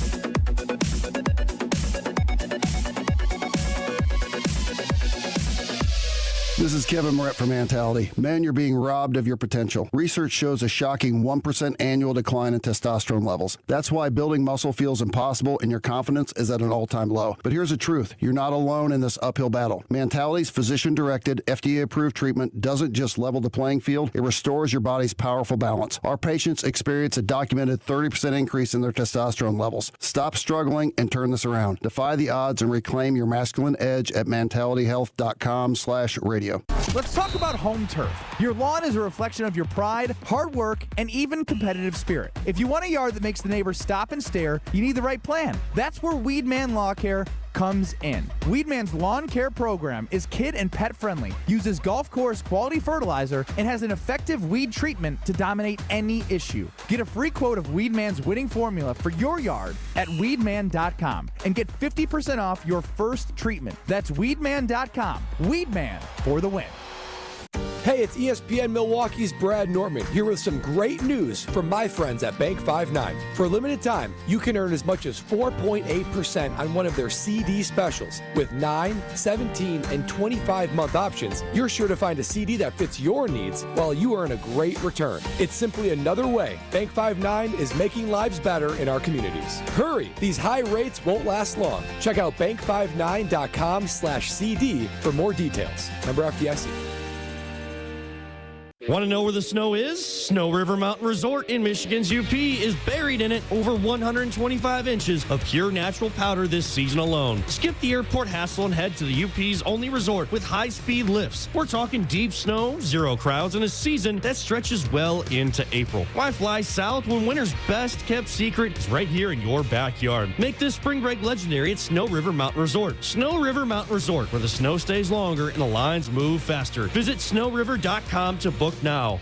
This is Kevin Moret from Mentality. Men, you're being robbed of your potential. Research shows a shocking 1% annual decline in testosterone levels. That's why building muscle feels impossible and your confidence is at an all-time low. But here's the truth. You're not alone in this uphill battle. Mentality's physician-directed, FDA-approved treatment doesn't just level the playing field, it restores your body's powerful balance. Our patients experience a documented 30% increase in their testosterone levels. Stop struggling and turn this around. Defy the odds and reclaim your masculine edge at mentalityhealth.com/radio. Let's talk about home turf. Your lawn is a reflection of your pride, hard work, and even competitive spirit. If you want a yard that makes the neighbors stop and stare, you need the right plan. That's where Weedman Lawn Care comes in. Weedman's lawn care program is kid and pet friendly, uses golf course quality fertilizer, and has an effective weed treatment to dominate any issue. Get a free quote of Weedman's winning formula for your yard at weedman.com and get 50% off your first treatment. That's weedman.com. Weedman for the win. Hey, it's ESPN Milwaukee's Brad Nortman here with some great news from my friends at Bank 59. For a limited time, you can earn as much as 4.8% on one of their CD specials. With 9, 17, and 25-month options, you're sure to find a CD that fits your needs while you earn a great return. It's simply another way Bank 59 is making lives better in our communities. Hurry! These high rates won't last long. Check out bank59.com/CD for more details. Member FDIC. Want to know where the snow is? Snow River Mountain Resort in Michigan's UP is buried in it over 125 inches of pure natural powder this season alone. Skip the airport hassle and head to the UP's only resort with high-speed lifts. We're talking deep snow, zero crowds, and a season that stretches well into April. Why fly south when winter's best-kept secret is right here in your backyard? Make this spring break legendary at Snow River Mountain Resort. Snow River Mountain Resort, where the snow stays longer and the lines move faster. Visit snowriver.com to book now.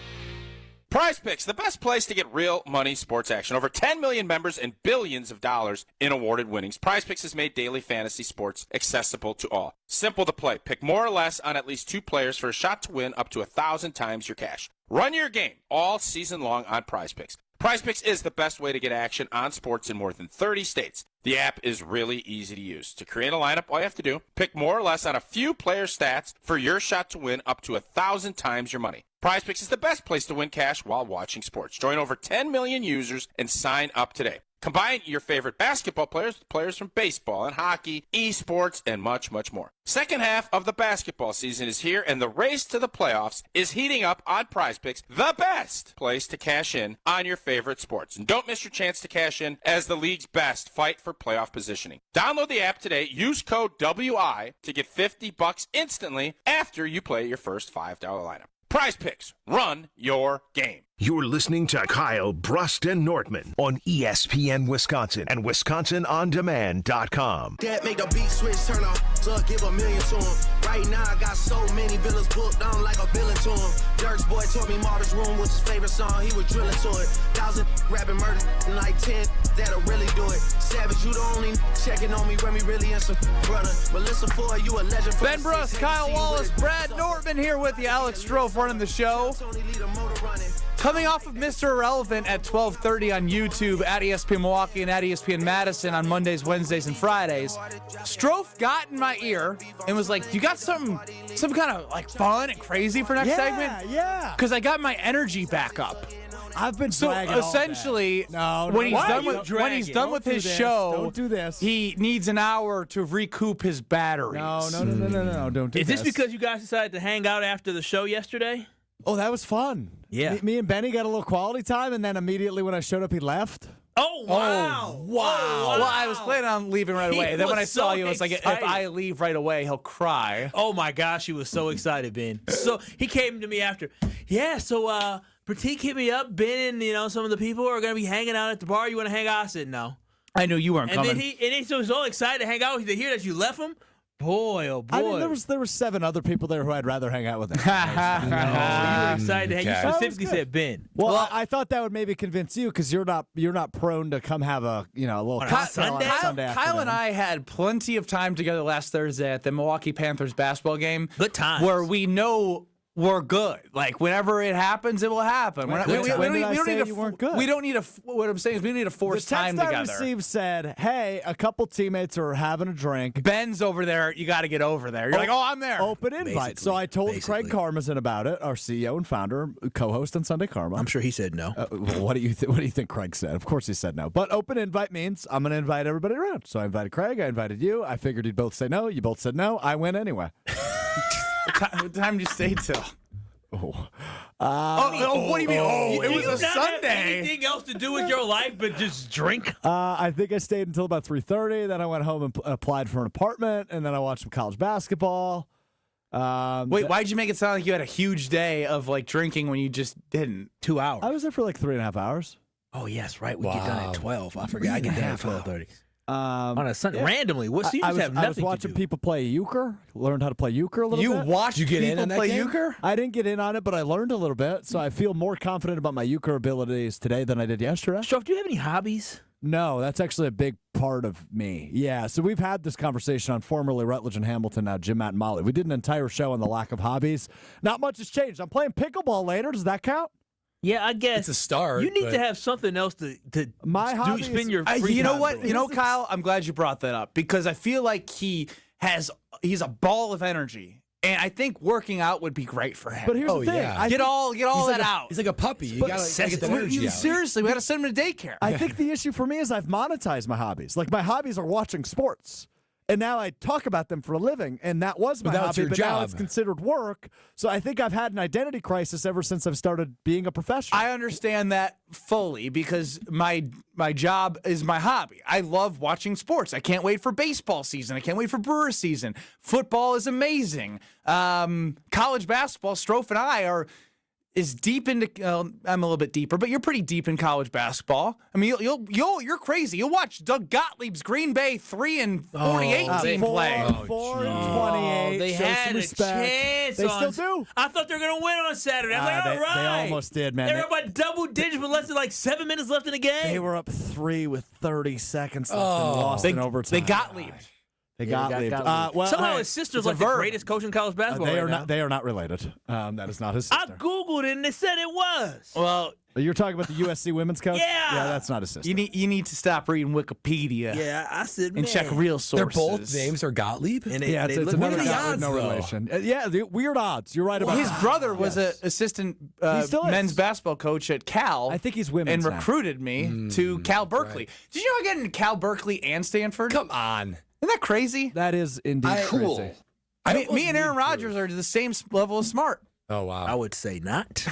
Prize Picks, the best place to get real money sports action. Over 10 million members and billions of dollars in awarded winnings. Prize Picks has made daily fantasy sports accessible to all. Simple to play. Pick more or less on at least 2 players for a shot to win up to 1,000 times your cash. Run your game all season long on Prize Picks. Prize Picks is the best way to get action on sports in more than 30 states. The app is really easy to use. To create a lineup, all you have to do, pick more or less on a few player stats for your shot to win up to 1,000 times your money. Prize Picks is the best place to win cash while watching sports. Join over 10 million users and sign up today. Combine your favorite basketball players with players from baseball and hockey, esports, and much, much more. Second half of the basketball season is here, and the race to the playoffs is heating up on Prize Picks, the best place to cash in on your favorite sports. And don't miss your chance to cash in as the league's best fight for playoff positioning. Download the app today. Use code WI to get $50 instantly after you play your first $5 lineup. Prize Picks. Run your game. You're listening to Kyle, Brust, and Nortman on ESPN Wisconsin and WisconsinOnDemand.com. Dad make the beat switch, turn off, so I'll give $1 million to him. Right now I got so many villas booked, I don't like a billing to him. Dirk's boy told me Marvin's Room was his favorite song, he was drilling to it. 1,000 rapping murder, and like 10 that'll really do it. Savage, you the only checking on me when we really in some brother. Melissa Ford, you a legend. Ben Bruss, Kyle Wallace, Brad Nortman here with you. Alex Strofe running the show. Coming off of Mr. Irrelevant at 12:30 on YouTube, at ESPN Milwaukee and at ESPN Madison on Mondays, Wednesdays, and Fridays, Strofe got in my ear and was like, you got some kind of like fun and crazy for next segment? Yeah. Because I got my energy back up. I've been so bragging essentially, when he's done with his show, don't do this. He needs an hour to recoup his batteries. No, don't do this. Is this because you guys decided to hang out after the show yesterday? Oh, that was fun. Yeah. Me and Benny got a little quality time, and then immediately when I showed up, he left. Oh, wow. Wow. Well, I was planning on leaving right away. Then when I saw you, I was like, if I leave right away, he'll cry. Oh, my gosh. He was so excited, Ben. So he came to me after. Yeah, so Pratik hit me up. Ben and, some of the people are going to be hanging out at the bar. You want to hang out? I said, no. I knew you weren't coming. And he was all excited to hang out. They hear that you left him. Boy, oh boy! I mean, there were 7 other people there who I'd rather hang out with. You were excited to hang. You specifically said Ben. Well, I thought that would maybe convince you because you're not prone to come have a little cocktail on Sunday afternoon. Kyle and I had plenty of time together last Thursday at the Milwaukee Panthers basketball game. Good times. Where we know we're good. Like whenever it happens, it will happen. What I'm saying is we don't need to force time together. The text I received said, "Hey, a couple teammates are having a drink. Ben's over there. You got to get over there." You're like, "Oh, I'm there." Open invite. So I told Craig Karmazin about it, our CEO and founder, co-host on Sunday Karma. I'm sure he said no. What do you think Craig said? Of course he said no. But open invite means I'm going to invite everybody around. So I invited Craig. I invited you. I figured you'd both say no. You both said no. I went anyway. What time did you stay till? What do you mean? It was a Sunday. Anything else to do with your life but just drink? I think I stayed until about 3:30. Then I went home and applied for an apartment, and then I watched some college basketball. Wait, why'd you make it sound like you had a huge day of like drinking when you just didn't? 2 hours. I was there for like 3.5 hours. Oh yes, right. We get done at 12. I forgot. I get done at 12:30. On a Sunday, randomly. What? So I was watching people play euchre. Learned how to play euchre a little bit. You watched people play euchre? I didn't get in on it, but I learned a little bit. So I feel more confident about my euchre abilities today than I did yesterday. Strofe, do you have any hobbies? No, that's actually a big part of me. Yeah, so we've had this conversation on formerly Rutledge and Hamilton, now Jim, Matt, and Molly. We did an entire show on the lack of hobbies. Not much has changed. I'm playing pickleball later. Does that count? Yeah, I guess It's a start. You need to have something else to My hobby spend your free you know time what? doing. You know, Kyle, I'm glad you brought that up because I feel like he's a ball of energy. And I think working out would be great for him. But here's the thing. yeah. Get all that out. He's like a puppy. You gotta get that energy out. Seriously, we got to send him to daycare. I think the issue for me is I've monetized my hobbies. Like, my hobbies are watching sports. And now I talk about them for a living, and that was my But now hobby, it's your but now job. it's considered work. So I think I've had an identity crisis ever since I've started being a professional. I understand that fully because my job is my hobby. I love watching sports. I can't wait for baseball season. I can't wait for Brewer season. Football is amazing. College basketball, Strofe and I is deep into. I'm a little bit deeper, but you're pretty deep in college basketball. I mean, you're crazy. You'll watch Doug Gottlieb's Green Bay 3-48 team play. 4-28. They Show had some a respect. chance. They still do. I thought they were going to win on Saturday. I'm like, all right. They almost did, man. They were about double digits with less than like 7 minutes left in the game. They were up 3 with 30 seconds left and lost in overtime. They Gottlieb. They got leave. Somehow his sister's like the greatest coach in college basketball. They are not related. That is not his sister. I Googled it and they said it was. Well, you're talking about the USC women's coach? Yeah. That's not his sister. You need to stop reading Wikipedia. Yeah, I said, and check real sources. Their both names are Gottlieb. And it's look another what are the guy with odds, no though? relation. The weird odds. You're right about his that. brother was an assistant men's basketball coach at Cal. I think he's women's and now. recruited me to Cal Berkeley. Did you know I got into Cal Berkeley and Stanford? Come on. Isn't that crazy? That is indeed crazy. I mean, me and Aaron Rodgers are the same level of smart. Oh, wow. I would say not.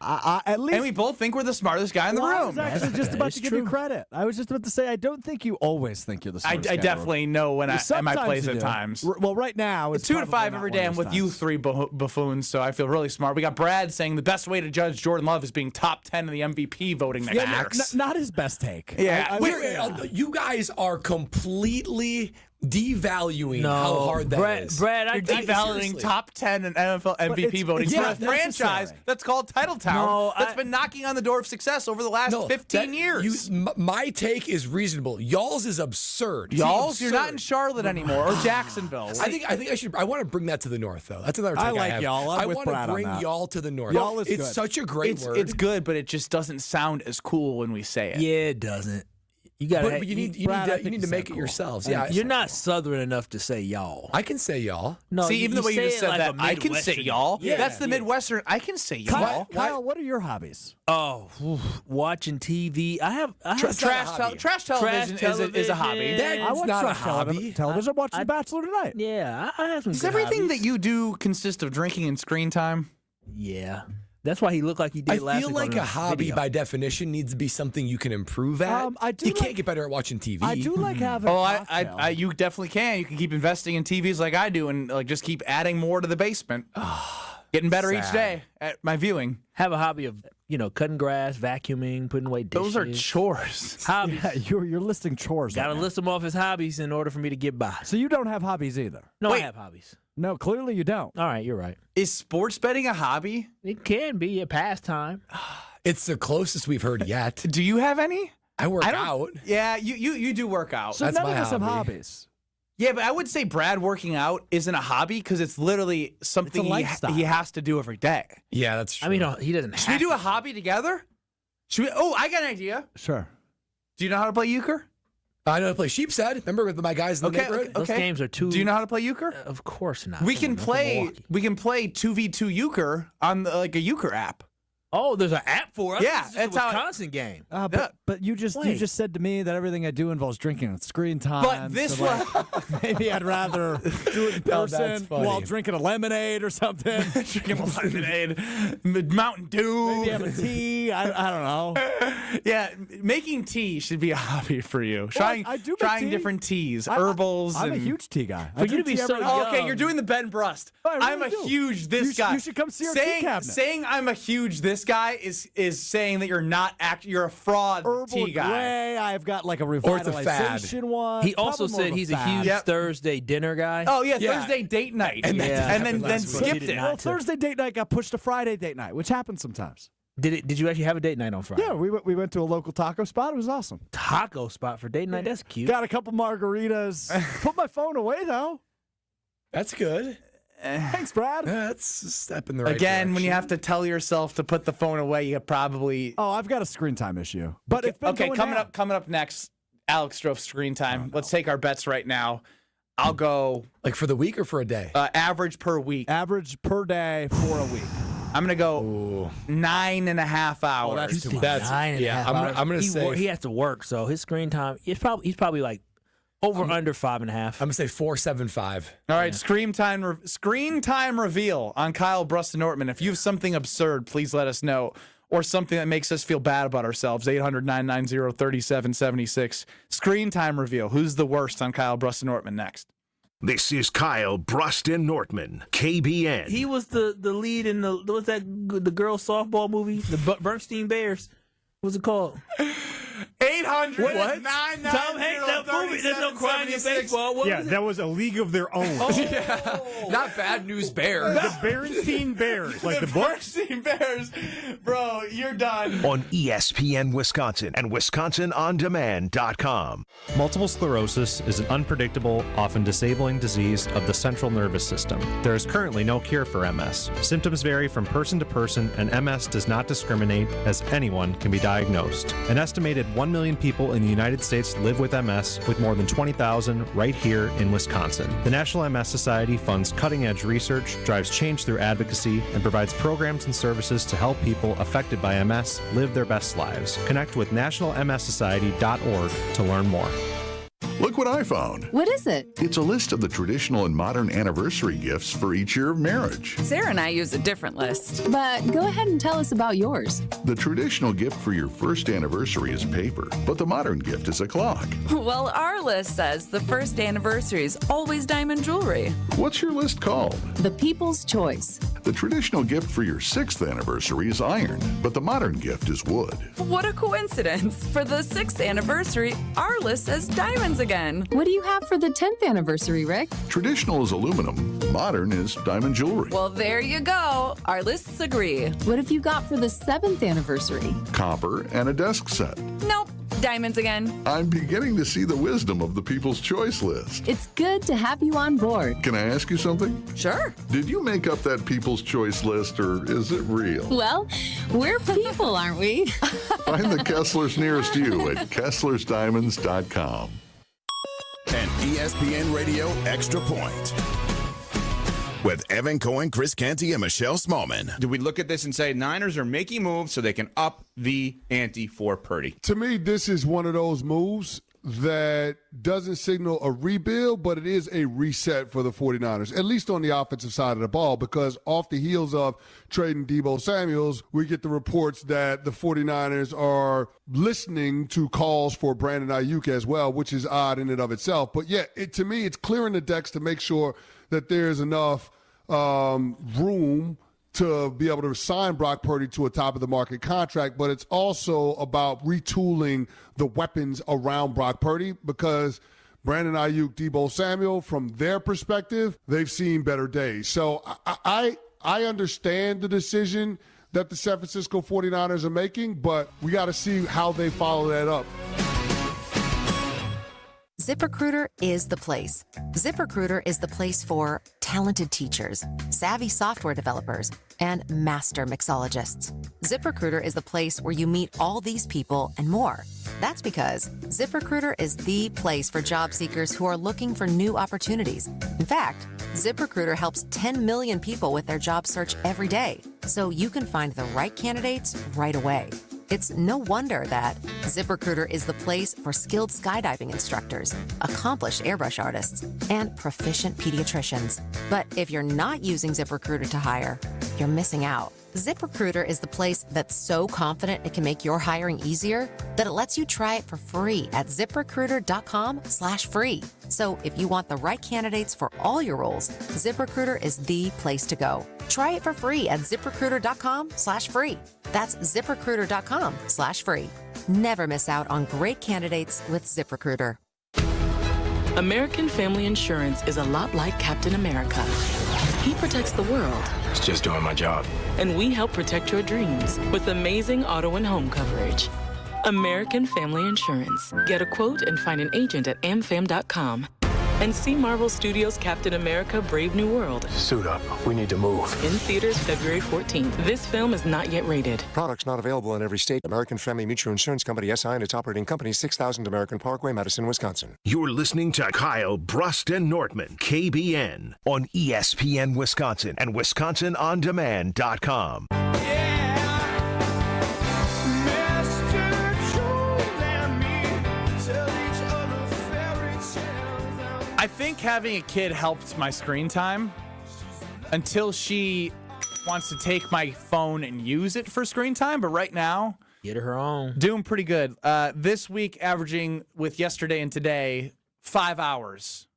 At least, and we both think we're the smartest guy in the I room. was actually just about to give you credit. I was just about to say, I don't think you always think you're the smartest guy I in the room. definitely know when I'm at my place at times. Well, right now, it's 2 to probably 5 not every one day. of I'm those with you times. 3 buffoons, so I feel really smart. We got Brad saying the best way to judge Jordan Love is being top 10 in the MVP voting next year. Not his best take. Yeah. Wait, you guys are completely devaluing how hard that is. Brad, You're devaluing top 10 in NFL MVP voting it's for a not franchise necessary. that's called Titletown that's been knocking on the door of success over the last 15 years. My take is reasonable. Y'all's is absurd. Y'all's, See, you're not in Charlotte anymore or Jacksonville. I want to bring that to the north, though. That's another take I like have. y'all. I'm I with want to Brad on bring that. y'all to the north. Y'all is it's good. such a great word. It's good, but it just doesn't sound as cool when we say it. Yeah, it doesn't. You got but you need to make it yourselves. Yeah, you're not Southern enough to say y'all. I can say y'all. No, see, even the way you just said that, I can say y'all. Yeah. That's the Midwestern. I can say y'all. Kyle, what are your hobbies? Oh, watching TV. I have trash television is a hobby. I watch not a trash hobby. television. I'm watching The Bachelor tonight. Yeah, I have some. Does good everything hobbies. that you do consist of drinking and screen time? Yeah, that's why he looked like he did I last feel week like on a the hobby video. by definition needs to be something you can improve at. You can't get better at watching TV. I do like having. Oh, a cocktail. you definitely can. You can keep investing in TVs like I do, and like just keep adding more to the basement. Getting better each day at my viewing. Have a hobby of cutting grass, vacuuming, putting away dishes. Those are chores. Hobbies. Yeah, you're listing chores. Got to right now. list them off as hobbies in order for me to get by. So you don't have hobbies either. No, Wait. I have hobbies. No, clearly you don't. All right, you're right. Is sports betting a hobby? It can be a pastime. It's the closest we've heard yet. Do you have any? I work don't- out. Yeah, you do work out. So That's none my of us have hobby. hobbies. Yeah, but I would say Brad working out isn't a hobby because it's literally something lifestyle. he has to do every day. Yeah, that's true. I mean, he doesn't Should we do a hobby together? Should we? Oh, I got an idea. Sure. Do you know how to play euchre? I know how to play sheepshead. Remember with my guys in the neighborhood? Those games are too. Do you know how to play euchre? Of course not. We Come can on, I'm from play. Milwaukee. We can play 2v2 euchre on like a euchre app. Oh, there's an app for it. Yeah, It's that's a how. Wisconsin game. But you just said to me that everything I do involves drinking and screen time. But this so maybe I'd rather do it in No, that's person funny. while drinking a lemonade or something. Drinking lemonade, Mountain Dew. Maybe have a tea. I don't know. Yeah, making tea should be a hobby for you. Trying, I do make trying tea. different teas, herbals. I'm a and- huge tea guy. For you to be so Oh, okay, young. you're doing the Ben Brust. I really I'm a do. huge this You guy. you should come see our tea saying, cabinet. saying I'm a huge this guy is saying that you're not you're a fraud Herbal tea guy. Gray. I've got like a Or it's a fad. revitalization one. He also Probably more said of he's a fad. huge Yep. Thursday dinner guy. Oh yeah, Yeah. Thursday date night, And that Yeah. and happened then last week. skipped He did it. not. Well, Thursday date night got pushed to Friday date night, which happens sometimes. Did you actually have a date night on Friday? Yeah, we went to a local taco spot. It was awesome. Taco spot for date night? That's cute. Got a couple margaritas. Put my phone away, though. That's good. Thanks, Brad. That's a step in the right Again, direction. when you have to tell yourself to put the phone away, you probably. Oh, I've got a screen time issue. But it's been okay. going Coming down. up next, Alex Strofe screen time. Let's take our bets right now. I'll go like for the week or for a day. Average per week. Average per day for a week. I'm gonna go 9.5 hours. Oh, that's too much. 9.5 hours. I'm gonna say he has to work, so his screen time he's probably like under 5.5. I'm gonna say 4.75. All right, screen time reveal on Kyle Bruston Nortman. If you have something absurd, please let us know, or something that makes us feel bad about ourselves. 800-990-3776. Screen time reveal. Who's the worst on Kyle Bruston Nortman next? This is Kyle Bruston Nortman, KBN. He was the lead in the girls softball movie, the Bernstein Bears. What's it called? 800 what? Tom Hanks, that movie. There's no crying in baseball. What was it? That was A League of Their Own. Not Bad News Bears. The Bernstein Bears, like the book. Bernstein Bears. Bro, you're done. On ESPN Wisconsin and WisconsinOnDemand.com. Multiple sclerosis is an unpredictable, often disabling disease of the central nervous system. There is currently no cure for MS. Symptoms vary from person to person, and MS does not discriminate, as anyone can be diagnosed. An estimated 1 million people in the United States live with MS, with more than 20,000 right here in Wisconsin. The National MS Society funds cutting-edge research, drives change through advocacy, and provides programs and services to help people affected by MS live their best lives. Connect with nationalmssociety.org to learn more. Look what I found. What is it? It's a list of the traditional and modern anniversary gifts for each year of marriage. Sarah and I use a different list. But go ahead and tell us about yours. The traditional gift for your first anniversary is paper, but the modern gift is a clock. Well, our list says the first anniversary is always diamond jewelry. What's your list called? The People's Choice. The traditional gift for your 6th anniversary is iron, but the modern gift is wood. What a coincidence. For the 6th anniversary, our list says diamonds again. What do you have for the 10th anniversary, Rick? Traditional is aluminum, modern is diamond jewelry. Well, there you go. Our lists agree. What have you got for the 7th anniversary? Copper and a desk set. Nope. Diamonds again. I'm beginning to see the wisdom of the People's Choice list. It's good to have you on board. Can I ask you something? Sure. Did you make up that People's Choice list, or is it real? Well, we're people, aren't we? Find the Kesslers nearest you at KesslersDiamonds.com. An ESPN Radio Extra Point with Evan Cohen, Chris Canty, and Michelle Smallman. Do we look at this and say Niners are making moves so they can up the ante for Purdy? To me, this is one of those moves that doesn't signal a rebuild, but it is a reset for the 49ers, at least on the offensive side of the ball, because off the heels of trading Deebo Samuels, we get the reports that the 49ers are listening to calls for Brandon Ayuk as well, which is odd in and of itself. But yeah, to me, it's clearing the decks to make sure that there's enough room to be able to sign Brock Purdy to a top-of-the-market contract, but it's also about retooling the weapons around Brock Purdy, because Brandon Ayuk, Deebo Samuel, from their perspective, they've seen better days. So I understand the decision that the San Francisco 49ers are making, but we got to see how they follow that up. ZipRecruiter is the place. ZipRecruiter is the place for talented teachers, savvy software developers, and master mixologists. ZipRecruiter is the place where you meet all these people and more. That's because ZipRecruiter is the place for job seekers who are looking for new opportunities. In fact, ZipRecruiter helps 10 million people with their job search every day, so you can find the right candidates right away. It's no wonder that ZipRecruiter is the place for skilled skydiving instructors, accomplished airbrush artists, and proficient pediatricians. But if you're not using ZipRecruiter to hire, you're missing out. ZipRecruiter is the place that's so confident it can make your hiring easier that it lets you try it for free at ZipRecruiter.com/free. So if you want the right candidates for all your roles, ZipRecruiter is the place to go. Try it for free at ZipRecruiter.com/free. That's ZipRecruiter.com/free. Never miss out on great candidates with ZipRecruiter. American Family Insurance is a lot like Captain America. He protects the world. It's just doing my job. And we help protect your dreams with amazing auto and home coverage. American Family Insurance. Get a quote and find an agent at amfam.com. And see Marvel Studios' Captain America: Brave New World. Suit up. We need to move. In theaters February 14th. This film is not yet rated. Products not available in every state. American Family Mutual Insurance Company, SI, and its operating company, 6000 American Parkway, Madison, Wisconsin. You're listening to Kyle, Brust, and Nortman, KBN, on ESPN Wisconsin and WisconsinOnDemand.com. I think having a kid helped my screen time until she wants to take my phone and use it for screen time. But right now, get her own. Doing pretty good. This week, averaging with yesterday and today, 5 hours.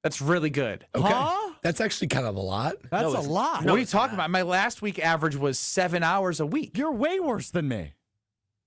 That's really good. Okay. Huh? That's actually kind of a lot. That's a lot. What are you talking about? My last week average was 7 hours a week. You're way worse than me.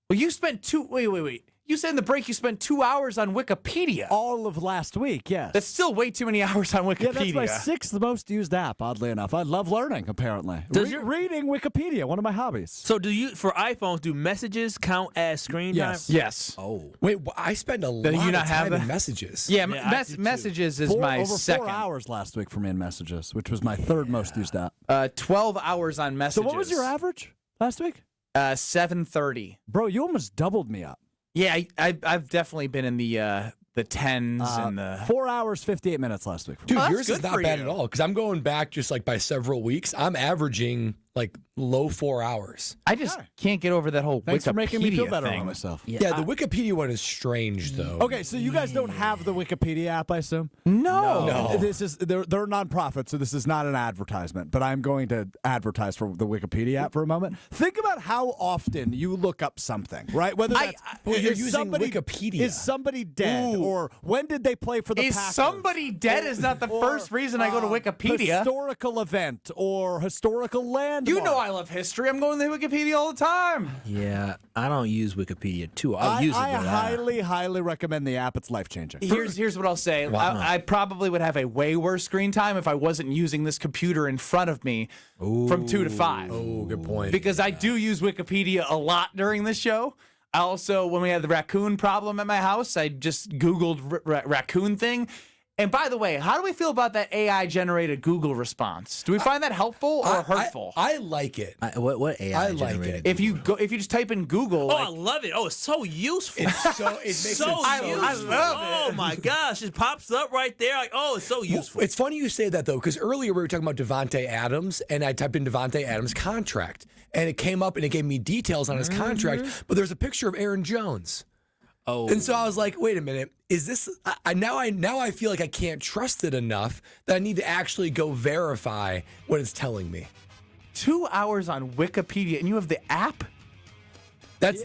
Well, you spent wait. You said in the break you spent 2 hours on Wikipedia. All of last week, yes. That's still way too many hours on Wikipedia. Yeah, that's my sixth most used app, oddly enough. I love learning, apparently. Reading Wikipedia, one of my hobbies. So for iPhones, do messages count as screen time? Yes. Oh. Wait, I spend a lot you not of have time in that? messages. Yeah, messages is my over second. 4 hours last week for me in messages, which was my third most used app. 12 hours on messages. So what was your average last week? 7:30. Bro, you almost doubled me up. Yeah, I've definitely been in the tens and the 4 hours, 58 minutes last week. Dude, yours is not bad at all because I'm going back just like by several weeks. I'm averaging like low 4 hours. I just can't get over that whole Thanks Wikipedia for making me feel better thing. on myself. Yeah, the Wikipedia one is strange though. Okay, so you guys don't have the Wikipedia app, I assume? No. This is they're a nonprofit, so this is not an advertisement. But I'm going to advertise for the Wikipedia app for a moment. Think about how often you look up something, right? Whether that's you're is using somebody, Wikipedia. Is somebody dead, or when did they play for the Is Packers? somebody dead is not the first reason I go to Wikipedia. Historical event or historical landmark. You know I love history. I'm going to Wikipedia all the time. Yeah, I don't use Wikipedia too. I'll use it. I highly recommend the app. It's life-changing. Here's what I'll say. Wow. I probably would have a way worse screen time if I wasn't using this computer in front of me from 2 to 5. Oh, good point. Because I do use Wikipedia a lot during this show. I also, when we had the raccoon problem at my house, I just Googled raccoon thing. And by the way, how do we feel about that AI-generated Google response? Do we find that helpful or hurtful? I like it. What AI I like generated? it. If you just type in Google, I love it. Oh, it's so useful. It makes so it useful. I love it. Oh my gosh, it pops up right there. Like, oh, it's so useful. It's funny you say that though, because earlier we were talking about Devontae Adams, and I typed in Devontae Adams contract, and it came up and it gave me details on his contract, but there's a picture of Aaron Jones. Oh, and so I was like, wait a minute, is this? Now I feel like I can't trust it enough that I need to actually go verify what it's telling me. 2 hours on Wikipedia, and you have the app? That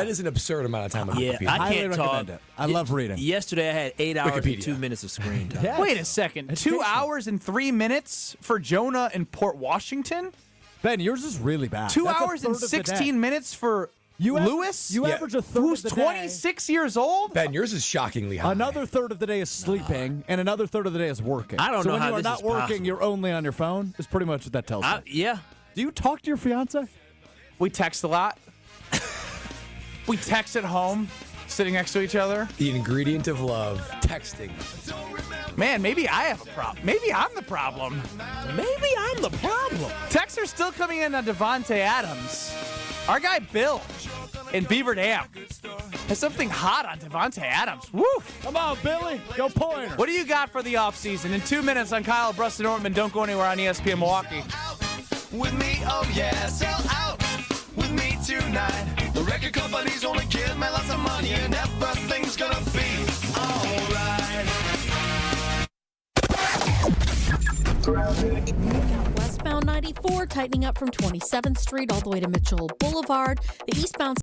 is an absurd amount of time on Wikipedia. I highly can't recommend talk. it. I love reading. Yesterday I had 8 hours Wikipedia. and 2 minutes of screen time. Yeah. Wait a second. 2 hours and 3 minutes for Jonah in Port Washington? Ben, yours is really bad. 2 That's a hours and third of the day. 16 minutes for Lewis? You average a third who's of the day. 26 years old? Ben, yours is shockingly high. Another third of the day is sleeping, and another third of the day is working. I don't so know when how you are this not is working, possible. you're only on your phone. Is pretty much what that tells me. Yeah. Do you talk to your fiance? We text a lot. We text at home, sitting next to each other. The ingredient of love, texting. Man, maybe I have a problem. Maybe I'm the problem. Maybe I'm the problem. Texts are still coming in on Devontae Adams. Our guy Bill in Beaver Dam has something hot on Devontae Adams. Woo! Come on, Billy. Go pointer. What do you got for the offseason? In 2 minutes on Kyle, Brust, and Ortman. Don't go anywhere on ESPN Milwaukee. With me, oh yeah, sell out with me tonight. The record company's only give me lots of money and everything's gonna be alright. Westbound 94 tightening up from 27th Street all the way to Mitchell Boulevard. The eastbound